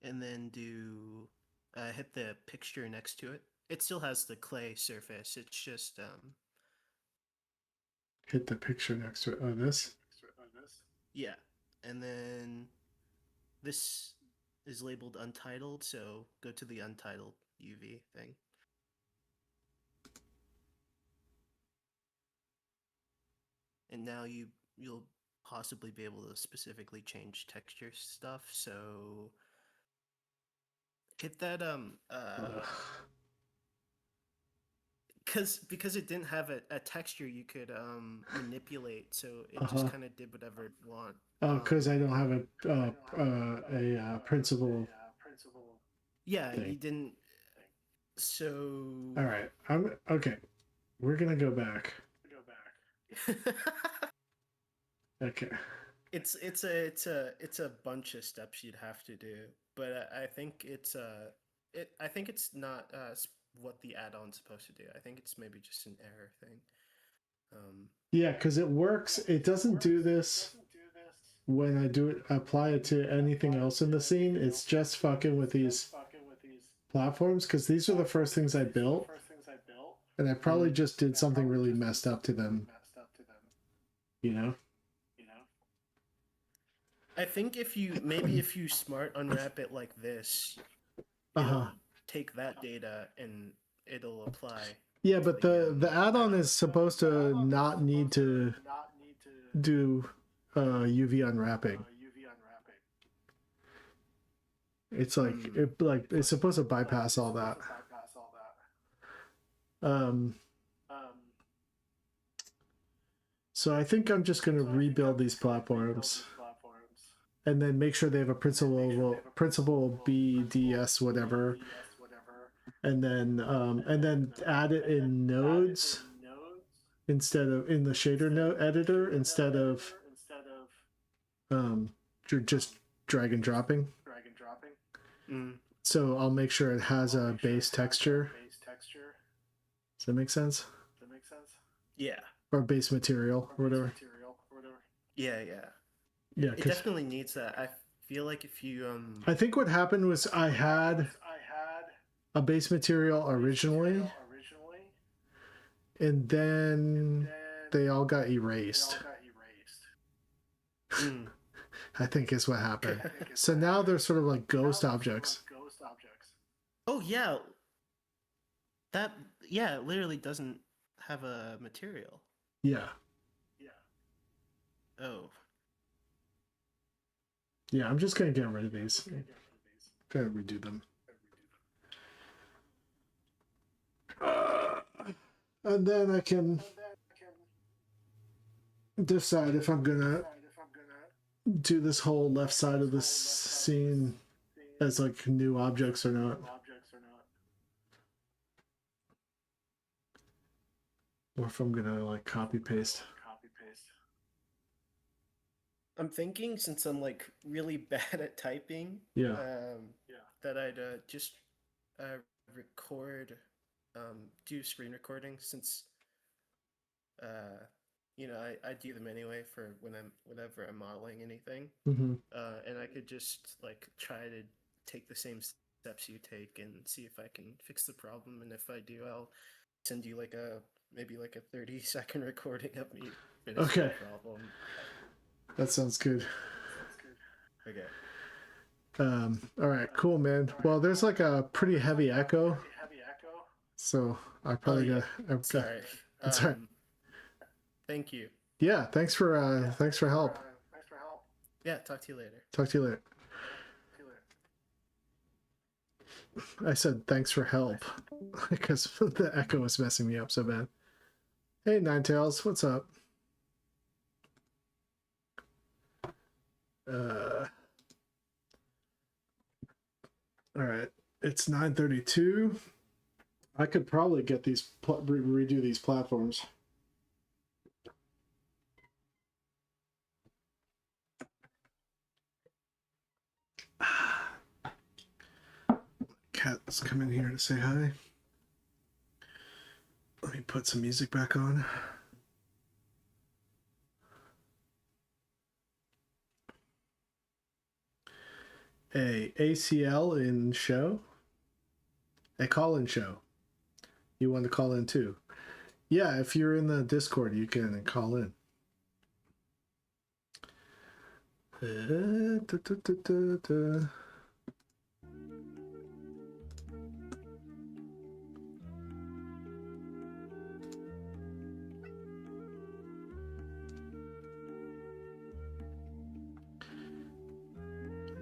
And then do hit the picture next to it. It still has the clay surface. It's just Hit the picture next to it. Oh, this? yeah. And then this is labeled untitled, so go to the untitled UV thing. And now you'll possibly be able to specifically change texture stuff. So hit that because it didn't have a texture you could manipulate, so it just kind of did whatever it want. Oh, because I don't have a principal. Yeah, thing. you didn't. So All right. I'm okay. We're gonna go back. Okay. it's a bunch of steps you'd have to do, but I think it's not what the add-on's supposed to do. I think it's maybe just an error thing. Yeah, because it works. It doesn't do this when I do it. Apply it to anything else in the scene. It's just fucking with these platforms because these are the first things I built, and I probably just did something really messed up to them. You know. I think if you smart unwrap it like this, take that data and it'll apply. Yeah, but the add-on is supposed to not need to do UV unwrapping. It's like it's supposed to bypass all that. So I think I'm just gonna rebuild these platforms, and then make sure they have a principal BDS whatever, and then add it in nodes instead of in the shader node editor instead of just drag and dropping. So I'll make sure it has a base texture. Does that make sense? Yeah. Or base material, or whatever. Yeah. Yeah, It definitely needs that. I feel like if you I think what happened was I had a base material originally, and then they all got erased. I think is what happened. So now they're sort of like ghost objects. Oh yeah. It literally doesn't have a material. Yeah. Oh. Yeah, I'm just gonna get rid of these. Gotta redo them. And then I can decide if I'm gonna do this whole left side of the scene as like new objects or not. Or if I'm gonna like copy paste. I'm thinking since I'm like really bad at typing, Yeah. that I'd just record, do screen recording since I do them anyway for whenever I'm modeling anything, Mm-hmm. and I could just like try to take the same steps you take and see if I can fix the problem, and if I do, I'll send you maybe like a 30-second recording of me finishing the problem. That sounds good. Okay. All right, cool, man. Well, there's like a pretty heavy echo, so I probably got. Sorry. It's all right. Thank you. Yeah, thanks for help. Yeah, talk to you later. Talk to you later. I said thanks for help because the echo was messing me up so bad. Hey, Ninetails, what's up? All right, it's 9:32. I could probably get these redo these platforms. Cat's coming here to say hi. Let me put some music back on. A ACL in show? A call-in show. You want to call in too? Yeah, if you're in the Discord, you can call in.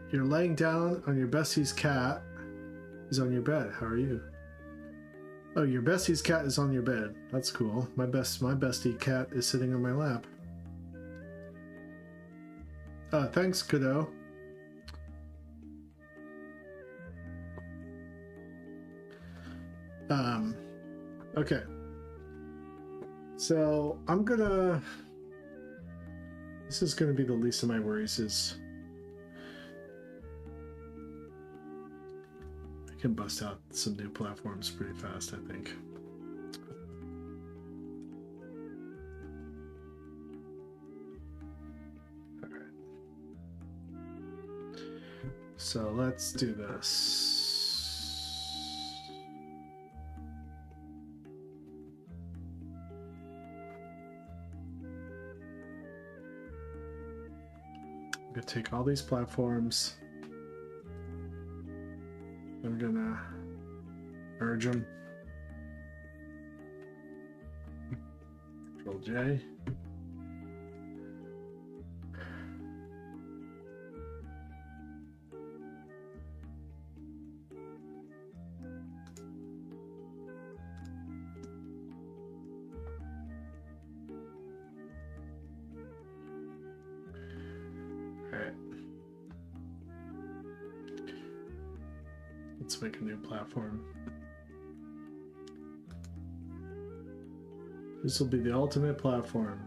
You're laying down on your bestie's cat. Is on your bed. How are you? Oh, your bestie's cat is on your bed. That's cool. My bestie cat is sitting on my lap. Thanks, Kudo. Okay. So I'm gonna. This is gonna be the least of my worries. Is I can bust out some new platforms pretty fast, I think. All right. So let's do this. I'm gonna take all these platforms. I'm gonna merge them. Control J. Let's make a new platform. This will be the ultimate platform.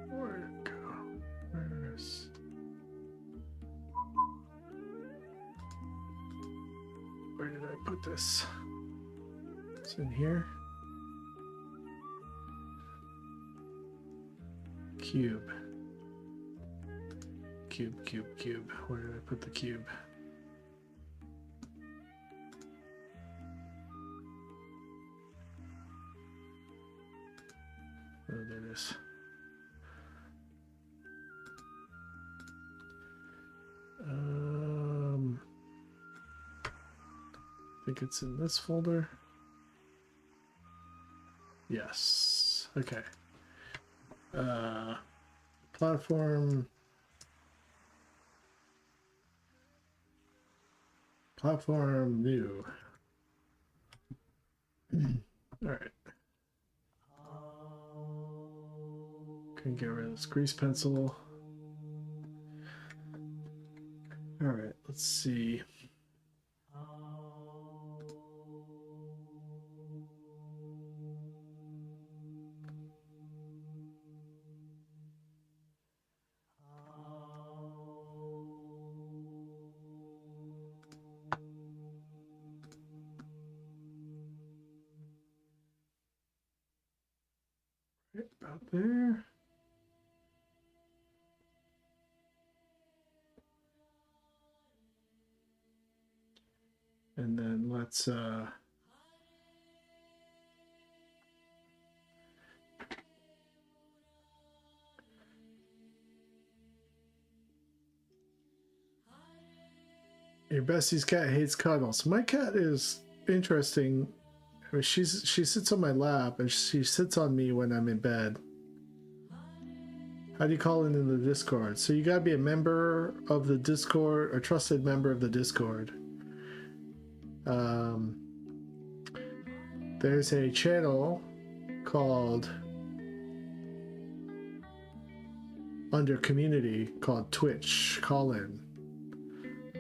Where'd it go? Where did I put this? It's in here. Cube. Cube. Where did I put the cube? Oh, there it is. I think it's in this folder. Yes. Okay. Platform. Platform new. All right. Can get rid of this grease pencil. All right. Let's see. Right about there. And then let's your bestie's cat hates cuddles. My cat is interesting. I mean, she sits on my lap and she sits on me when I'm in bed. How do you call in the Discord? So you gotta be a member of the Discord, a trusted member of the Discord. There's a channel called under community called Twitch call-in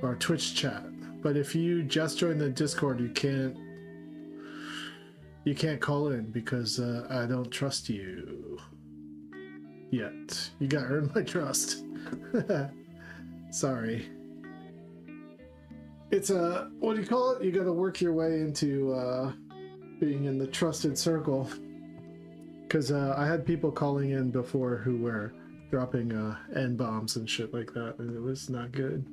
or Twitch chat. But if you just join the Discord, you can't call in because I don't trust you yet. You gotta earn my trust. Sorry. It's a, what do you call it? You gotta work your way into being in the trusted circle. Because I had people calling in before who were dropping N-bombs and shit like that, and it was not good.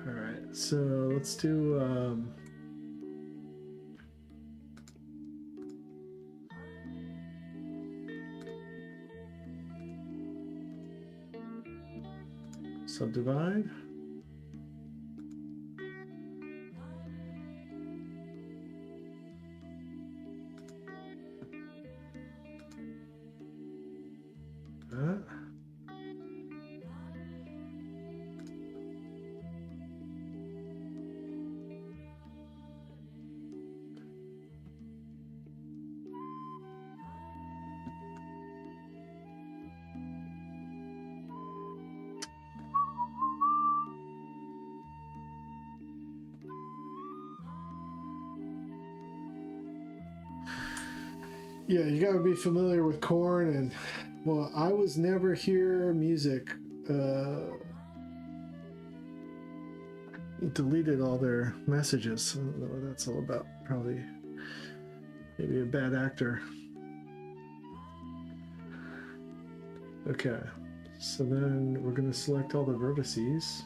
Alright, so let's do subdivide. That. Yeah, you gotta be familiar with Korn, and well, I was never hear music. Deleted all their messages. I don't know what that's all about. Probably, maybe a bad actor. Okay, so then we're gonna select all the vertices.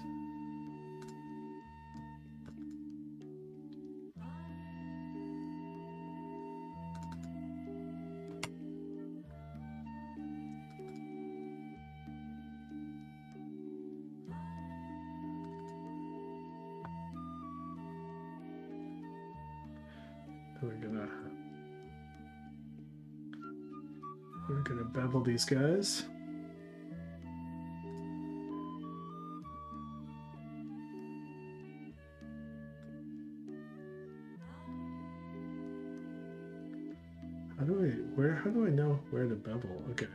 We're gonna bevel these guys. How do I know where to bevel? Okay.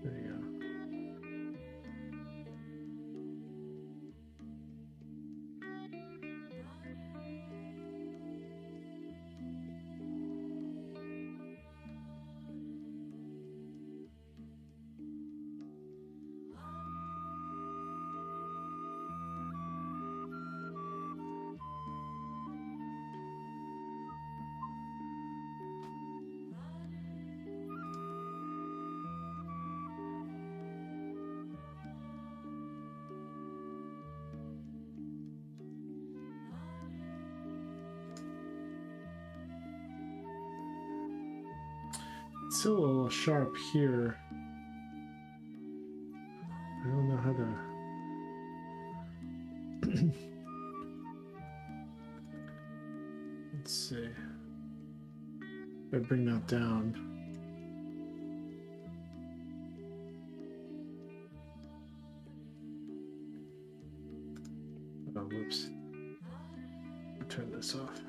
There you go. still a little sharp here. I don't know how to... Let's see. If I bring that down. Oh, whoops. Turn this off.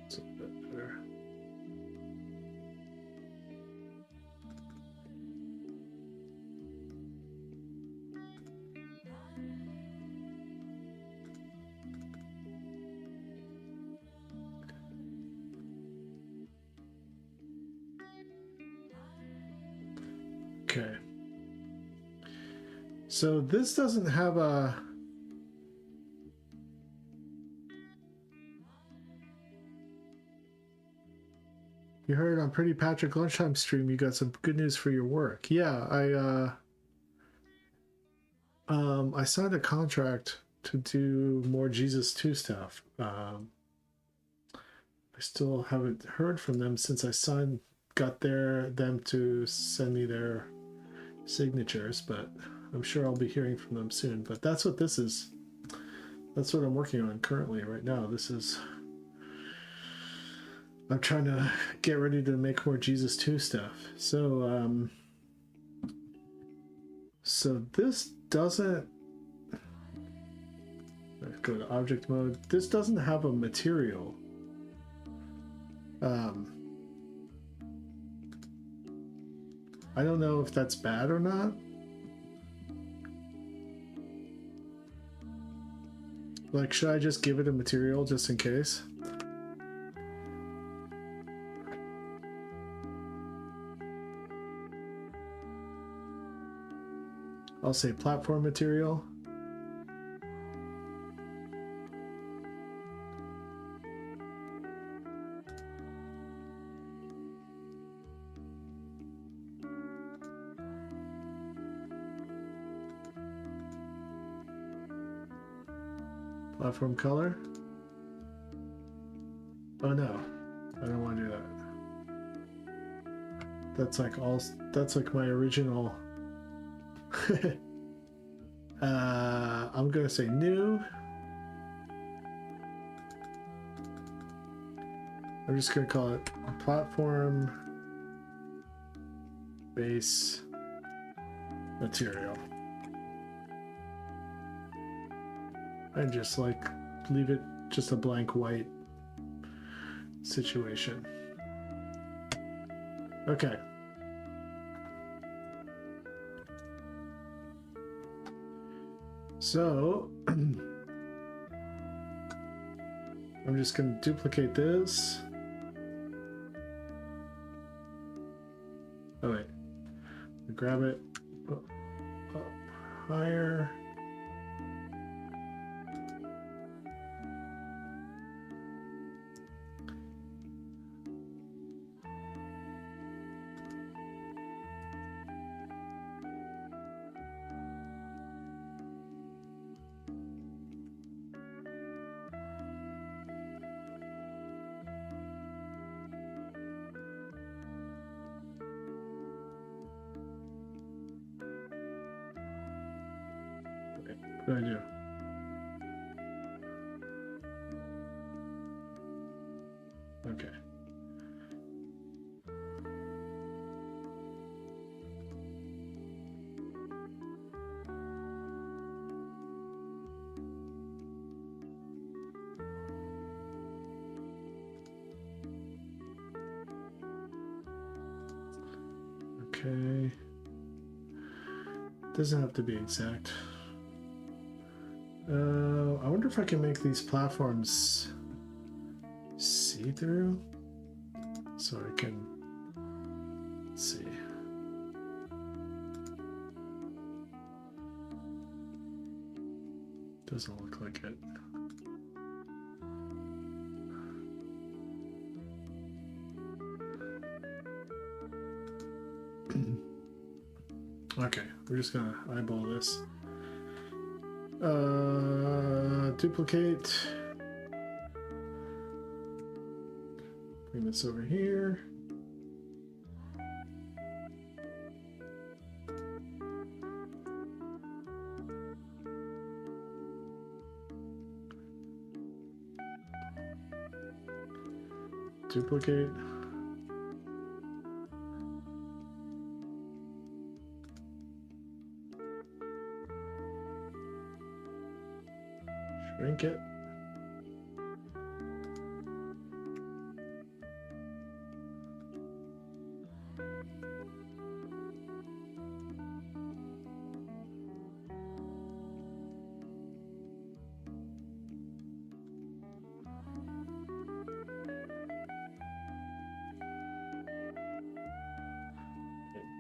It's a bit better. Okay. So this doesn't have a... You heard on Pretty Patrick Lunchtime stream you got some good news for your work. Yeah, I signed a contract to do more Jesus 2 stuff. I still haven't heard from them since I got them to send me their signatures, but I'm sure I'll be hearing from them soon. But that's what this is. That's what I'm working on currently right now. I'm trying to get ready to make more Jesus 2 stuff. So this doesn't... Let's go to object mode. This doesn't have a material. I don't know if that's bad or not. Like, should I just give it a material just in case? I'll say platform material. Platform color. Oh no, I don't want to do that. That's like my original. I'm gonna say new. I'm just gonna call it platform base material. And just like leave it just a blank white situation. Okay. So I'm just going to duplicate this. Oh wait, grab it up higher. What do I do? Okay. Okay. Doesn't have to be exact. I wonder if I can make these platforms see-through so I can see. Doesn't look like it. Okay, we're just gonna eyeball this. Duplicate. Bring this over here. Duplicate. Shrink it.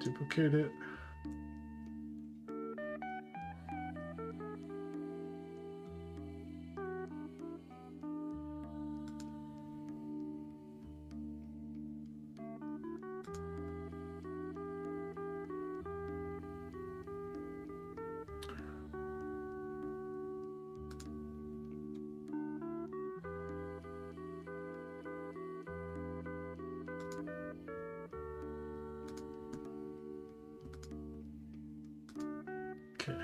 Duplicate it. Okay.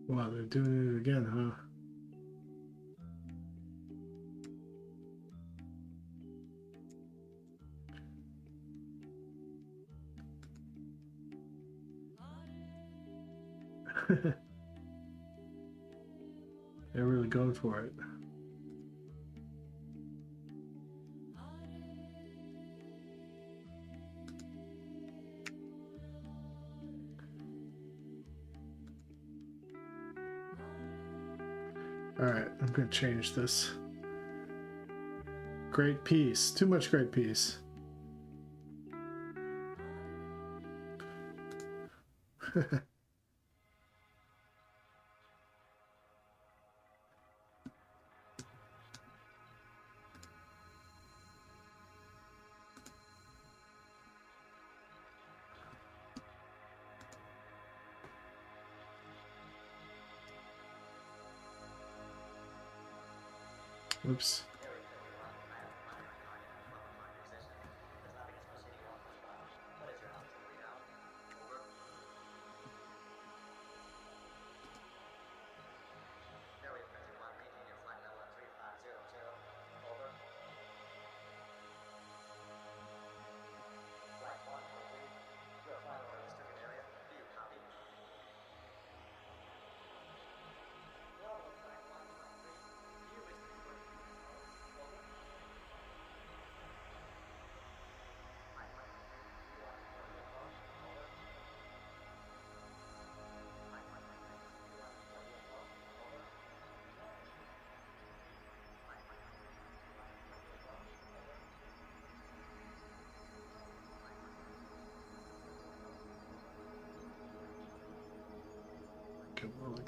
Wow, they're doing it again, huh? They're really going for it. Alright, I'm gonna change this. Great piece. Too much great piece. Oops.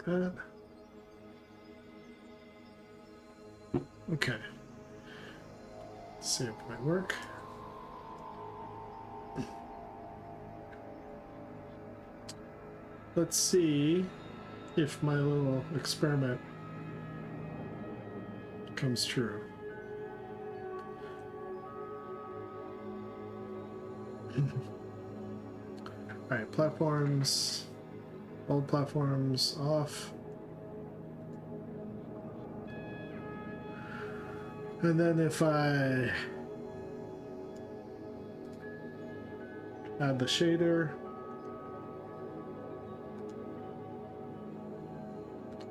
that. Okay. Let's see if it might work. Let's see if my little experiment comes true. Alright, platforms, old platforms off. And then if I add the shader,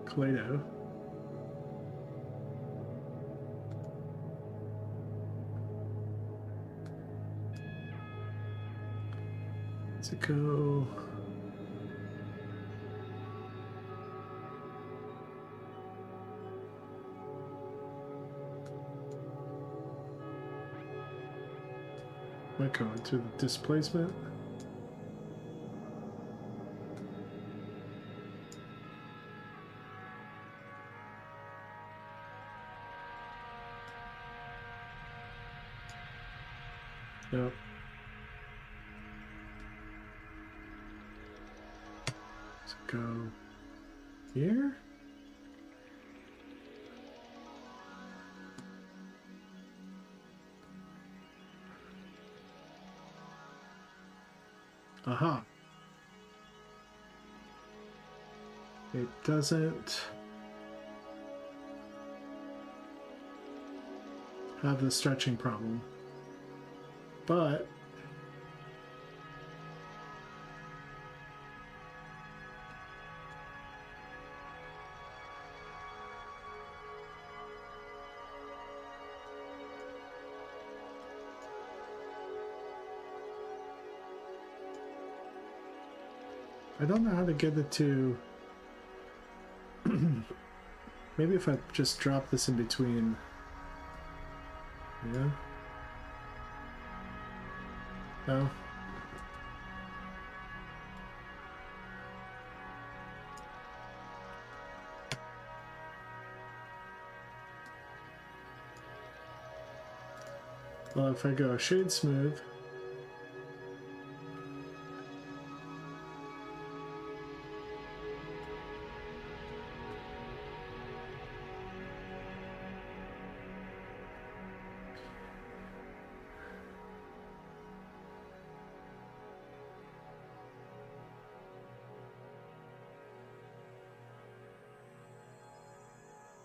Kaleido, to go might go into the displacement. Yep. So go here. Aha. It doesn't have the stretching problem, but I don't know how to get it to. Maybe if I just drop this in between. Yeah. No. Well, if I go shade smooth.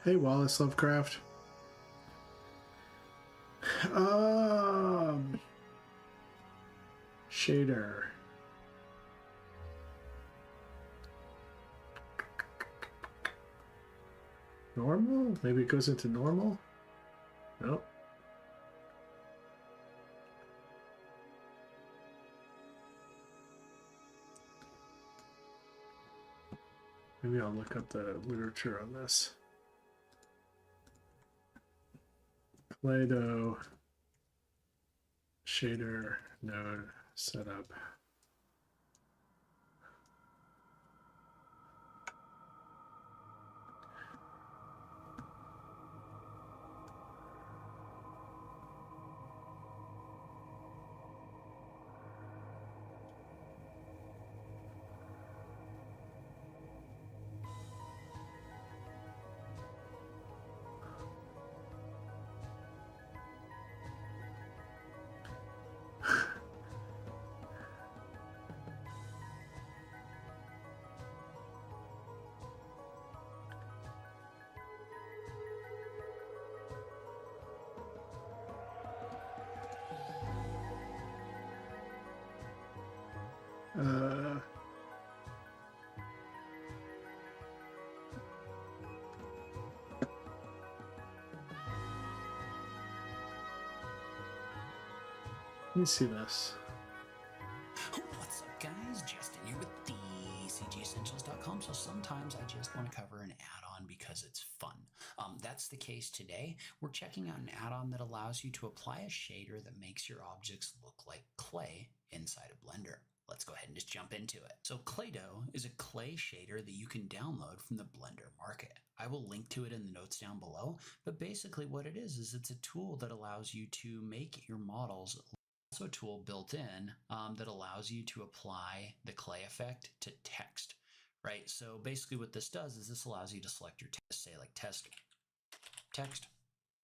Hey, Wallace Lovecraft. Shader. Normal? Maybe it goes into normal? Nope. Maybe I'll look up the literature on this. Kaleido shader node setup. Let me see this. What's up, guys? Justin here with the CGEssentials.com. So sometimes I just want to cover an add-on because it's fun. That's the case today. We're checking out an add-on that allows you to apply a shader that makes your objects look like clay inside of Blender. let's go ahead and just jump into it. So Clay-Doh is a clay shader that you can download from the Blender Market. I will link to it in the notes down below, but basically what it is it's a tool that allows you to make your models. Also a tool built in that allows you to apply the clay effect to text, right? So basically what this does is this allows you to select your text, say like text,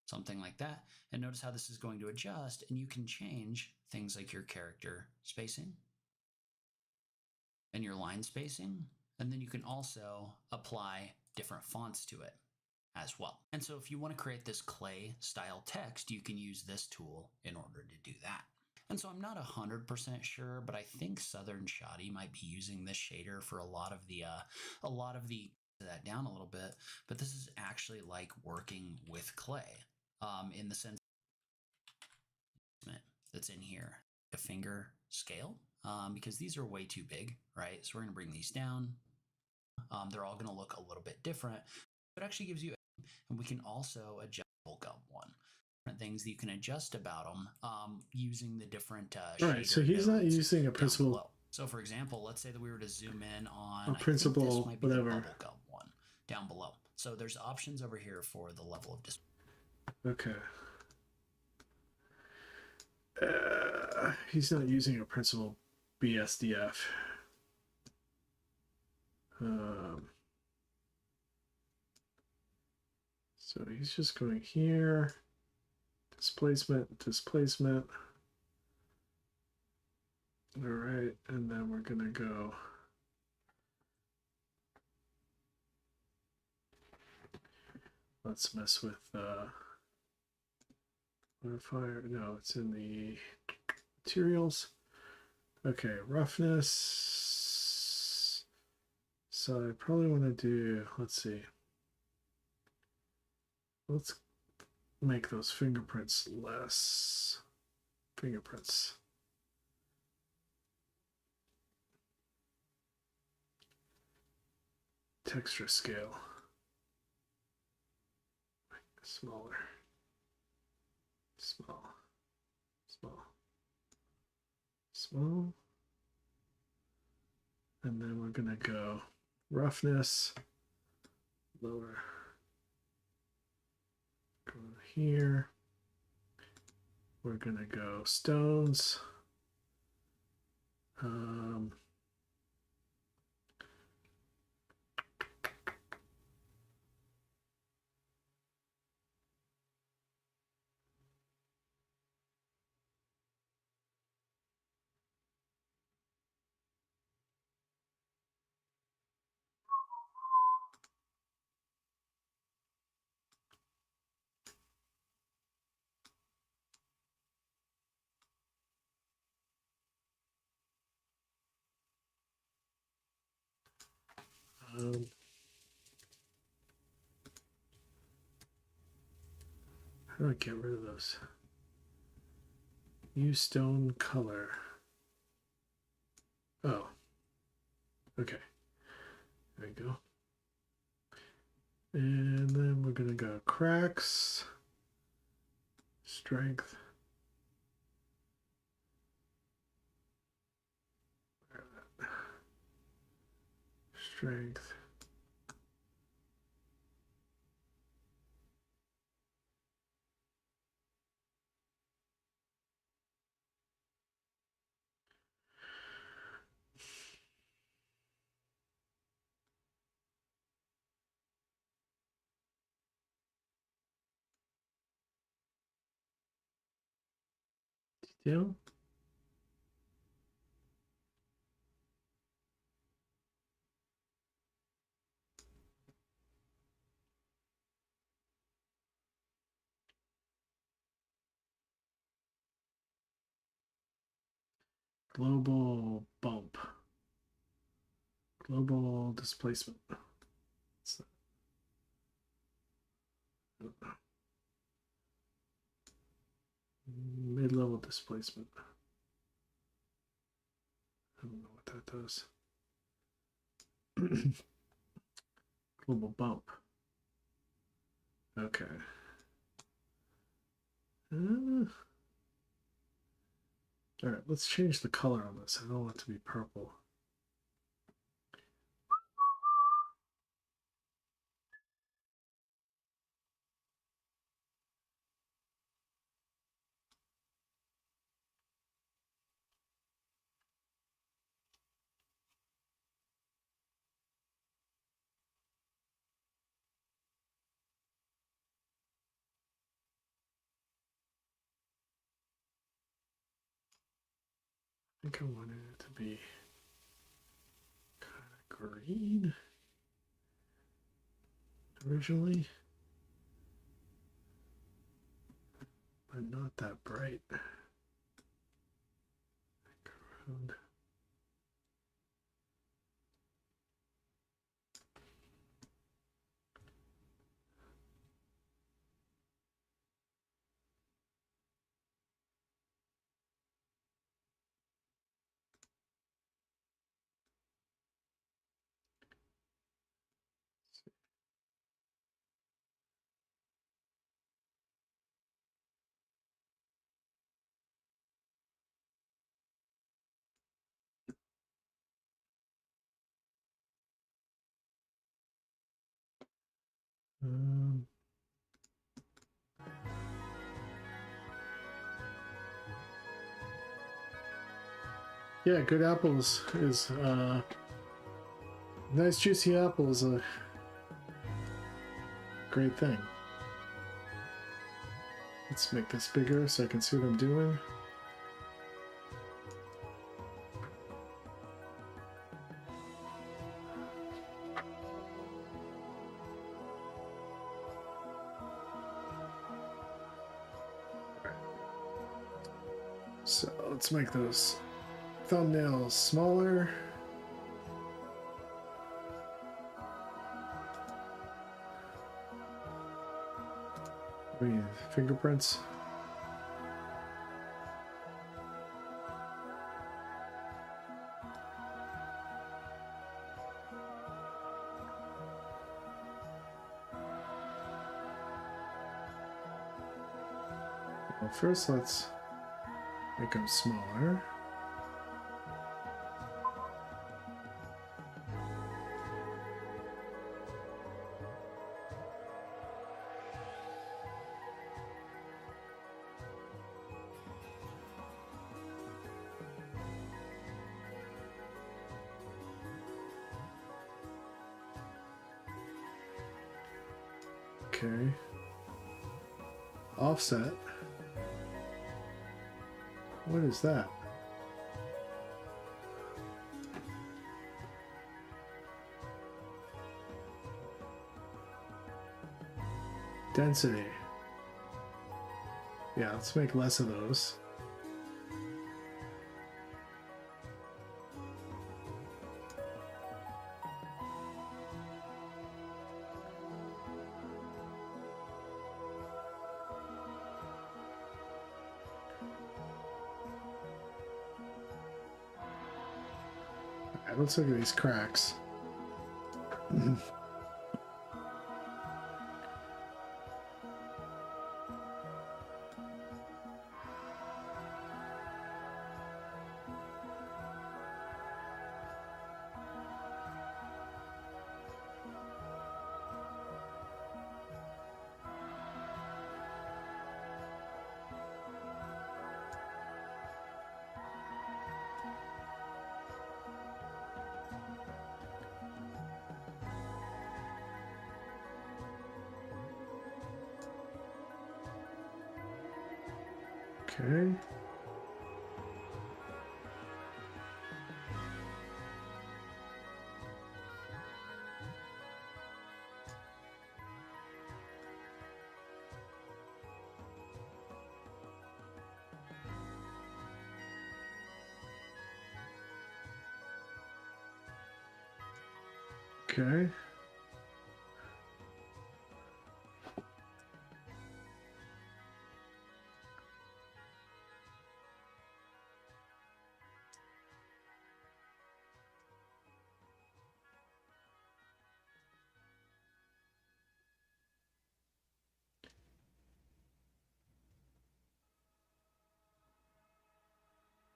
something like that. And notice how this is going to adjust, and you can change things like your character spacing and your line spacing. And then you can also apply different fonts to it as well. And so if you want to create this clay style text, you can use this tool in order to do that. And so I'm not 100% sure, but I think Southern Shoddy might be using this shader for a lot of the that down a little bit, but this is actually like working with clay in the sense that's in here, a finger scale, because these are way too big, right? So we're going to bring these down. They're all going to look a little bit different. It actually gives you, and we can also adjust bulk up one. Different things that you can adjust about them using the different Right, so he's not using a principal. Below. So for example, let's say that we were to zoom in on a principal, I think this might be whatever. the bubble gum one down below. So there's options over here for the level of display. Okay. He's not using a principal BSDF. So he's just going here, displacement. All right, and then we're gonna go. Let's mess with modifier. No, it's in the materials. Okay, roughness. So I probably want to do, let's see. Let's make those fingerprints less. Fingerprints. Texture scale. Smaller. Small. And then we're going to go roughness, lower. Go here. We're going to go stones. How do I get rid of those? Use stone color. Oh, okay. There we go. And then we're going to go cracks, strength. Strength. Detail. Global bump. Global displacement. Mid-level displacement. I don't know what that does. Global bump. Okay. All right, let's change the color on this. I don't want it to be purple. I think I wanted it to be kind of green originally, but not that bright. Around. Um, yeah, good apples is nice juicy apple is a great thing. Let's make this bigger so I can see what I'm doing. So let's make those thumbnails smaller. Fingerprints. Well, first let's make them smaller. Okay. Offset. What is that? Density. Yeah, let's make less of those. Alright, let's look at these cracks. Okay. Okay.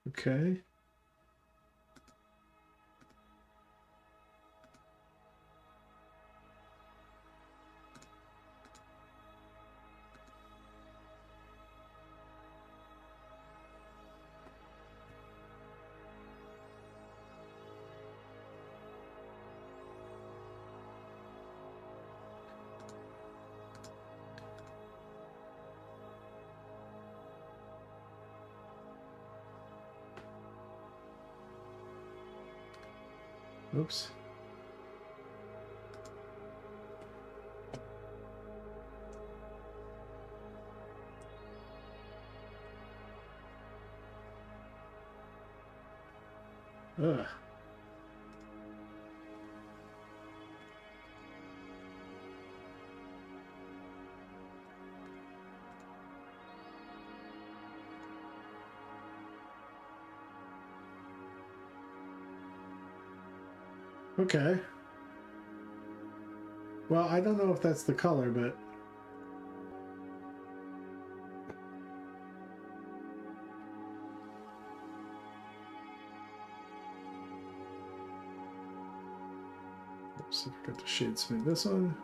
Okay. Oops. Ugh. Okay. Well, I don't know if that's the color, but oops, I forgot to shade smooth this one.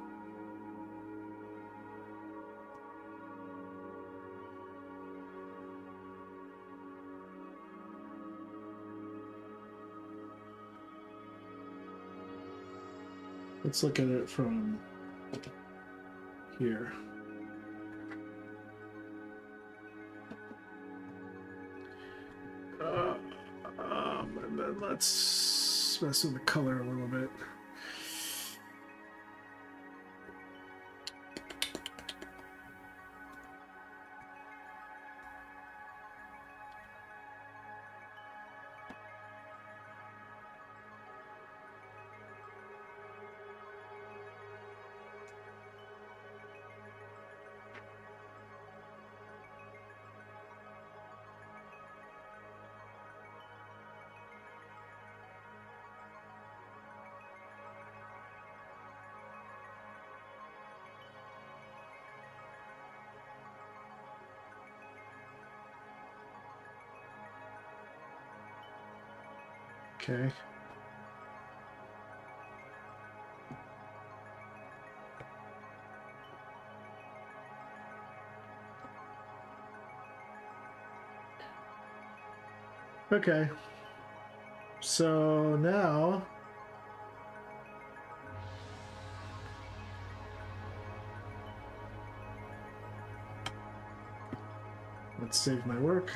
Let's look at it from here. And then let's mess with the color a little bit. Okay. Okay. So now let's save my work.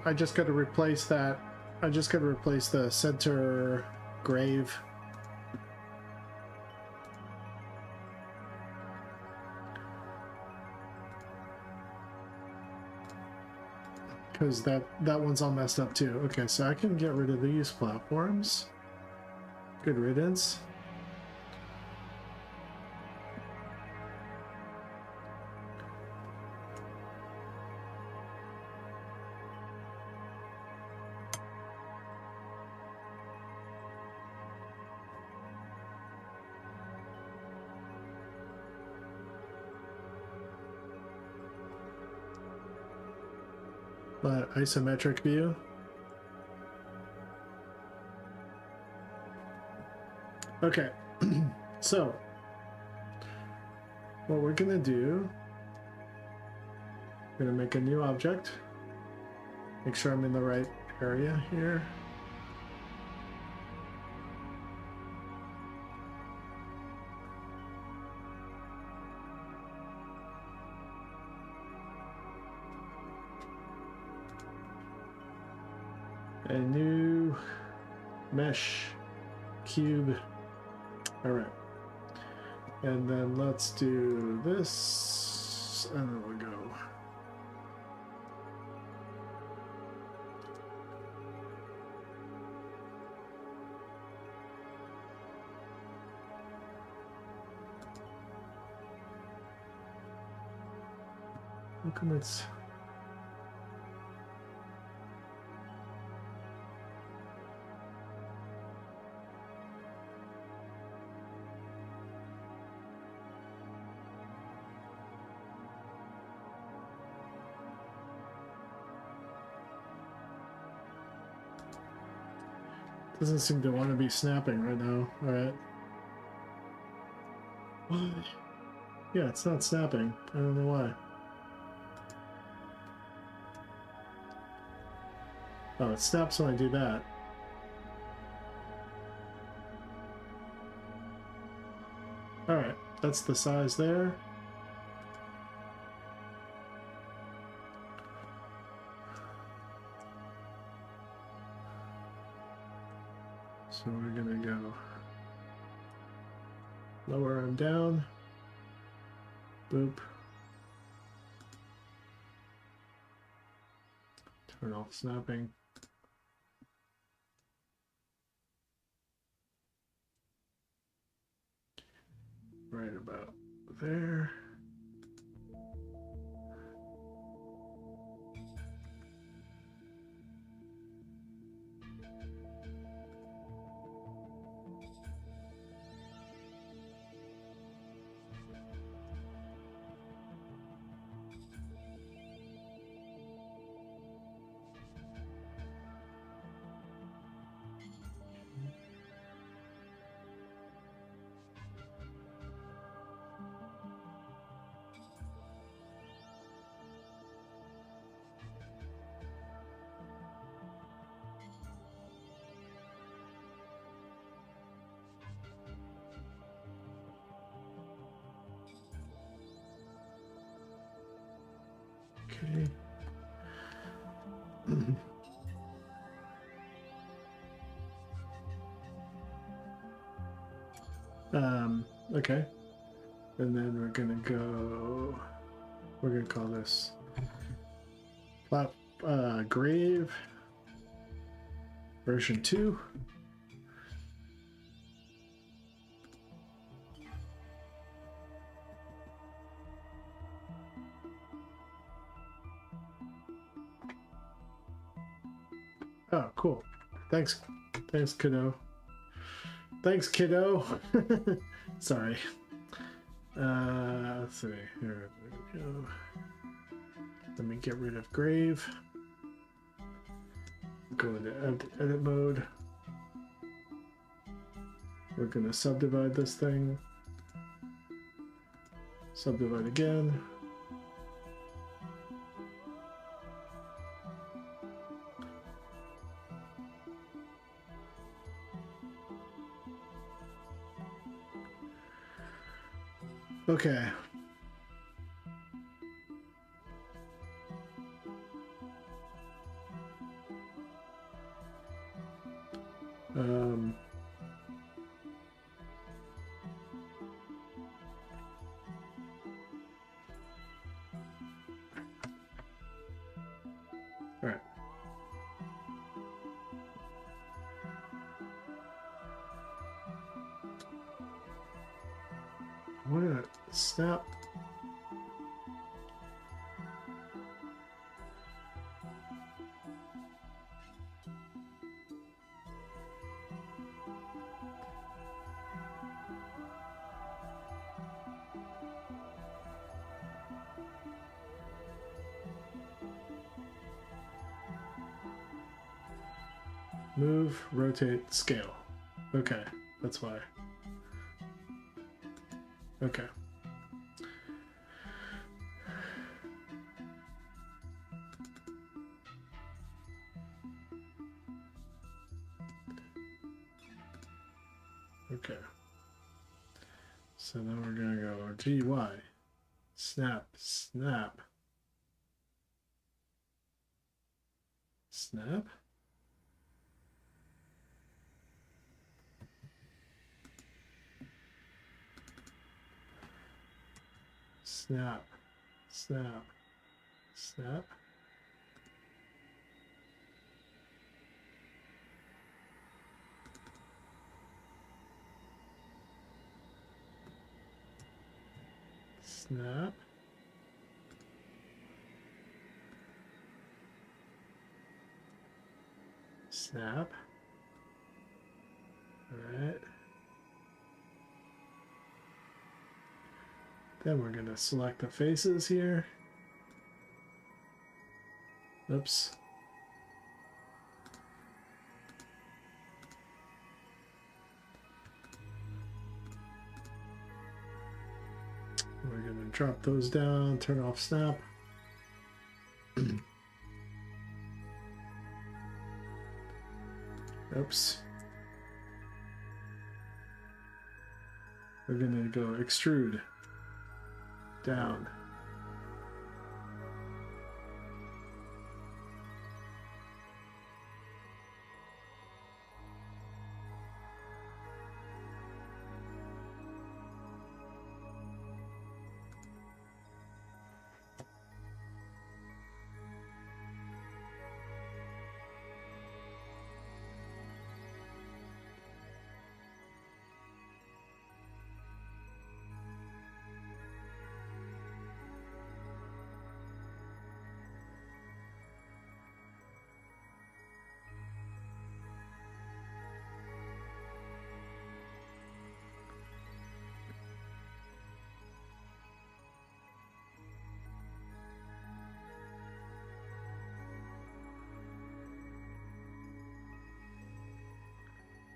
I just got to replace that. I just got to replace the center grave. Because that one's all messed up too. Okay, so I can get rid of these platforms. Good riddance. Isometric view. Okay, so what we're gonna do, we're gonna make a new object. Make sure I'm in the right area here. A new mesh cube. All right. And then let's do this, and then we'll go. How come it's... Doesn't seem to want to be snapping right now. Alright. Why? Yeah, it's not snapping. I don't know why. Oh, it snaps when I do that. Alright, that's the size there. So we're gonna go lower and down. Boop. Turn off snapping. Right about there. Okay. Okay. And then we're gonna go, we're gonna call this Grave version 2. Oh, cool. Thanks, kiddo. Thanks, kiddo. Sorry. Let's see. Here we go. Let me get rid of Grave. Go into edit mode. We're gonna subdivide this thing. Subdivide again. Okay. All right. I want to snap. Move, rotate, scale. Okay, that's why. Okay. Okay. So now we're gonna go GY, snap, snap, snap. Snap, snap, snap. Snap. Snap. Alright. Then we're going to select the faces here. Oops. We're going to drop those down, turn off snap. Oops. We're going to go extrude down.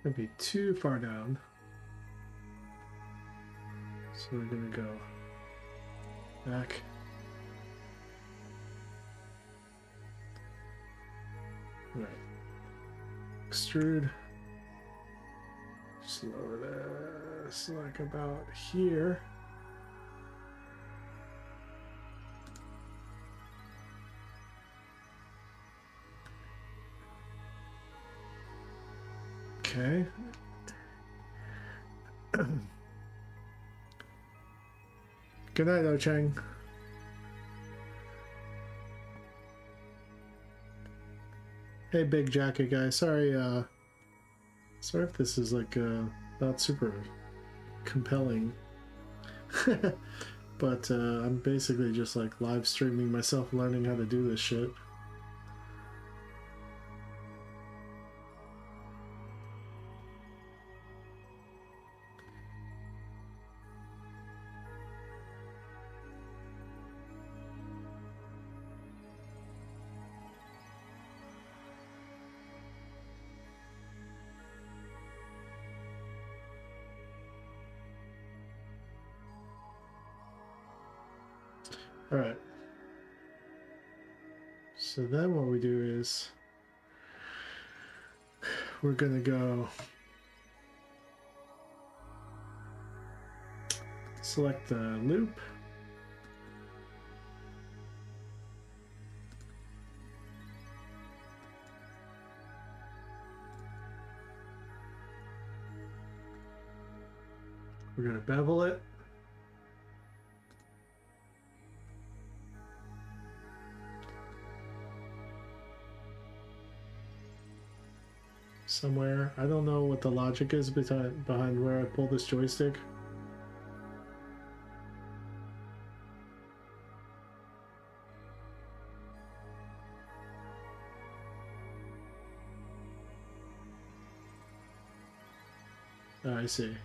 Might be too far down. So we're gonna go back. Right. Extrude. Just lower this like about here. Okay. Good night, though, Chang. Hey, big jacket guy. Sorry if this is like not super compelling. But I'm basically just like live streaming myself learning how to do this shit. All right. So then what we do is we're gonna go select the loop. We're gonna bevel it. Somewhere. I don't know what the logic is behind where I pull this joystick. Oh, I see.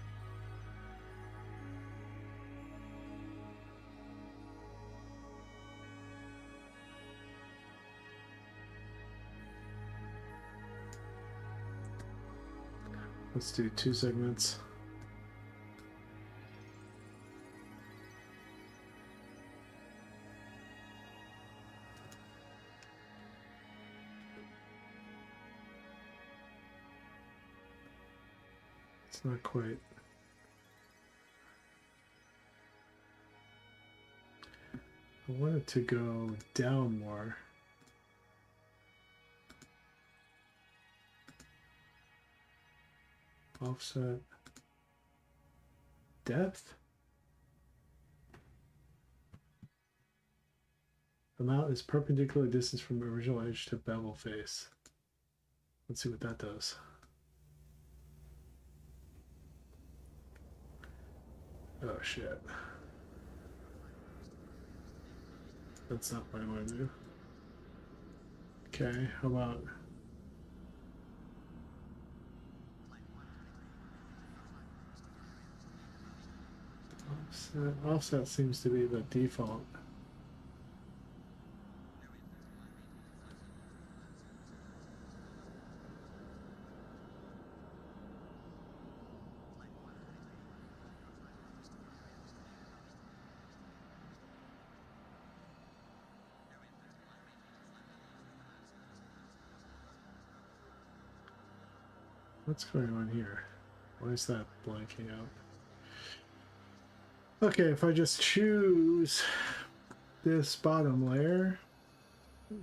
Let's do 2 segments. It's not quite. I want it to go down more. Offset. Depth. Amount is perpendicular distance from original edge to bevel face. Let's see what that does. Oh shit. That's not what I want to do. Okay, how about So offset seems to be the default. What's going on here? Why is that blanking out? Okay, if I just choose this bottom layer,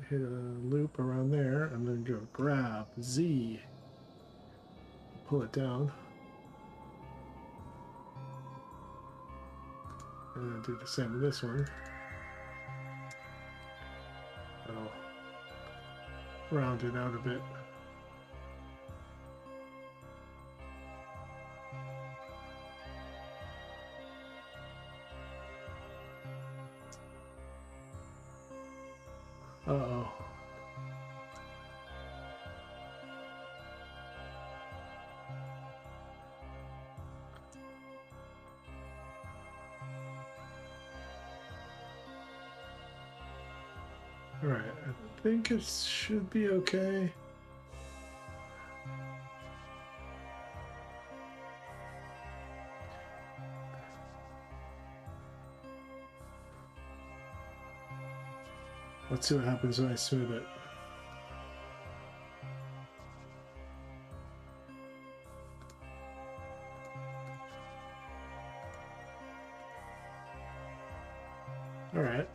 hit a loop around there, and then go grab Z, pull it down, and then do the same with this one. I'll round it out a bit. Uh-oh. Alright, I think it should be okay. Let's see what happens when I smooth it. All right.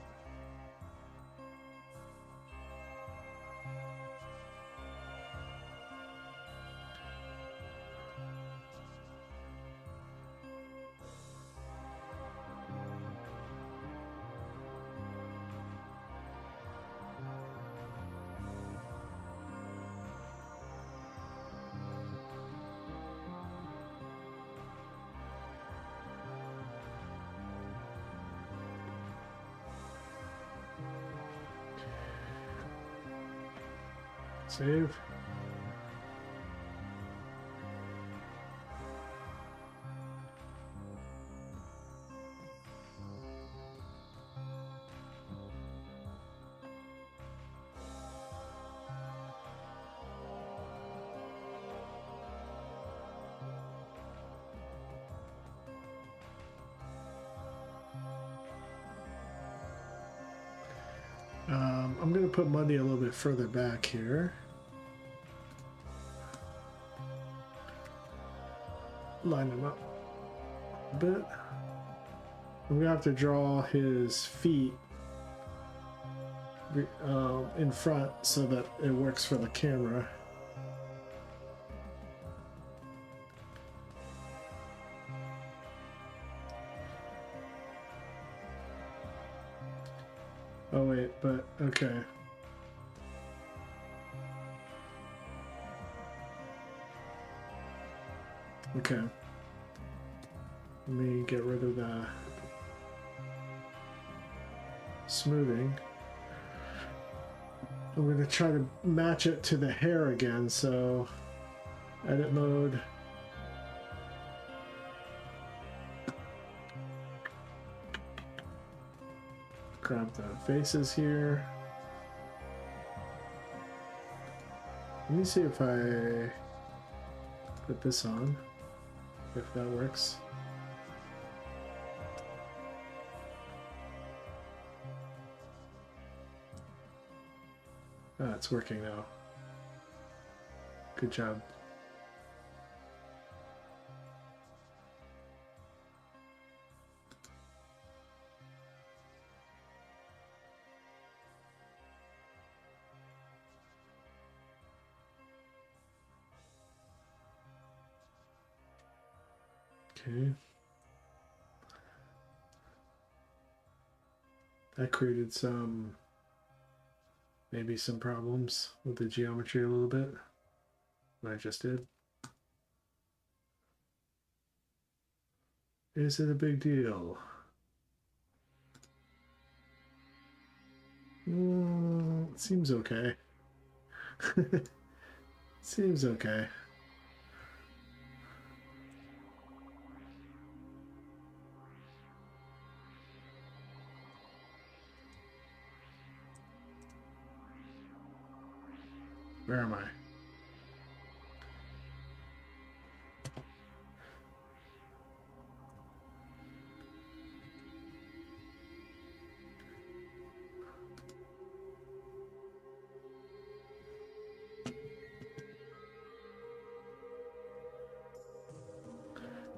Save. I'm going to put Monday a little bit further back here. Line him up a bit. I'm gonna have to draw his feet in front so that it works for the camera. Oh wait, but okay. Okay. Let me get rid of the smoothing. I'm going to try to match it to the hair again, so edit mode. Grab the faces here. Let me see if I put this on. If that works. Ah, it's working now. Good job. Okay. That created maybe some problems with the geometry a little bit. What I just did. Is it a big deal? Seems okay. Seems okay. Where am I?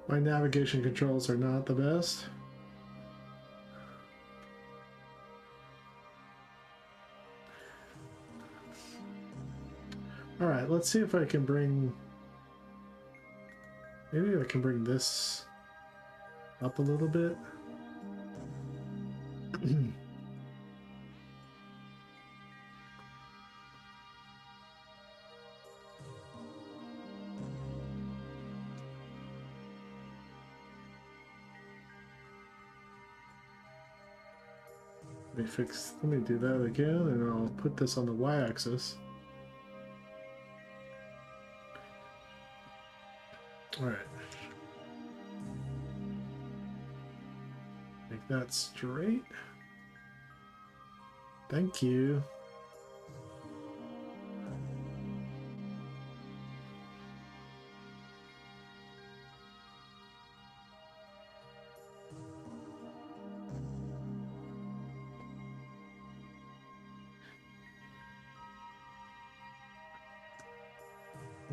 My navigation controls are not the best. All right, let's see if I can bring... Maybe I can bring this up a little bit. Let me do that again, and I'll put this on the y-axis. All right. Make that straight. Thank you.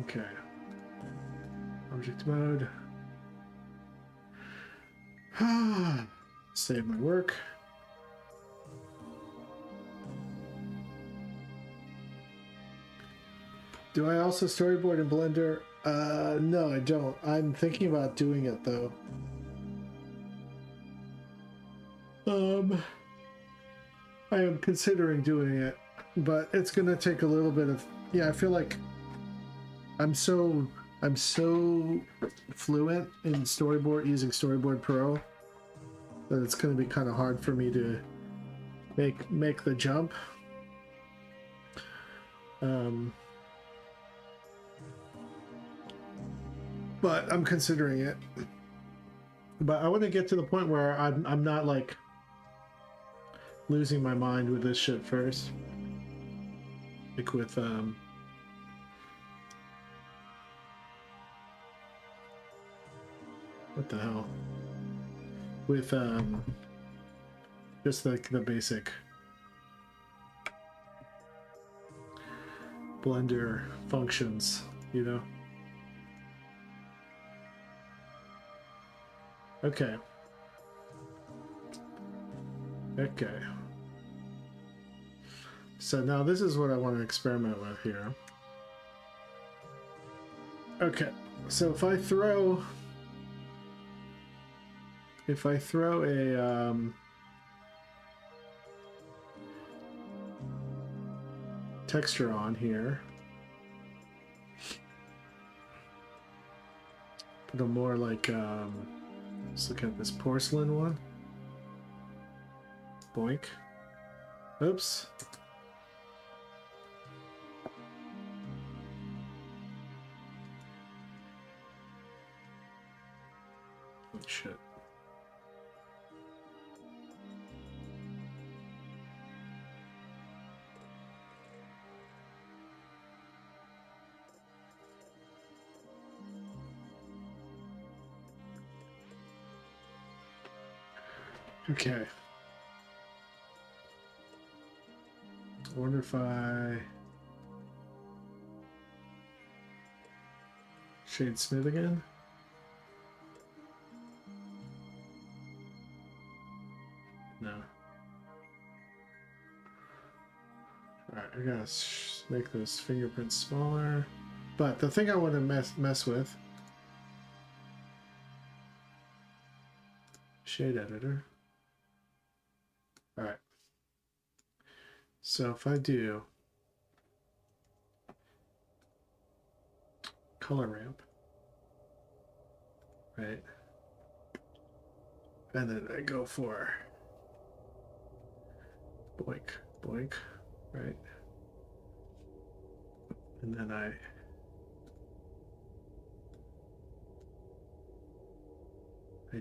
Okay. Object mode. Save my work. Do I also storyboard in Blender? No, I don't. I'm thinking about doing it though. I am considering doing it, but it's gonna take a little bit of, yeah, I feel like I'm so fluent in storyboard, using Storyboard Pro, that it's going to be kind of hard for me to make the jump. But I'm considering it. But I want to get to the point where I'm not like losing my mind with this shit first, like with what the hell? With just like the basic Blender functions, you know? Okay. Okay. So now this is what I want to experiment with here. Okay. So if I throw a texture on here, put a more like let's look at this porcelain one. Boink. Oops. Oh, shit. Okay. I wonder if I shade smooth again. No. Alright, I gotta make those fingerprints smaller. But the thing I want to mess with, shade editor. Alright. So if I do color ramp, right, and then I go for boink, boink, right, and then I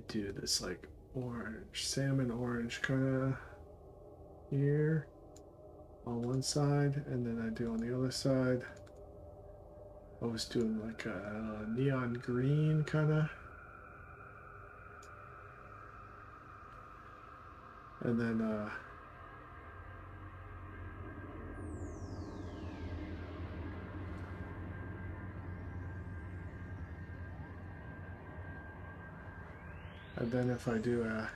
do this like orange, salmon orange kind of here on one side, and then I do on the other side I was doing like a neon green kind of. And then if I do a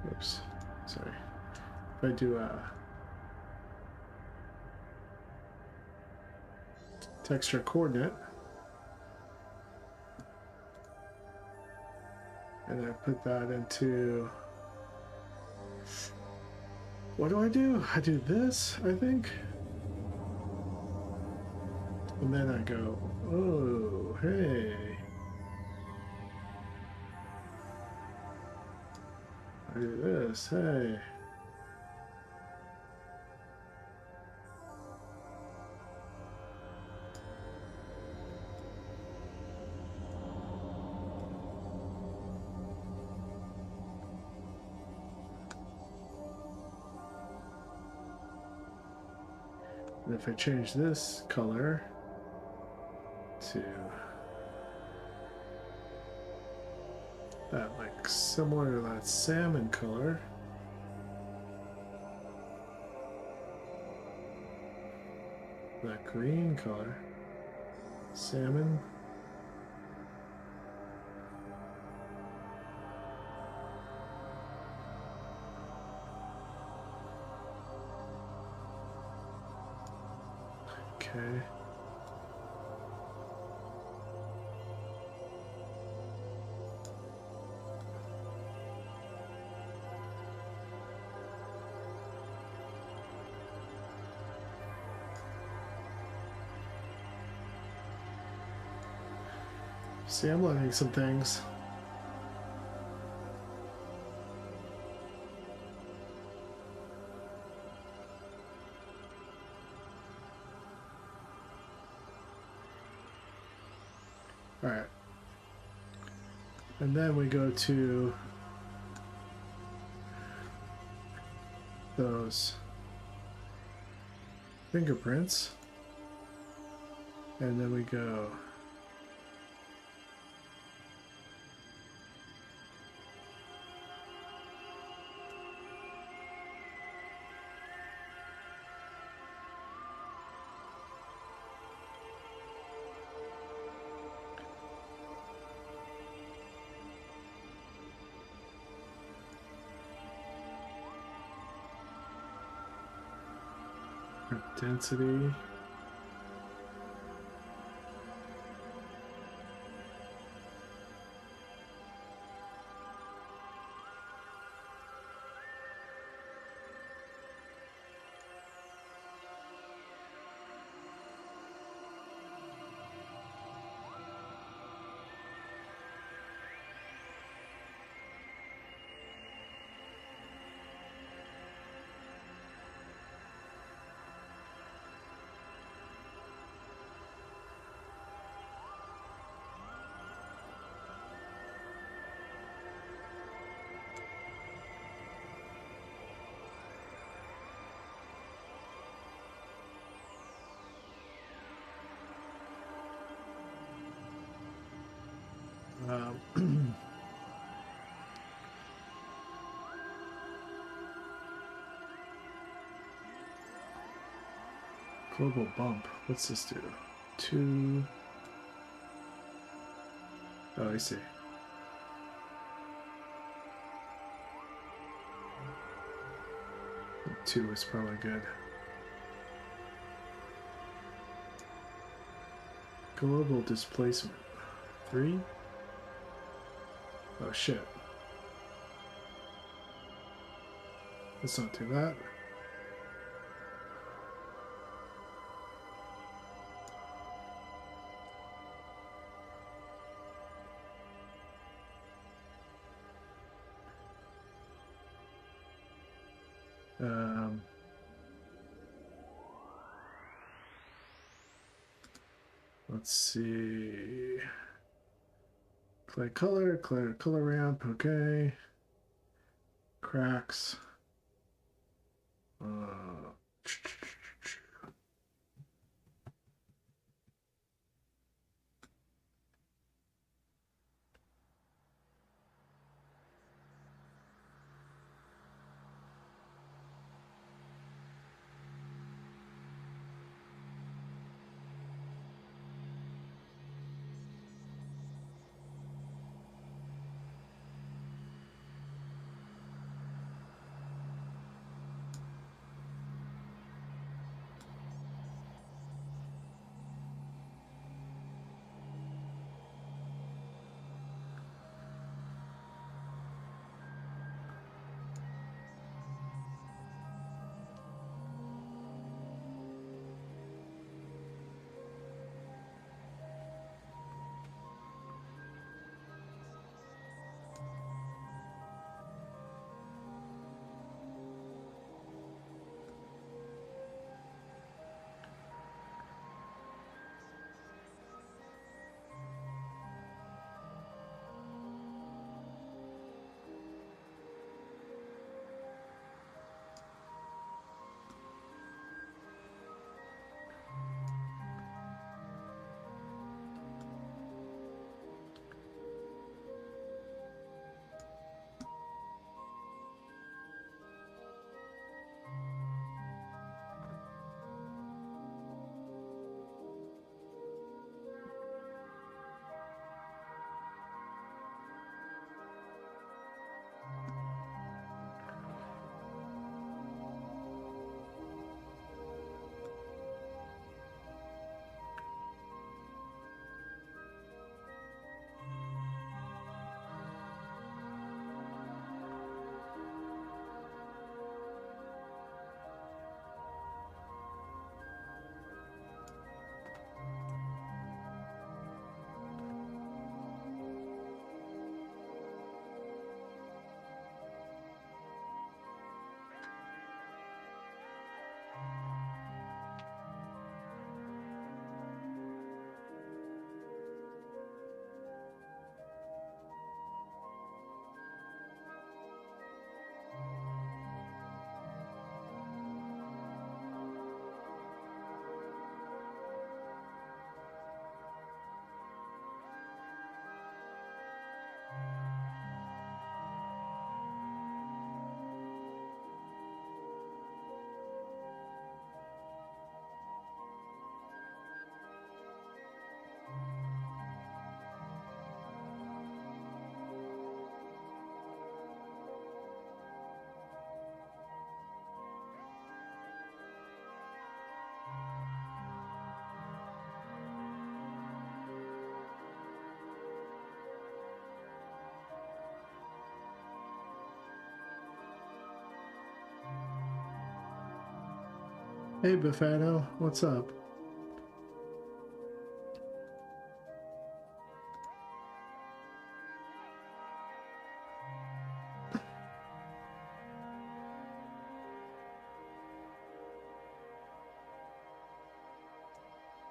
oops, sorry. If I do a texture coordinate, and I put that into, what do? I do this, I think. And then I go, oh, hey. I do this, hey. And if I change this color to that, like similar to that salmon color, that green color, salmon. Okay. See, I'm learning some things. All right. And then we go to those fingerprints. And then we go density. Global bump. What's this do? 2. Oh, I see. Two is probably good. Global displacement. 3. Oh shit. Let's not do that. Let's see. Clay color ramp, okay. Cracks. Hey, Buffado, what's up?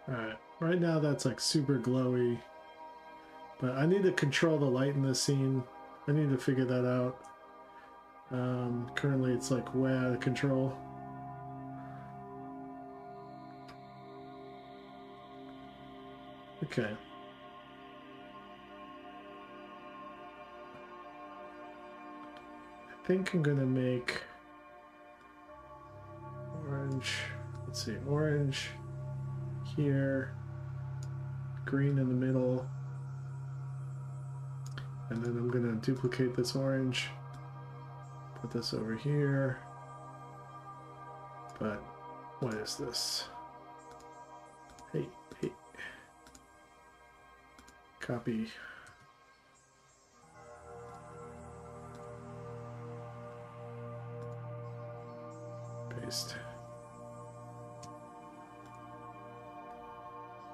Alright, right now that's like super glowy, but I need to control the light in this scene. I need to figure that out. Currently it's like way out of control. Okay. I think I'm gonna make orange, let's see, orange here, green in the middle, and then I'm gonna duplicate this orange, put this over here, but what is this? Hey, copy. Paste.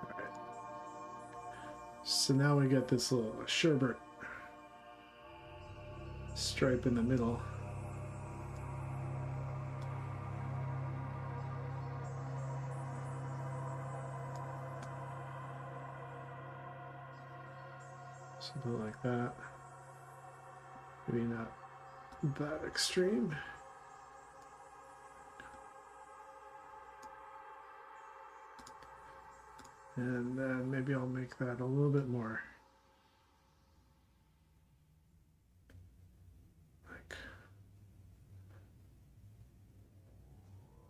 Alright. So now we get this little sherbet stripe in the middle. Something like that. Maybe not that extreme. And then maybe I'll make that a little bit more. Like,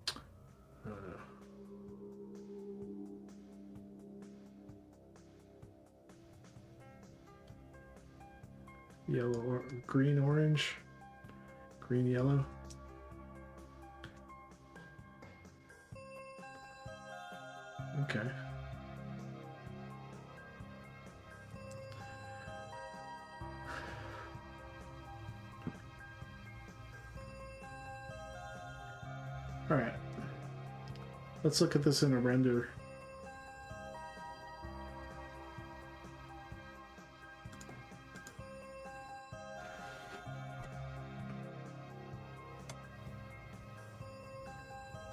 I don't know. Yellow or green, orange, green, yellow. Okay. All right. Let's look at this in a render.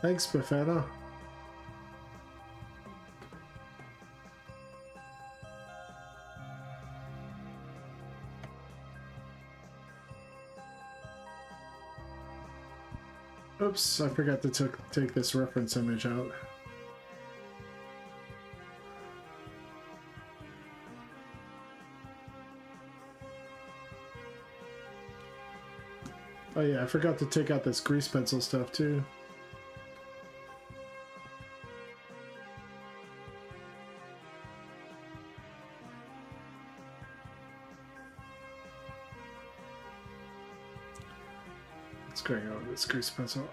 Thanks, Buffetta. Oops, I forgot to take this reference image out. Oh yeah, I forgot to take out this grease pencil stuff too. Let's go out this grease pencil.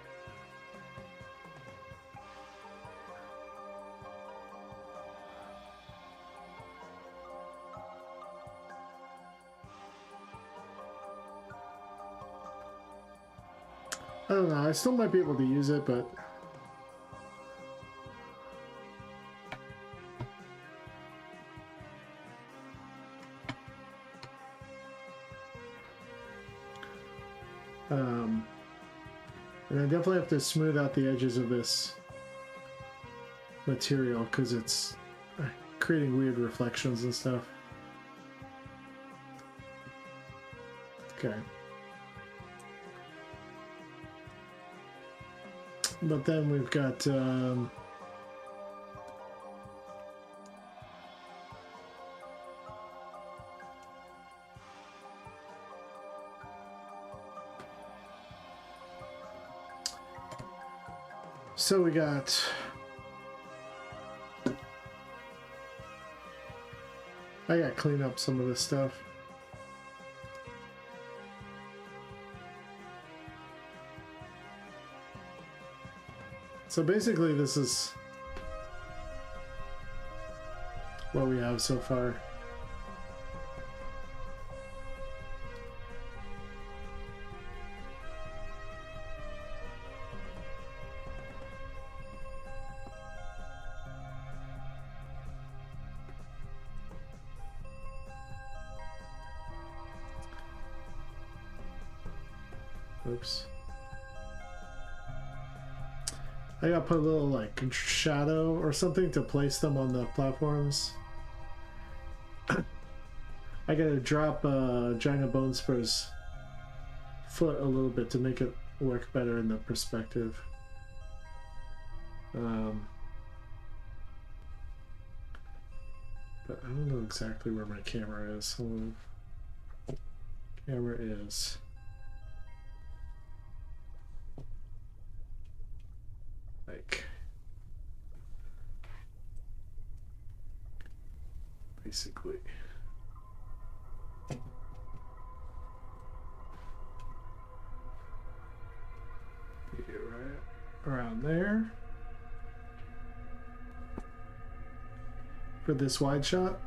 I don't know, I still might be able to use it, but and I definitely have to smooth out the edges of this material because it's creating weird reflections and stuff. Okay. But then we've got so we got I gotta clean up some of this stuff. So basically this is what we have so far. Oops. I gotta put a little like shadow or something to place them on the platforms. I gotta drop Giant Bone Spur's foot a little bit to make it work better in the perspective. But I don't know exactly where my camera is. Hold on. Camera is. Like basically right around there for this wide shot,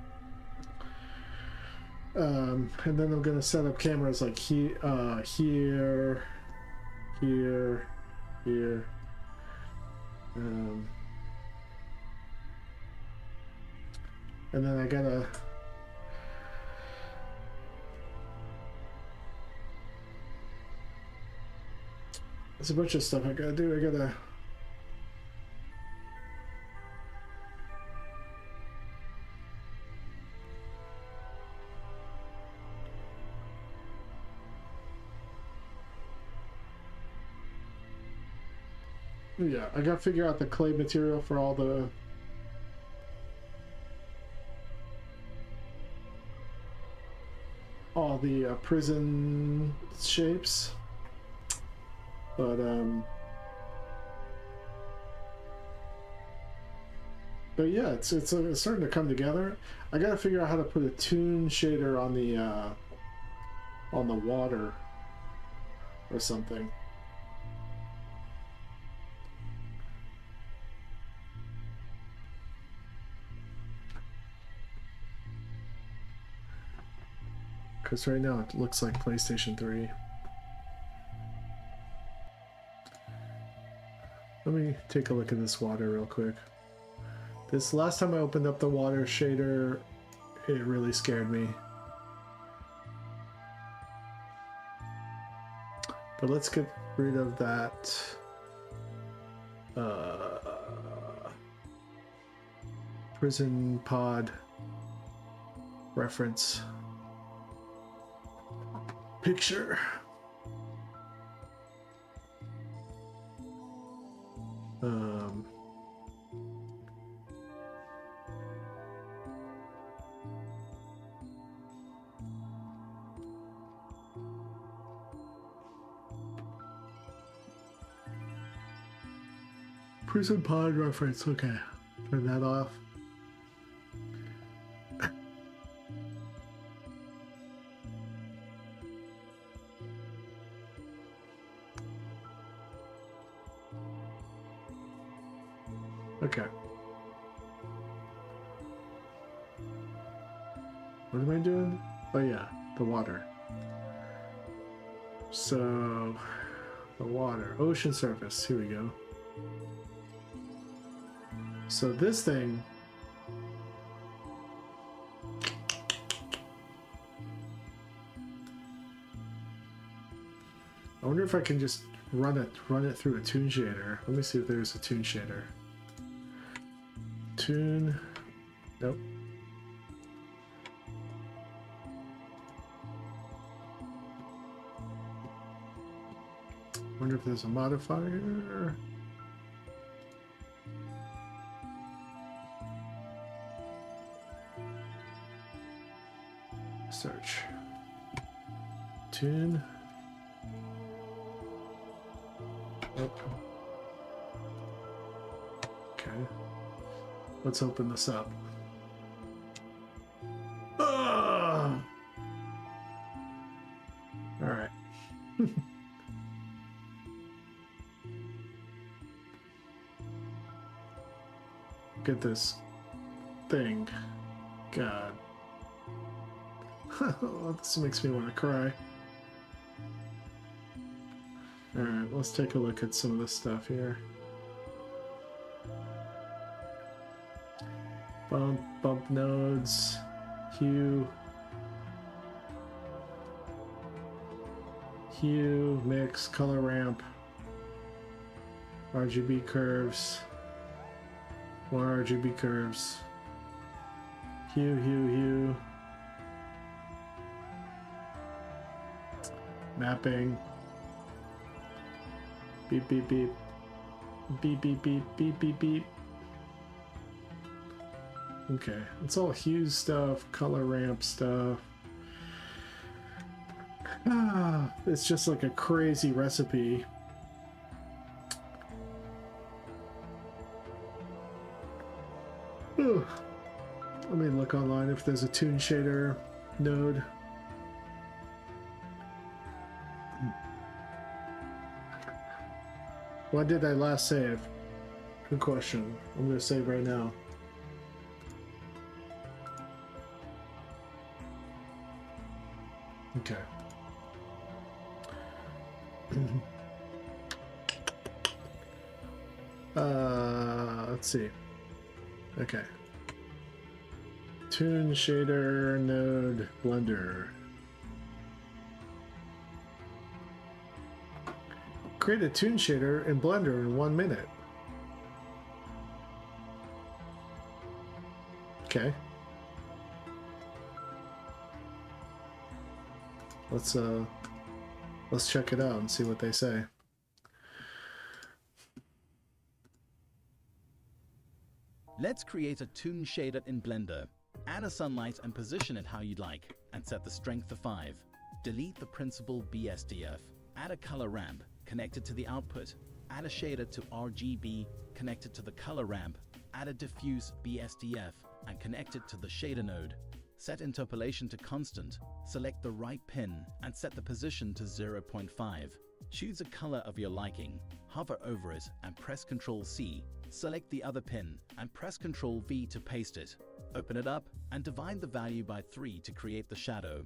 and then I'm gonna set up cameras like here, here. And then I gotta there's a bunch of stuff I gotta do. I gotta Yeah, I gotta figure out the clay material for all the prison shapes, but yeah, it's starting to come together. I gotta figure out how to put a toon shader on the water or something. Because right now it looks like PlayStation 3. Let me take a look at this water real quick. This last time I opened up the water shader, it really scared me. But let's get rid of that. Prison pod reference picture. Prison pod reference. Okay, turn that off. Okay. What am I doing? Oh yeah, the water. So, the water. Ocean surface. Here we go. So this thing... I wonder if I can just run it through a toon shader. Let me see if there's a toon shader. Toon. Nope. Wonder if there's a modifier. Search. Toon. Nope. Okay. Let's open this up. All right. Get this thing. God. This makes me want to cry. Alright, let's take a look at some of this stuff here. Bump nodes, hue, mix, color ramp, RGB curves, more RGB curves, hue, mapping, beep, beep, beep, beep, beep, beep, beep, beep, beep. Okay, it's all hue stuff, color ramp stuff. It's just like a crazy recipe. Let me look online if there's a toon shader node. When did I last save? Good question. I'm gonna save right now. Okay. Let's see. Okay. Toon shader node blender. Create a toon shader in Blender in 1 minute. Okay. Let's check it out and see what they say. Let's create a toon shader in Blender. Add a sunlight and position it how you'd like, and set the strength to 5. Delete the principal BSDF. Add a color ramp, connect it to the output. Add a shader to RGB, connect it to the color ramp. Add a diffuse BSDF, and connect it to the shader node. Set interpolation to constant, select the right pin, and set the position to 0.5. Choose a color of your liking, hover over it, and press Ctrl-C. Select the other pin, and press Ctrl-V to paste it. Open it up, and divide the value by 3 to create the shadow.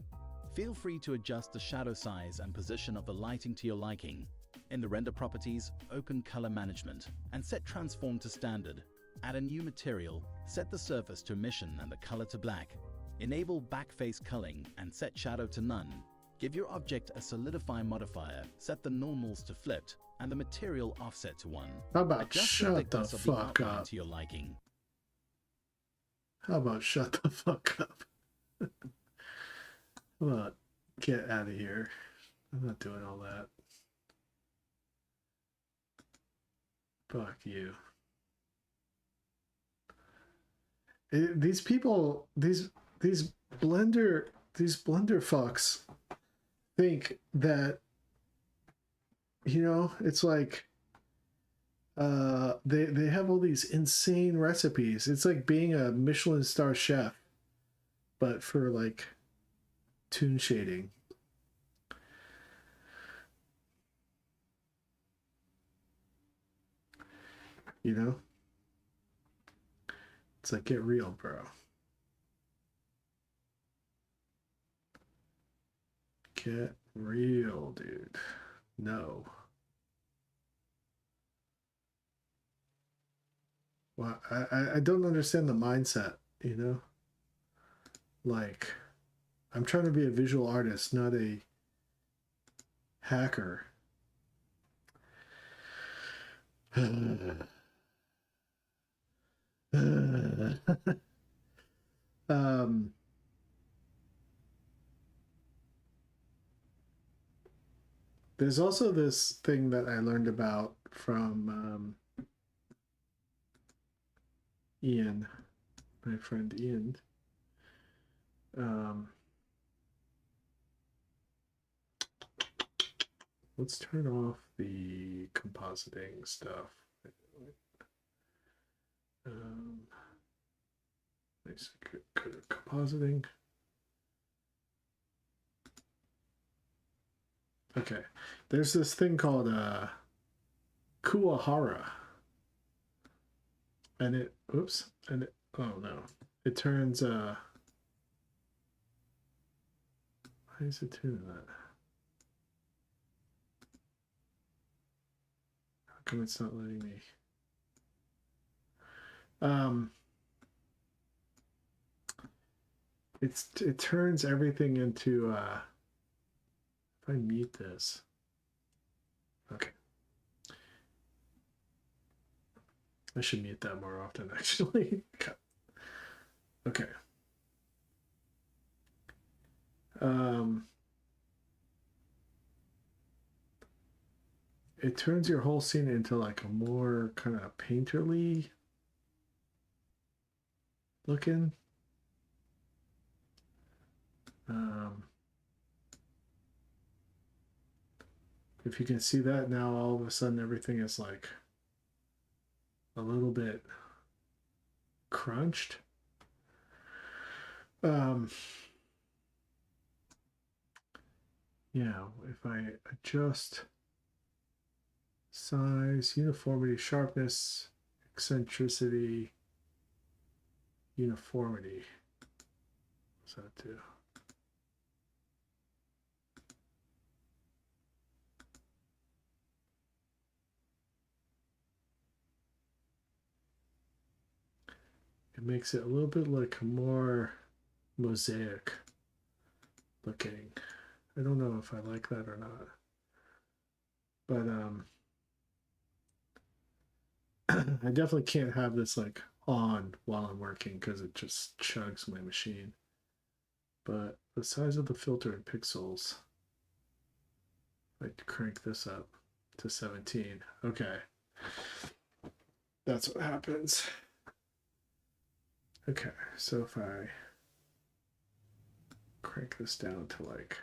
Feel free to adjust the shadow size and position of the lighting to your liking. In the render properties, open Color Management, and set Transform to Standard. Add a new material, set the surface to emission and the color to black. Enable backface culling and set shadow to none. Give your object a solidify modifier, set the normals to flipped, and the material offset to 1. How about Adjust shut the thickness of fuck outline up? to your liking. How about shut the fuck up? How about get out of here? I'm not doing all that. Fuck you. These people, these Blender fucks think that, you know, it's like they have all these insane recipes. It's like being a Michelin star chef, but for like toon shading. You know? It's like, get real, bro. Get real, dude. No. Well, I don't understand the mindset, you know? Like, I'm trying to be a visual artist, not a hacker. There's also this thing that I learned about from Ian, my friend Ian. Let's turn off the compositing stuff. Nice, good compositing. Okay, there's this thing called Kuwahara, and it, oops, and it, oh no, it turns, why is it doing that? How come it's not letting me? It turns everything into, if I mute this, okay. I should mute that more often, actually. Okay. It turns your whole scene into like a more kind of painterly looking. If you can see that now, all of a sudden everything is like a little bit crunched. Yeah, if I adjust size, uniformity, sharpness, eccentricity, uniformity, what's that do? It makes it a little bit like more mosaic looking. I don't know if I like that or not. But I definitely can't have this like on while I'm working because it just chugs my machine. But the size of the filter in pixels, I crank this up to 17. Okay. That's what happens. Okay, so if I crank this down to like,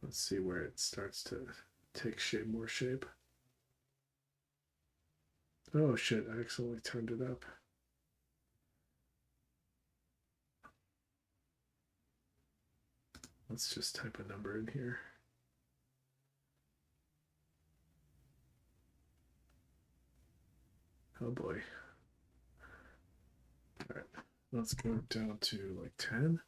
let's see where it starts to take shape, more shape. Oh shit, I accidentally turned it up. Let's just type a number in here. Oh boy. All right, let's go down to like 10.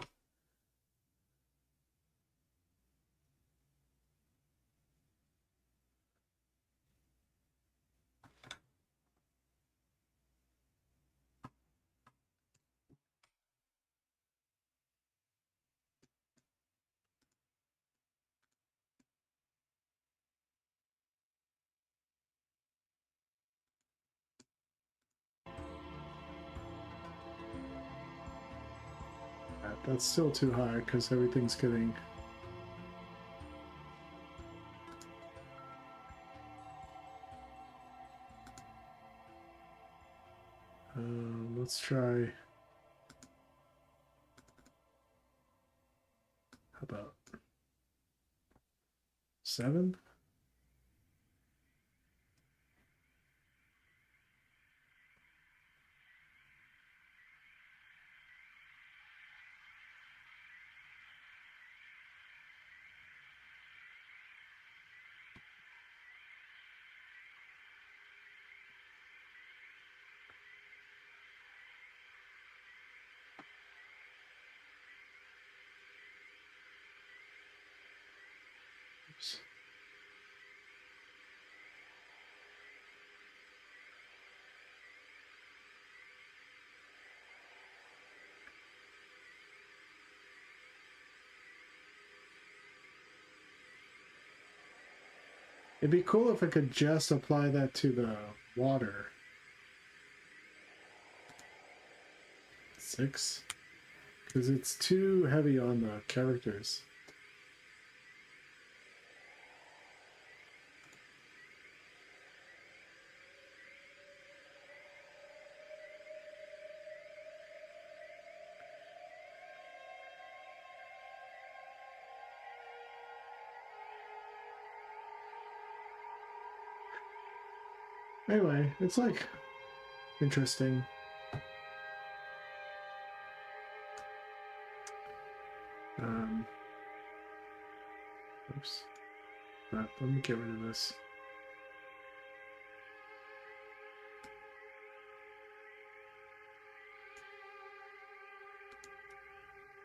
That's still too high because everything's getting. Let's try. How about 7? Oops. It'd be cool if I could just apply that to the water. 6? Because it's too heavy on the characters. Anyway, it's like interesting. Oops. Let me get rid of this.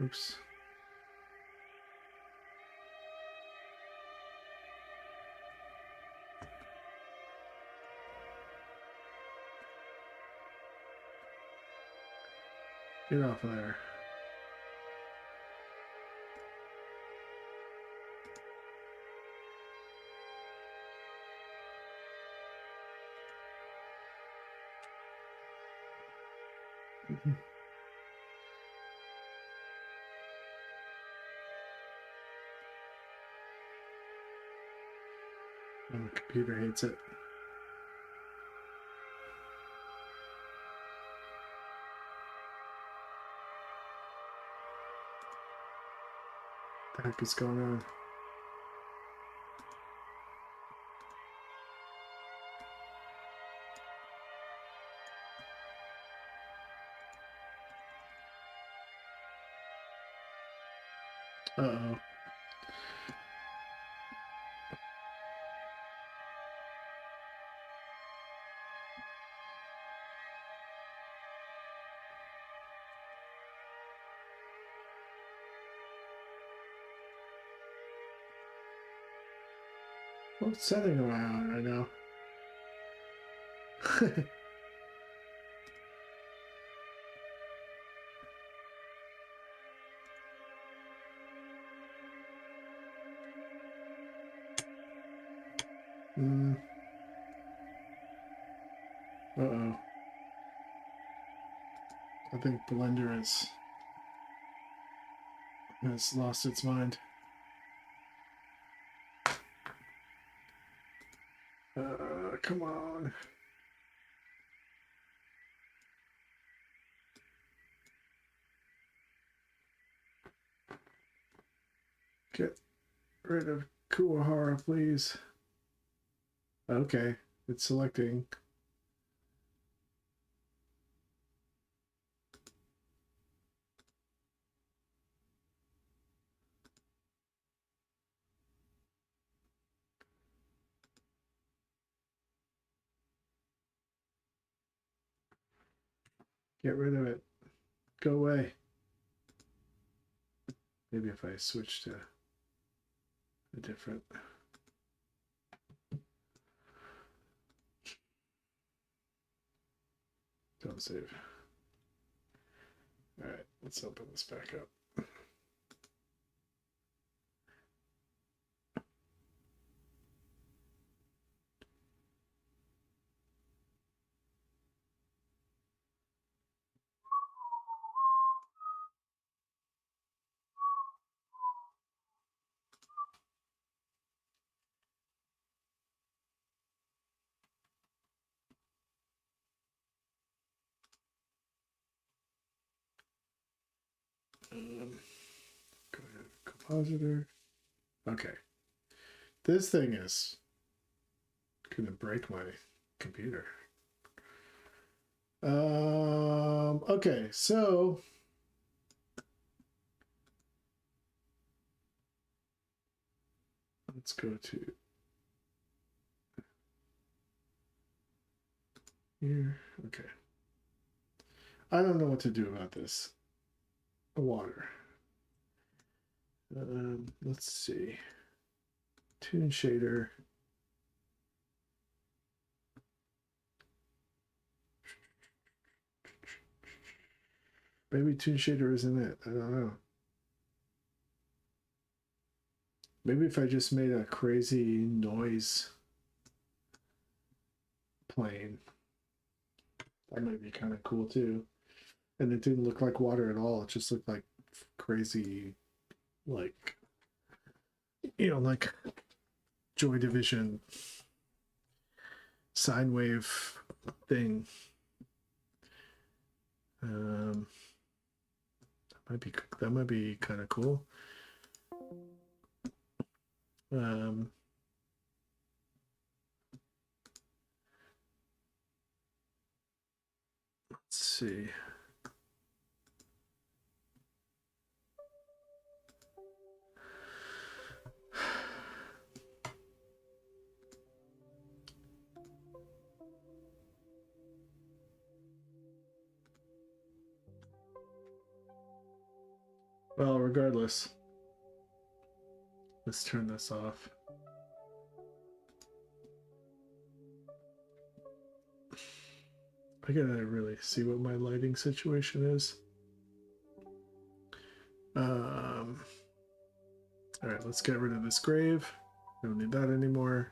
Oops. Get off of there. Oh, the computer hates it. What the heck is going on? Uh-oh. What setting am I on right now? Uh-oh. I think Blender has lost its mind. Come on. Get rid of Kuwahara, please. Okay, it's selecting. Get rid of it. Go away. Maybe if I switch to a different. Don't save. All right, let's open this back up. Go ahead, compositor. Okay. This thing is gonna break my computer. Okay, so let's go to here. Okay. I don't know what to do about this. Water. Let's see. Toon shader. Maybe Toon shader isn't it. I don't know. Maybe if I just made a crazy noise plane, that might be kind of cool too. And it didn't look like water at all. It just looked like crazy, like, like Joy Division sine wave thing. That might be kind of cool. Let's see. Well, regardless, let's turn this off. I gotta really see what my lighting situation is. All right, let's get rid of this grave. Don't need that anymore.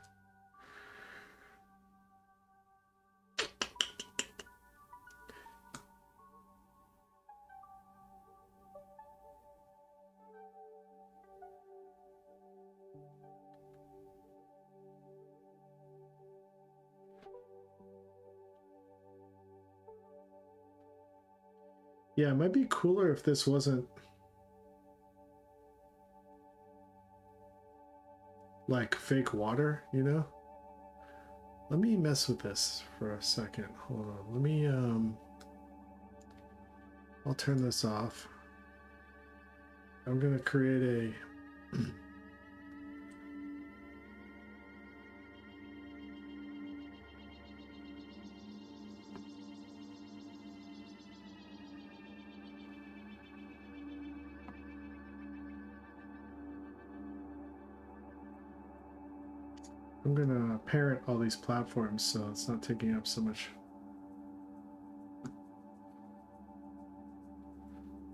Yeah, it might be cooler if this wasn't like fake water, Let me mess with this for a second. Hold on. Let me I'll turn this off. I'm gonna create a I'm gonna parent all these platforms so it's not taking up so much.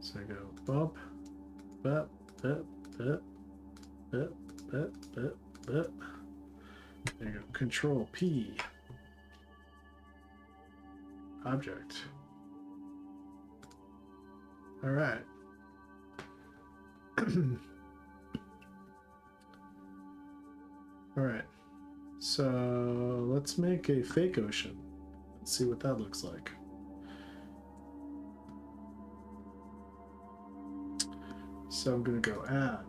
So I go bump, bump, bump, bump, bump, bump, bump, bump. There you go. Control P. Object. All right. All right. So let's make a fake ocean. Let's see what that looks like. So I'm going to go add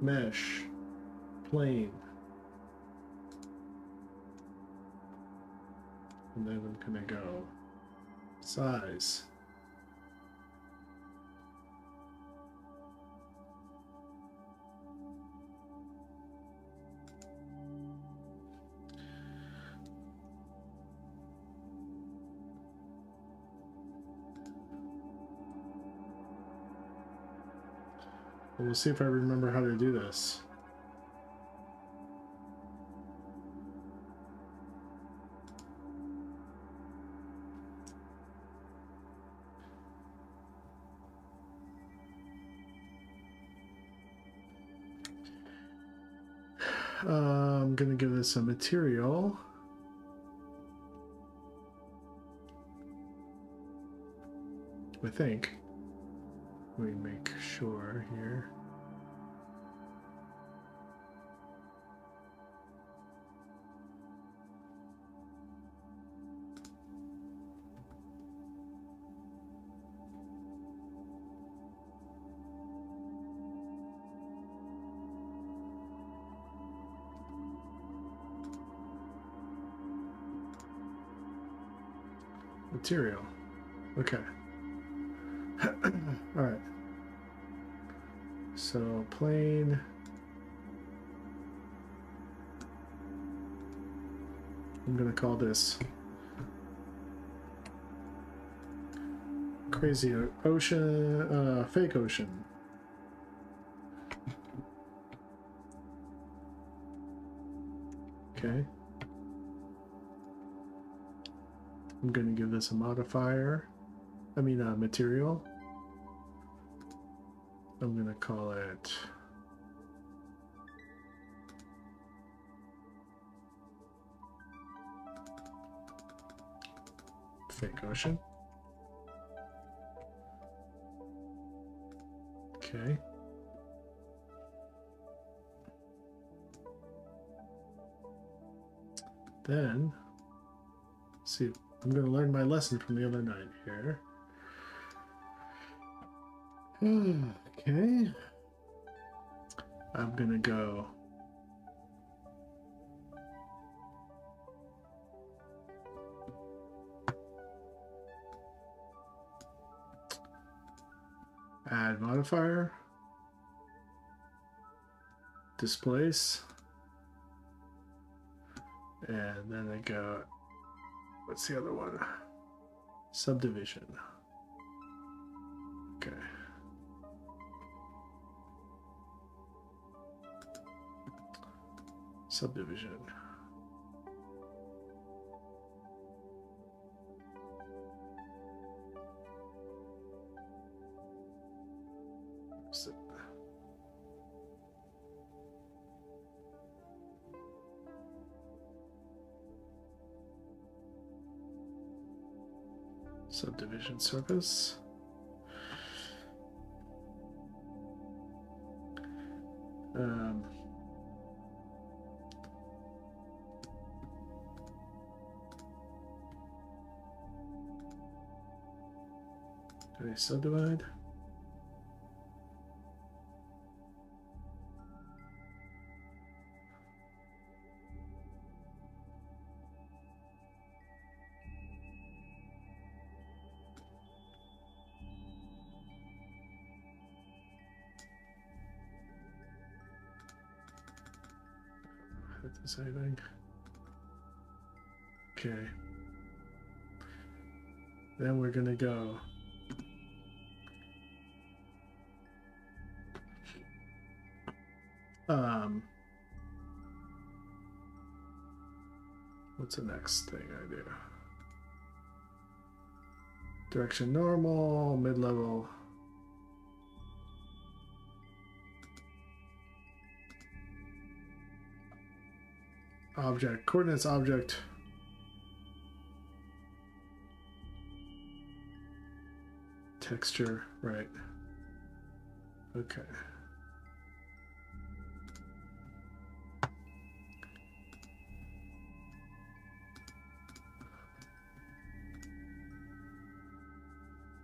mesh, plane. And then I'm gonna go size. We'll see if I remember how to do this. I'm gonna give this a material. I think. We make sure here. Material. Okay. All right. So plane. I'm gonna call this crazy ocean, fake ocean. Okay. I'm gonna give this a modifier. I mean, a material. I'm gonna call it fake ocean. Okay. Then, see, I'm gonna learn my lesson from the other night here. Okay. I'm gonna go add modifier, displace, and then I go, what's the other one? Subdivision. Okay. Subdivision. Subdivision surface. Do I subdivide? Anything. Okay. Then we're gonna go what's the next thing I do? Direction normal, mid-level. Object, coordinates object. Texture, right. Okay.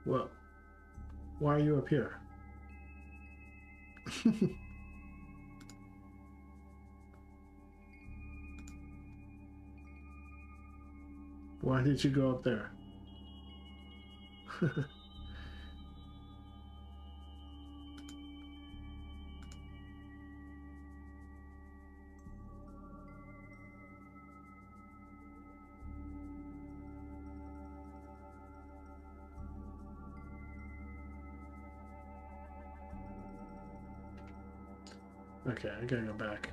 Whoa. Why are you up here? Why did you go up there? Okay, I gotta go back.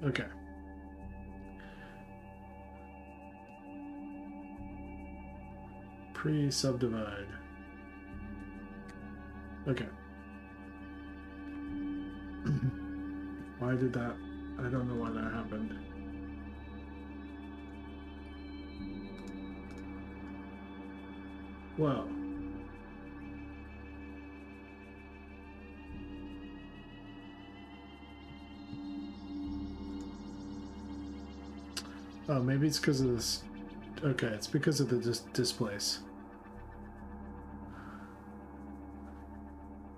Okay. Pre-subdivide. Okay. Why did that? I don't know why that happened. Well. Oh, maybe it's because of this. Okay, it's because of the displace.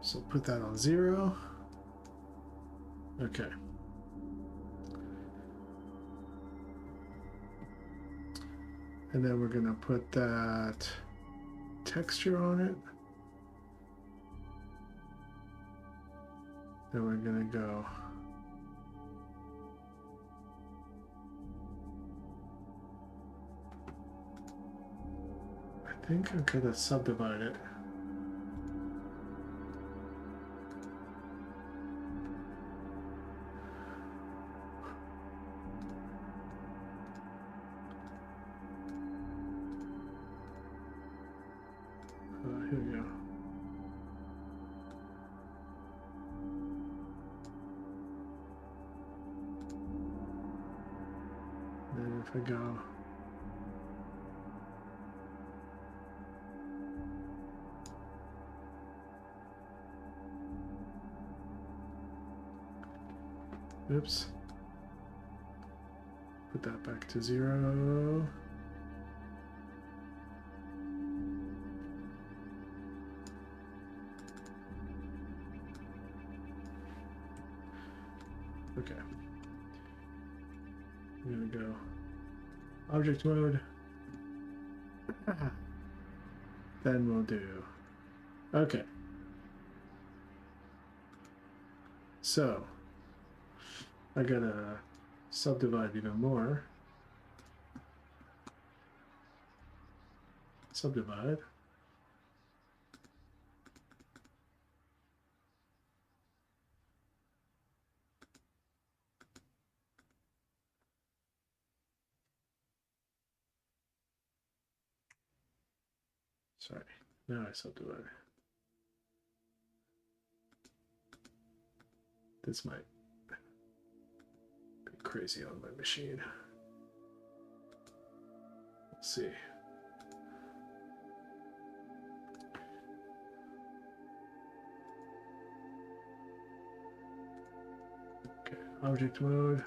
So put that on 0. Okay. And then we're gonna put that texture on it. Then we're gonna go I think I'm gonna subdivide it. Here we go. Then if I go oops. Put that back to 0. Okay. I'm gonna go object mode. Then we'll do. Okay. So I gotta subdivide even more. Subdivide. Sorry, now I subdivide. This might be crazy on my machine. Let's see. Okay, object mode.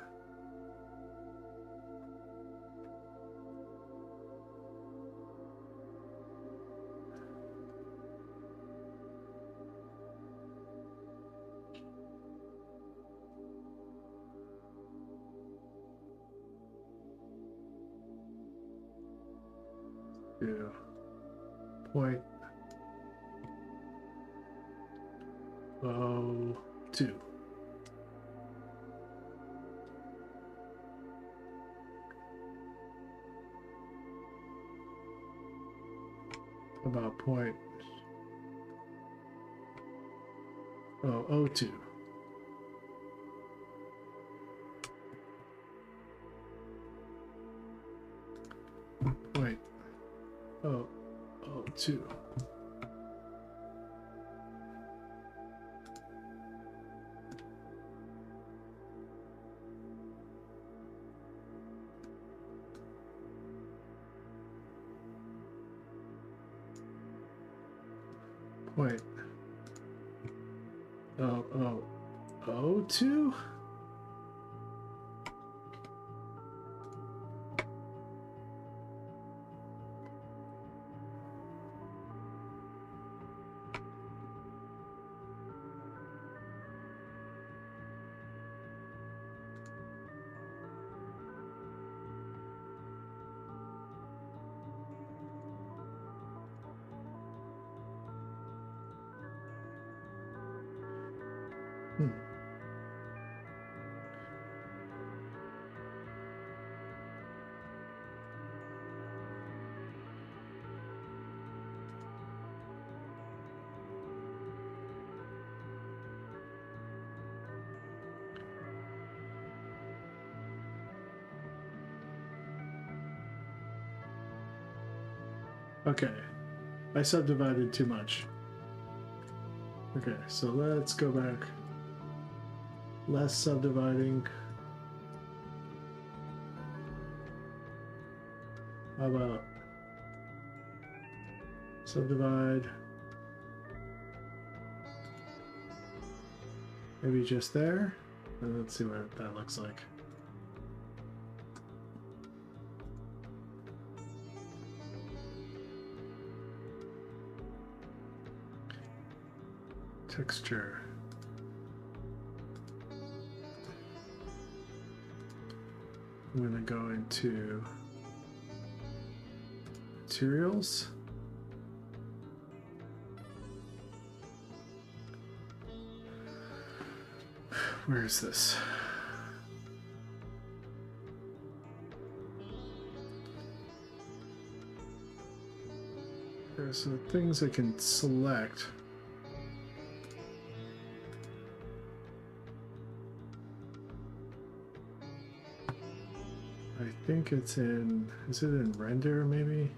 Do point 2. About point 02. Point 002. Point 002. Okay, I subdivided too much. Okay, so let's go back. Less subdividing. How about subdivide? Maybe just there? And let's see what that looks like. Texture. I'm going to go into materials. Where is this? There's the things I can select. I think it's in, is it in render maybe?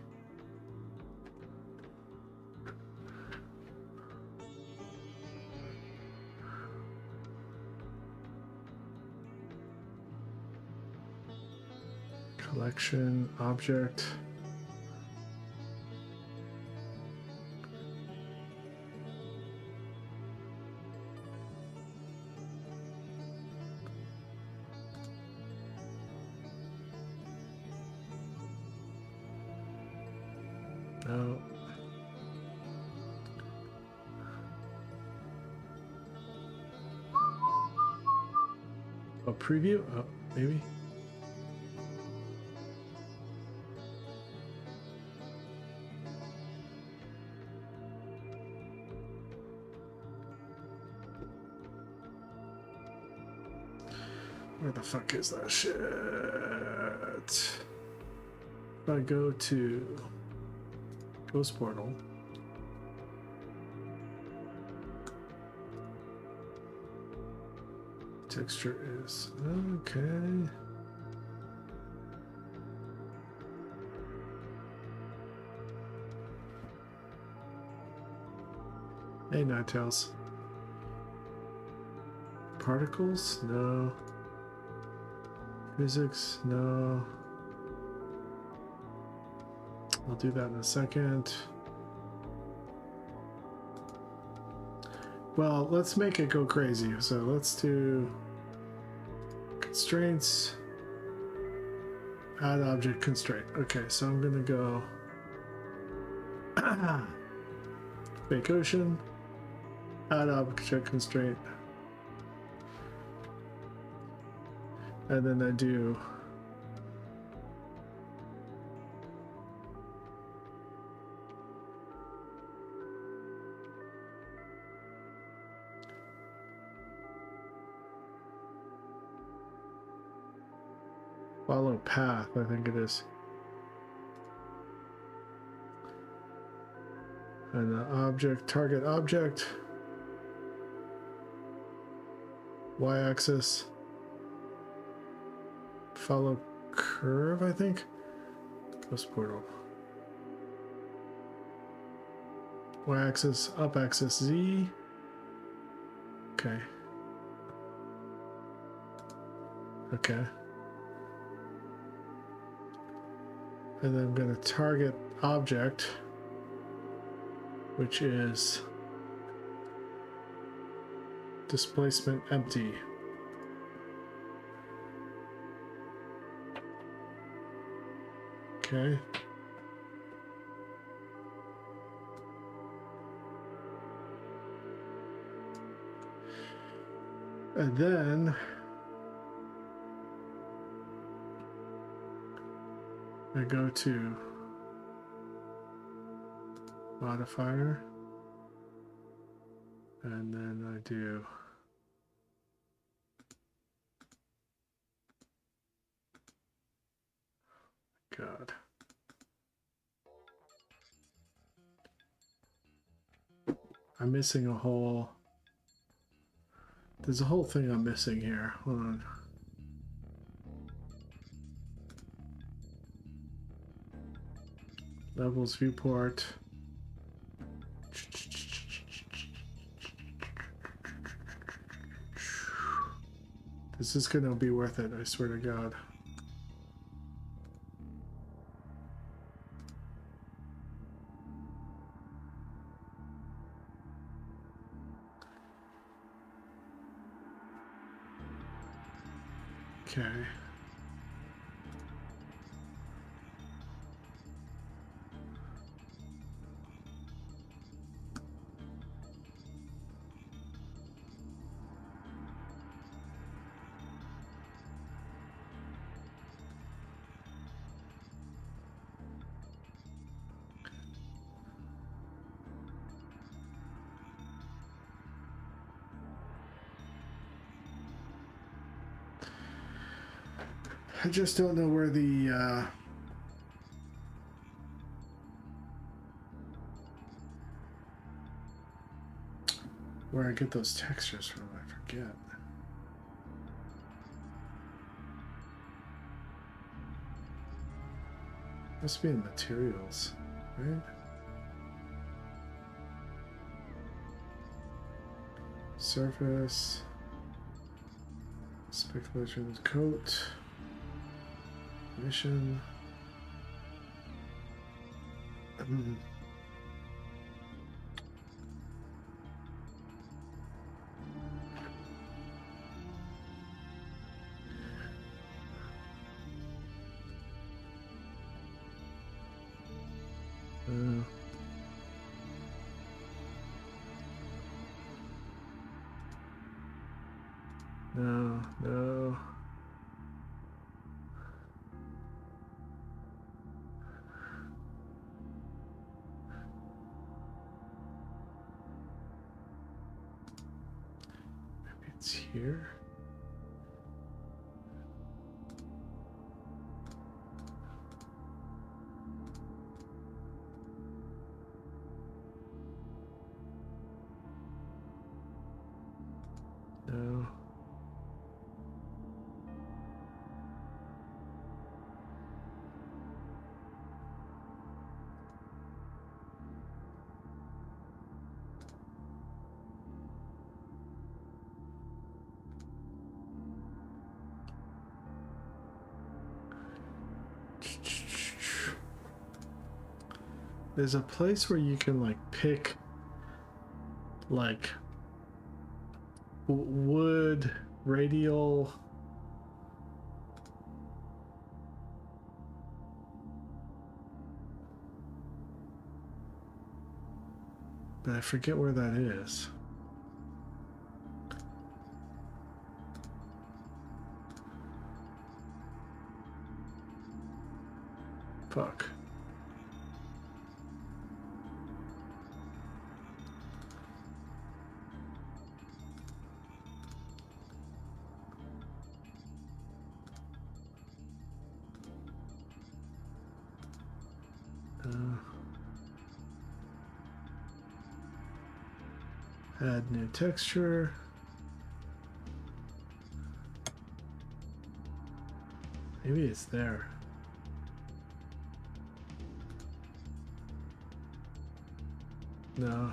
Collection, object. No. Oh, preview? Oh, maybe. Where the fuck is that shit? If I go to Ghost Portal. Texture is okay. Hey, Ninetales. Particles? No. Physics? No. I'll do that in a second. Well, let's make it go crazy. So let's do constraints, add object constraint. Okay, so I'm gonna go Fake Ocean, add object constraint, and then I do follow path, I think it is. And the object, target object, y-axis, follow curve, I think. Ghost Portal. Y-axis, up axis, Z. Okay. Okay. And then I'm going to target object, which is displacement empty. Okay. And then I go to modifier, and then I do God. I'm missing a whole... There's a whole thing I'm missing here. Hold on. Levels viewport. This is gonna be worth it, I swear to God. Okay. I just don't know where the where I get those textures from. I forget. Must be in materials, right? Surface, speculation, coat. Mission. No. Maybe it's here. No. There's a place where you can like pick like wood radial but I forget where that is. Fuck. Add new texture. Maybe it's there. No.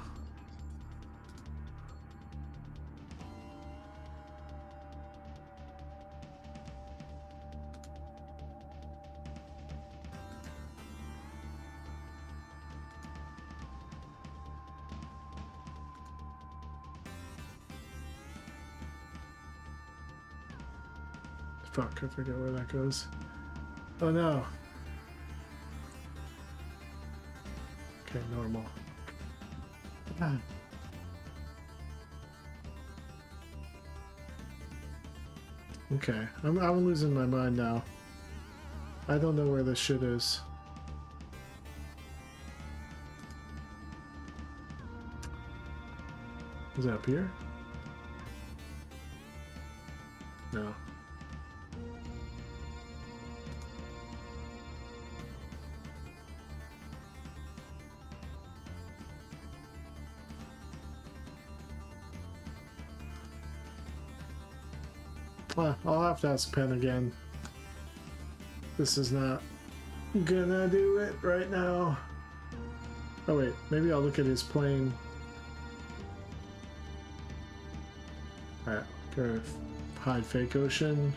Fuck, I forget where that goes. Oh no. Okay, normal. Okay, I'm losing my mind now. I don't know where this shit is. Is it up here? No. I'll have to ask Pen again. This is not gonna do it right now. Oh wait, maybe I'll look at his plane. Alright, go hide Fake Ocean.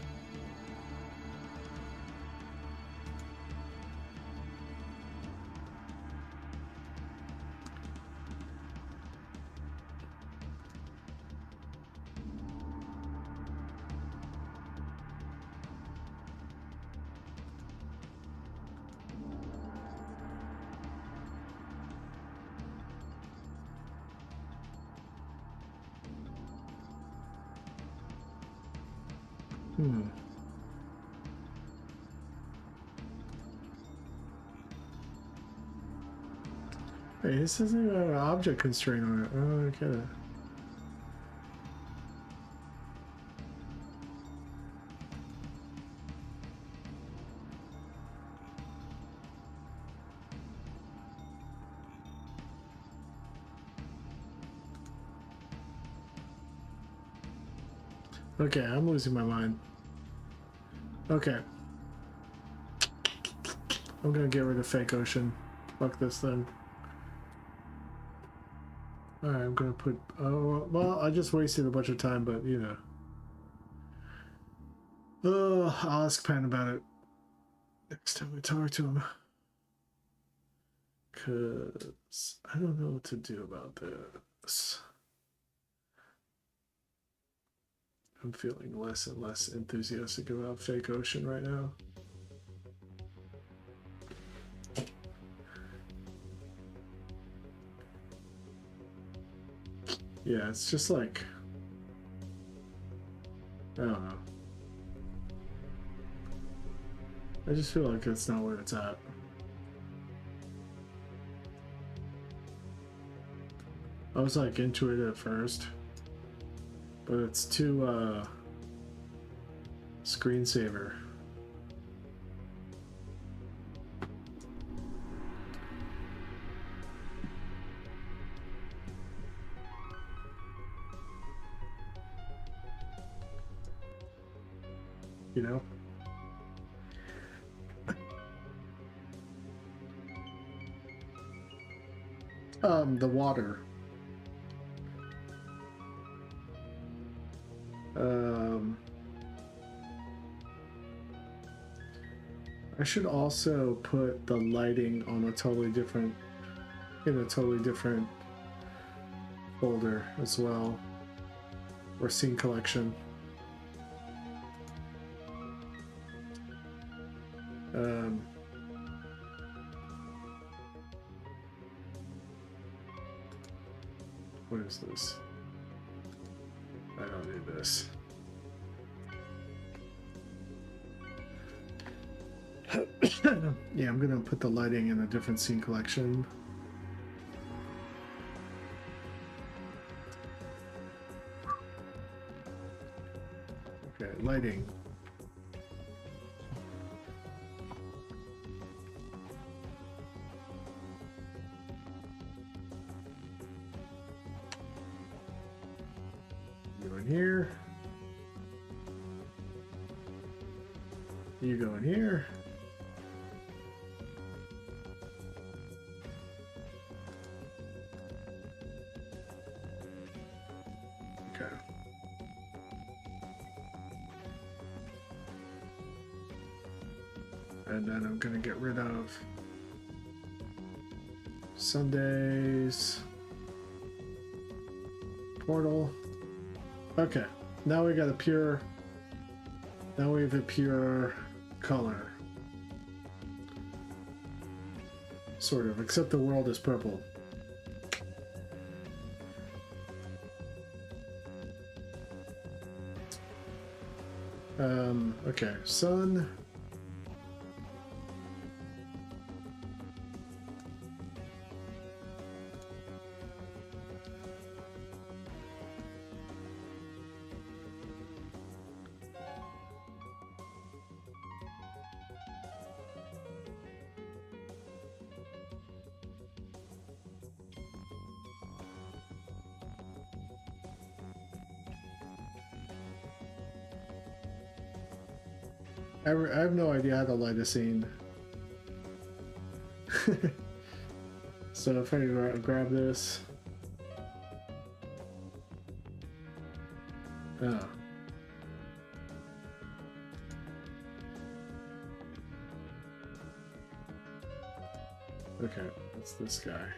Hey, this doesn't even have an object constraint on it. Oh, I get it. Okay, I'm losing my mind. Okay. I'm gonna get rid of Fake Ocean. Fuck this thing. Alright, I'm gonna put... Oh, well, I just wasted a bunch of time, but, you know. Oh, I'll ask Pan about it next time we talk to him. Because I don't know what to do about this. I'm feeling less and less enthusiastic about Fake Ocean right now. Yeah, it's just like... I don't know. I just feel like it's not where it's at. I was like into it at first. But it's too, screensaver. You know? The water. I should also put the lighting on a totally different, in a totally different folder as well, or scene collection. What is this? I don't need this. Yeah, I'm gonna put the lighting in a different scene collection. Okay, lighting. You in here. You go in here. Okay. And then I'm gonna get rid of Sundays. Portal. Okay. Now we got a pure. Now we have a pure color. Sort of, except the world is purple. Okay, sun. I have no idea how to light a scene. So if I grab this. Oh. Okay, that's this guy.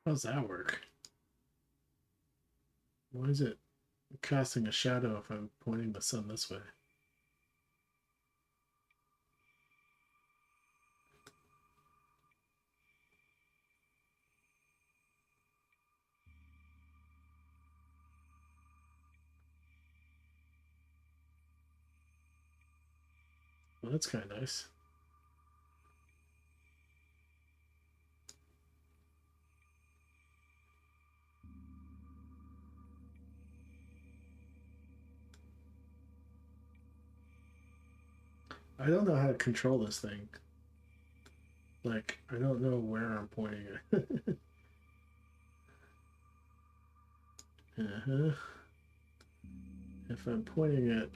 How does that work? Why is it casting a shadow if I'm pointing the sun this way? Well, that's kind of nice. I don't know how to control this thing. Like, I don't know where I'm pointing it. Uh-huh. If I'm pointing it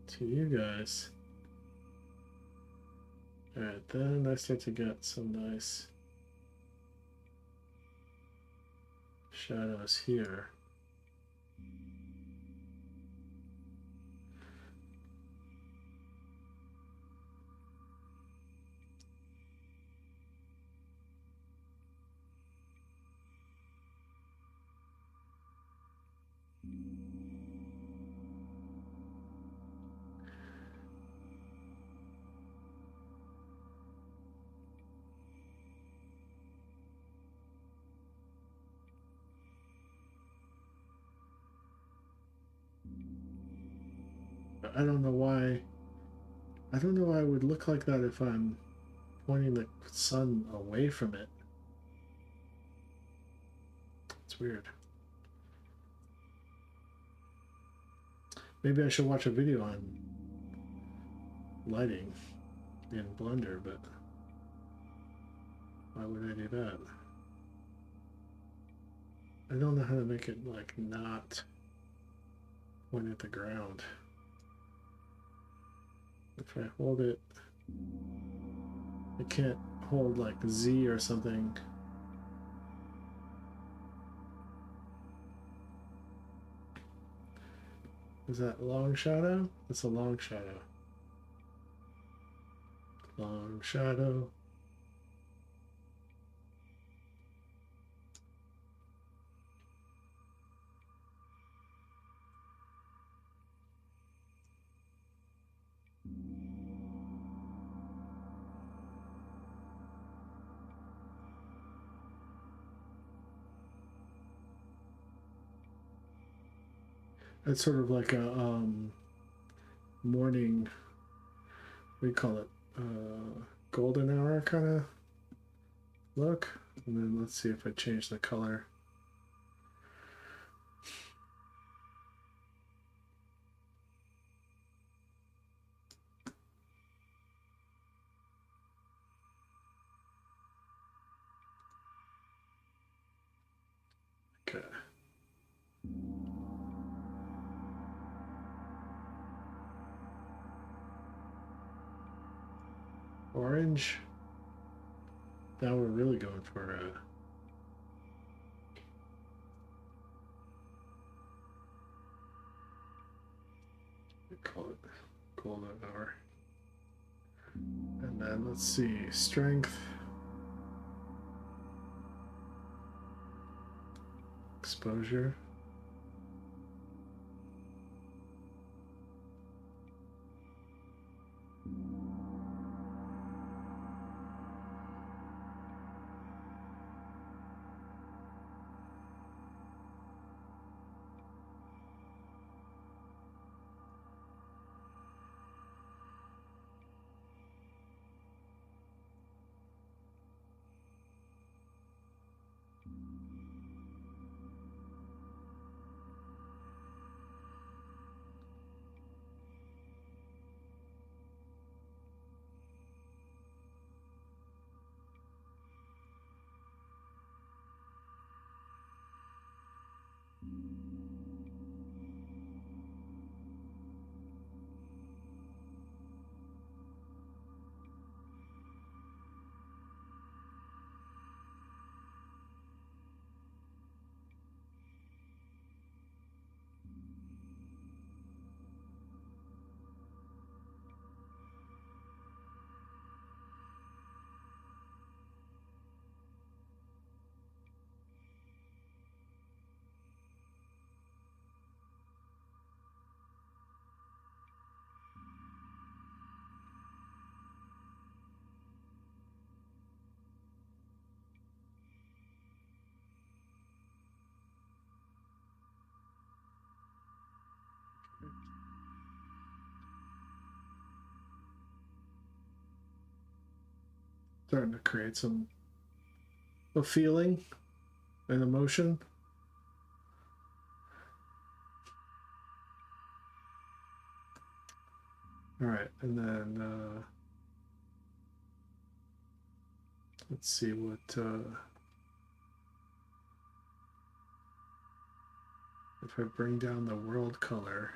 to you guys, alright, then I start to get some nice shadows here. I don't know why. I don't know why it would look like that if I'm pointing the sun away from it. It's weird. Maybe I should watch a video on lighting in Blender, but why would I do that? I don't know how to make it like not point at the ground. If I hold it, I can't hold like Z or something. Is that long shadow? That's a long shadow. Long shadow. It's sort of like a morning, what do you call it? Golden hour kind of look. And then let's see if I change the color. Okay. Orange. Now we're really going for a call it golden hour. And then let's see, strength, exposure. Starting to create a feeling, an emotion. All right, and then let's see what if I bring down the world color.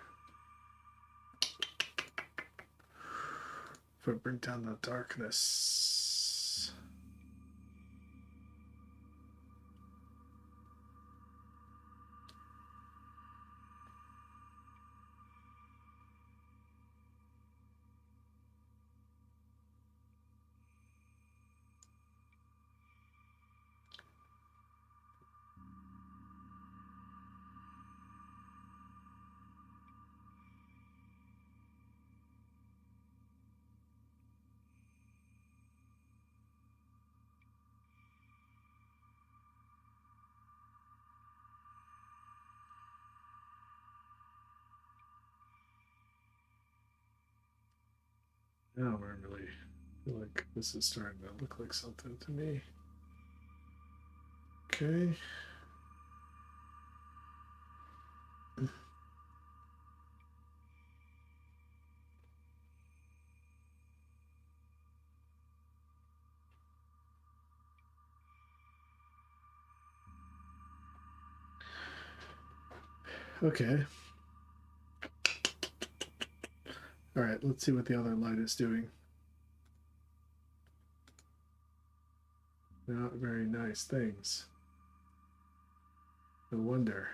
If I bring down the darkness. Now I really feel like this is starting to look like something to me. Okay. Okay. All right, let's see what the other light is doing. Not very nice things. No wonder.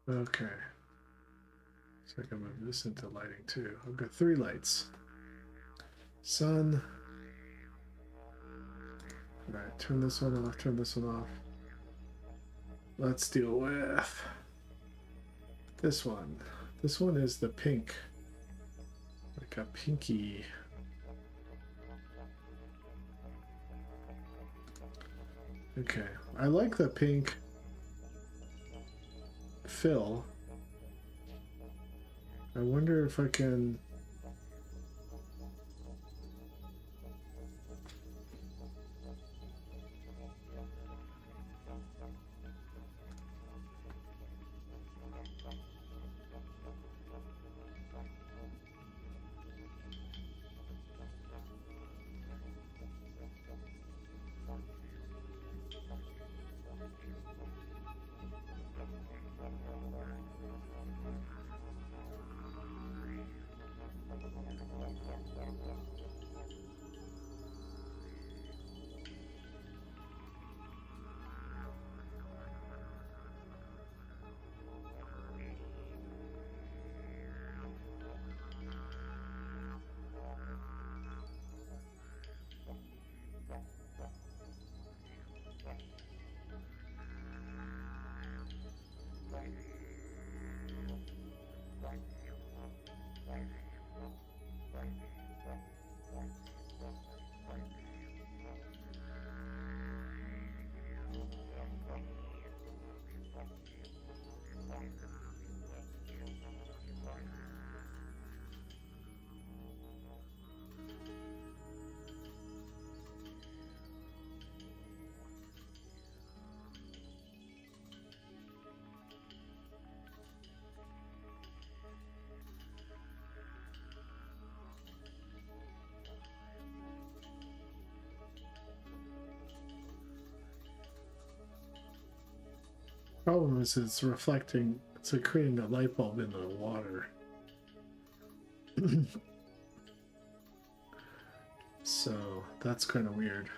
Okay. So I can move this into lighting too. I've got 3 lights. Sun. Alright, turn this one off, turn this one off. Let's deal with this one. This one is the pink. Like a pinky. Okay, I like the pink fill. I wonder if I can... Problem is it's reflecting, it's like creating a light bulb into the water. So that's kind of weird.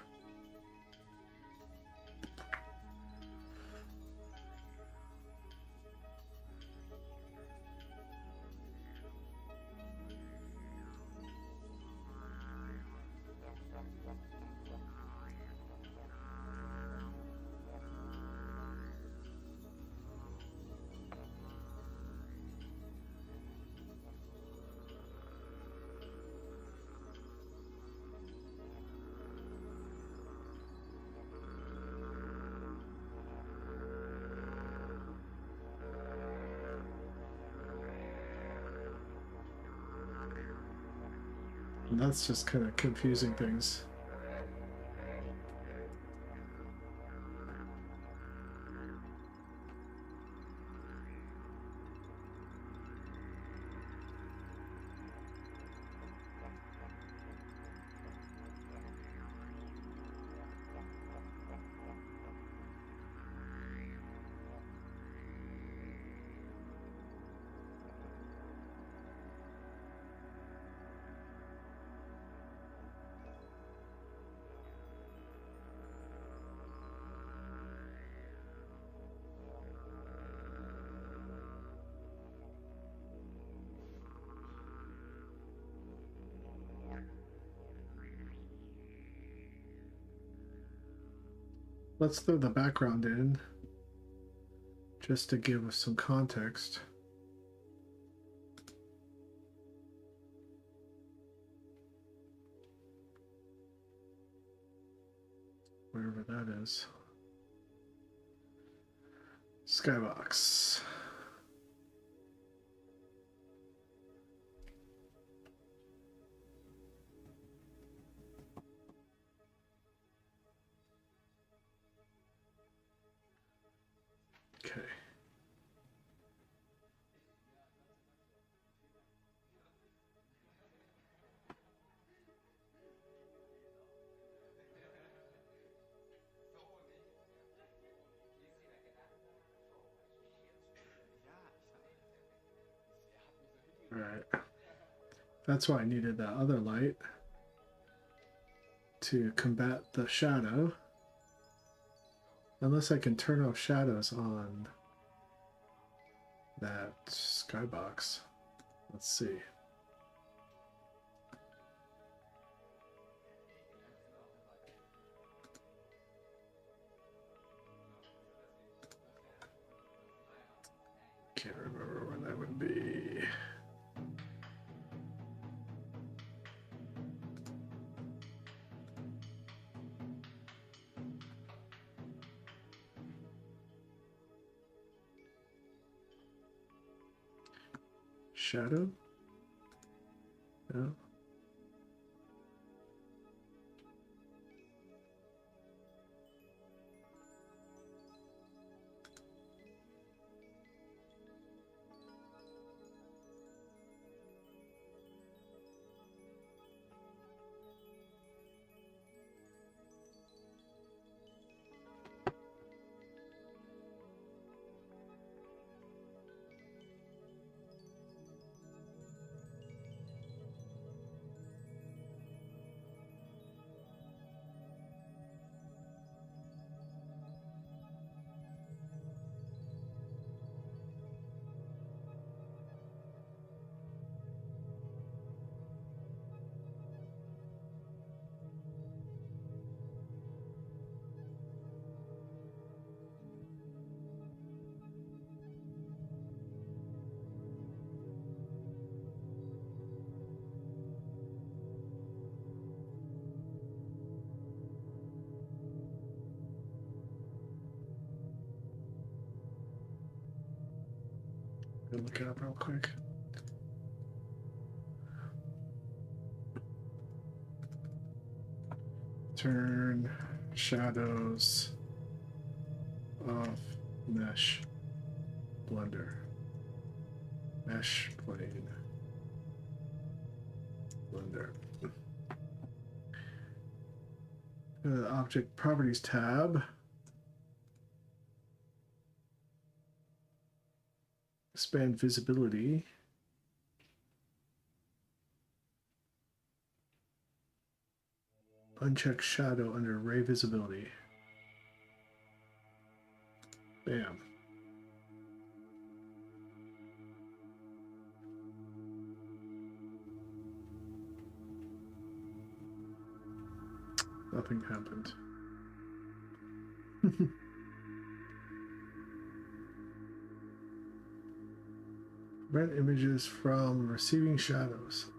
And that's just kind of confusing things. Let's throw the background in just to give us some context. Wherever that is. Skybox. Okay. All right. That's why I needed that other light to combat the shadow. Unless I can turn off shadows on that skybox. Let's see. Can't remember when that would be. Shadow? No. Look it up real quick. Turn shadows off mesh blender. Mesh plane. Blender. Object properties tab. Expand visibility. Uncheck shadow under ray visibility. Bam. Nothing happened. Prevent images from receiving shadows.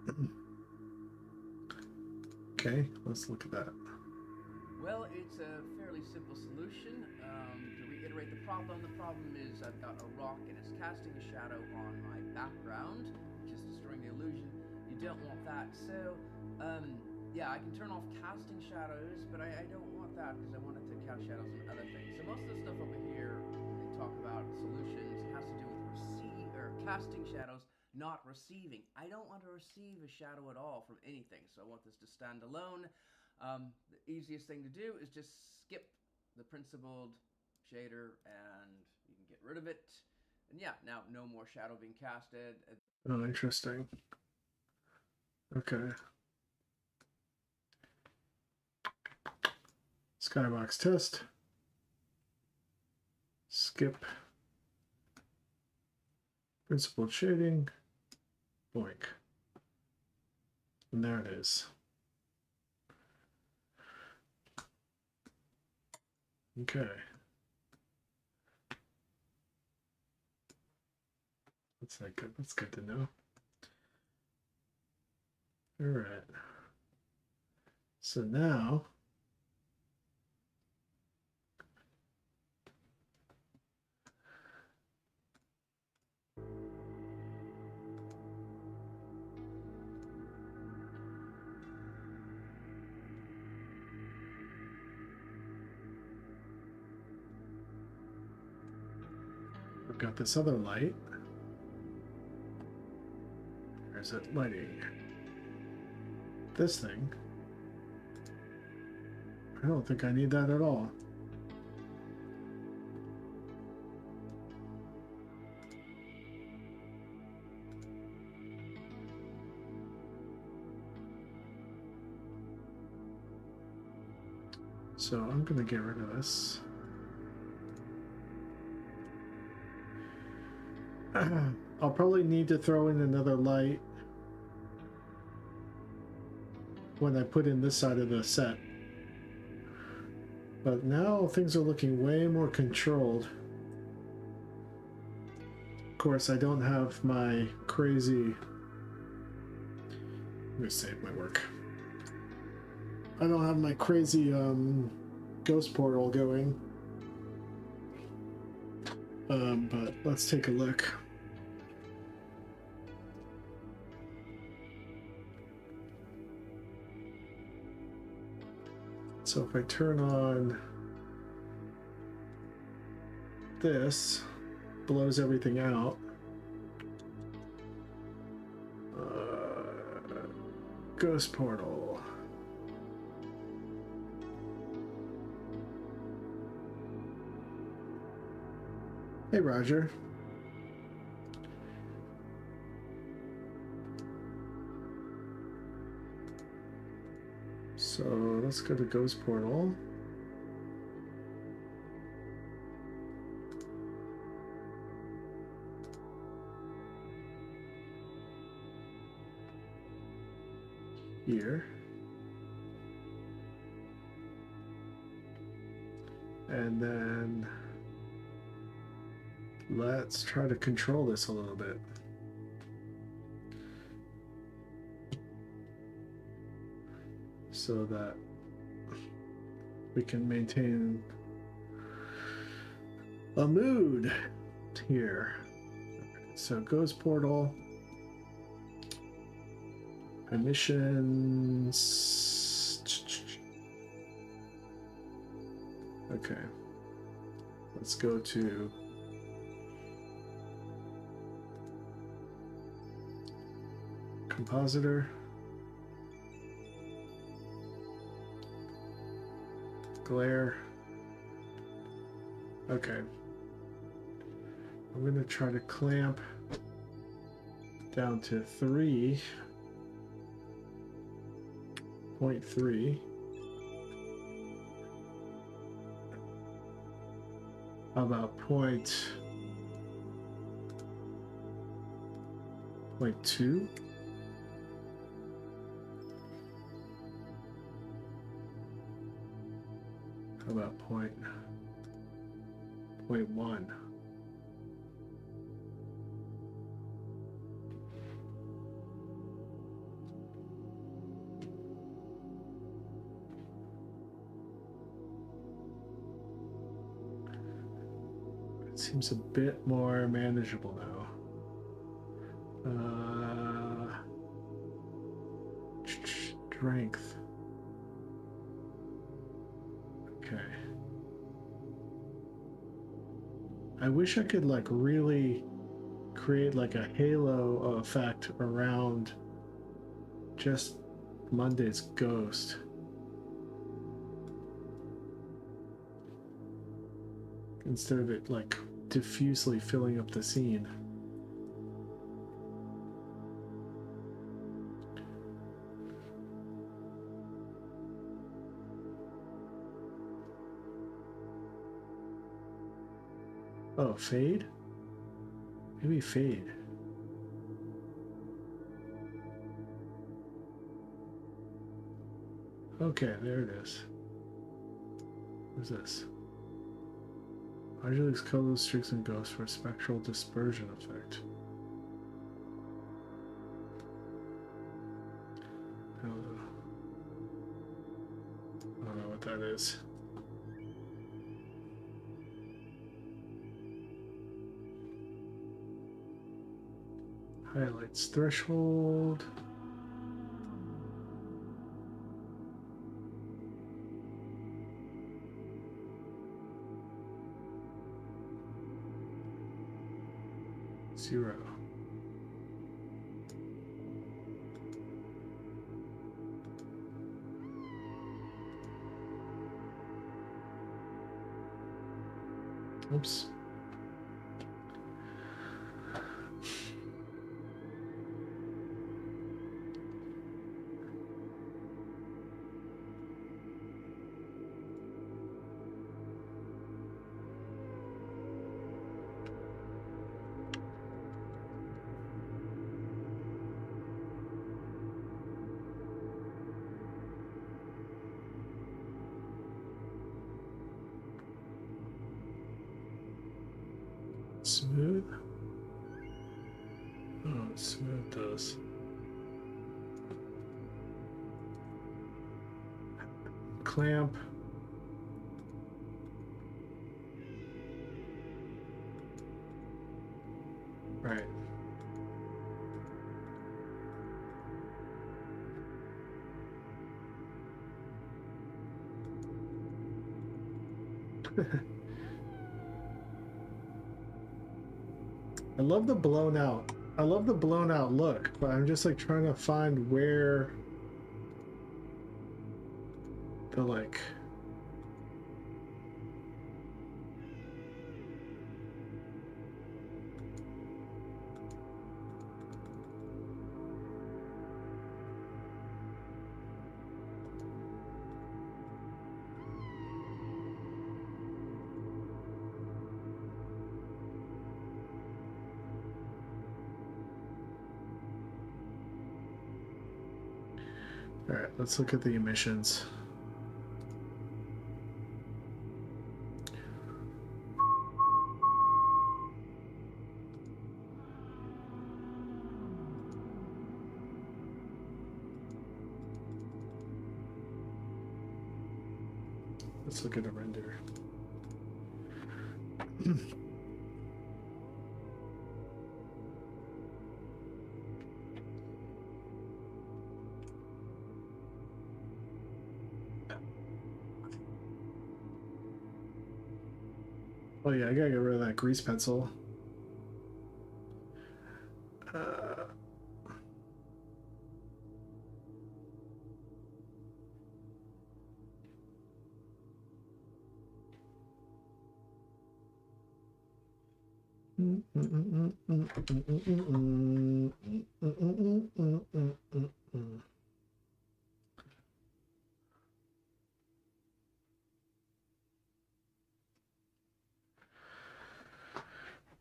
Okay, let's look at that. Well, it's a fairly simple solution. To reiterate the problem is I've got a rock and it's casting a shadow on my background, which is destroying the illusion. You don't want that, so yeah, I can turn off casting shadows, but I don't want that because I want it to cast shadows on other things. So most of the stuff over here, they talk about solutions, has to do with casting shadows, not receiving. I don't want to receive a shadow at all from anything, so I want this to stand alone. The easiest thing to do is just skip the principled shader and you can get rid of it. And yeah, now no more shadow being casted. Oh, interesting. Okay. Skybox test. Skip. Principled shading. Boink. And there it is. Okay. That's not good. That's good to know. All right. So now I've got this other light. Where's it lighting? This thing. I don't think I need that at all. So I'm going to get rid of this. I'll probably need to throw in another light when I put in this side of the set. But now things are looking way more controlled. Of course, I don't have my crazy... I'm gonna save my work. I don't have my crazy ghost portal going. But let's take a look. So if I turn on this, blows everything out. Ghost portal. Hey, Roger. So let's go to Ghost Portal. Here. And then let's try to control this a little bit. So that we can maintain a mood here. So Ghost Portal, emissions. Okay, let's go to compositor. Glare. Okay. I'm going to try to clamp down to 3.3. How about point 2? How about point 1? It seems a bit more manageable now. Strength. Okay. I wish I could like really create like a halo effect around just Monday's ghost. Instead of it like diffusely filling up the scene. Oh, fade? Maybe fade. Okay, there it is. What's this? Largely colorless streaks and ghosts for a spectral dispersion effect. I don't know what that is. Highlights threshold. Zero. Oops. smooth? Oh, smooth does. Clamp. Right. I love the blown out. I love the blown out look, but I'm just like trying to find where the like all right, let's look at the emissions. Let's look at a render. Oh yeah, I gotta get rid of that grease pencil.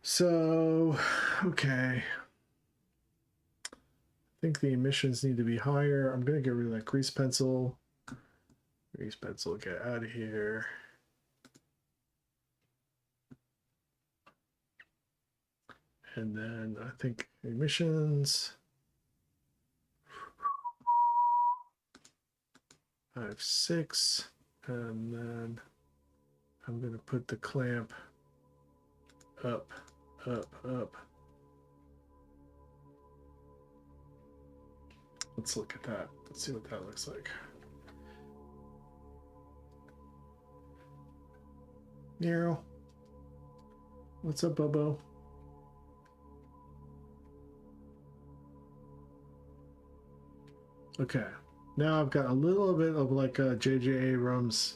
So, okay. I think the emissions need to be higher. I'm gonna get rid of that grease pencil. Grease pencil, get out of here. And then I think emissions. 5, 6. And then I'm gonna put the clamp up, up, up. Let's look at that. Let's see what that looks like. Nero. What's up, Bobo? Okay. Now I've got a little bit of like a J.J. Abrams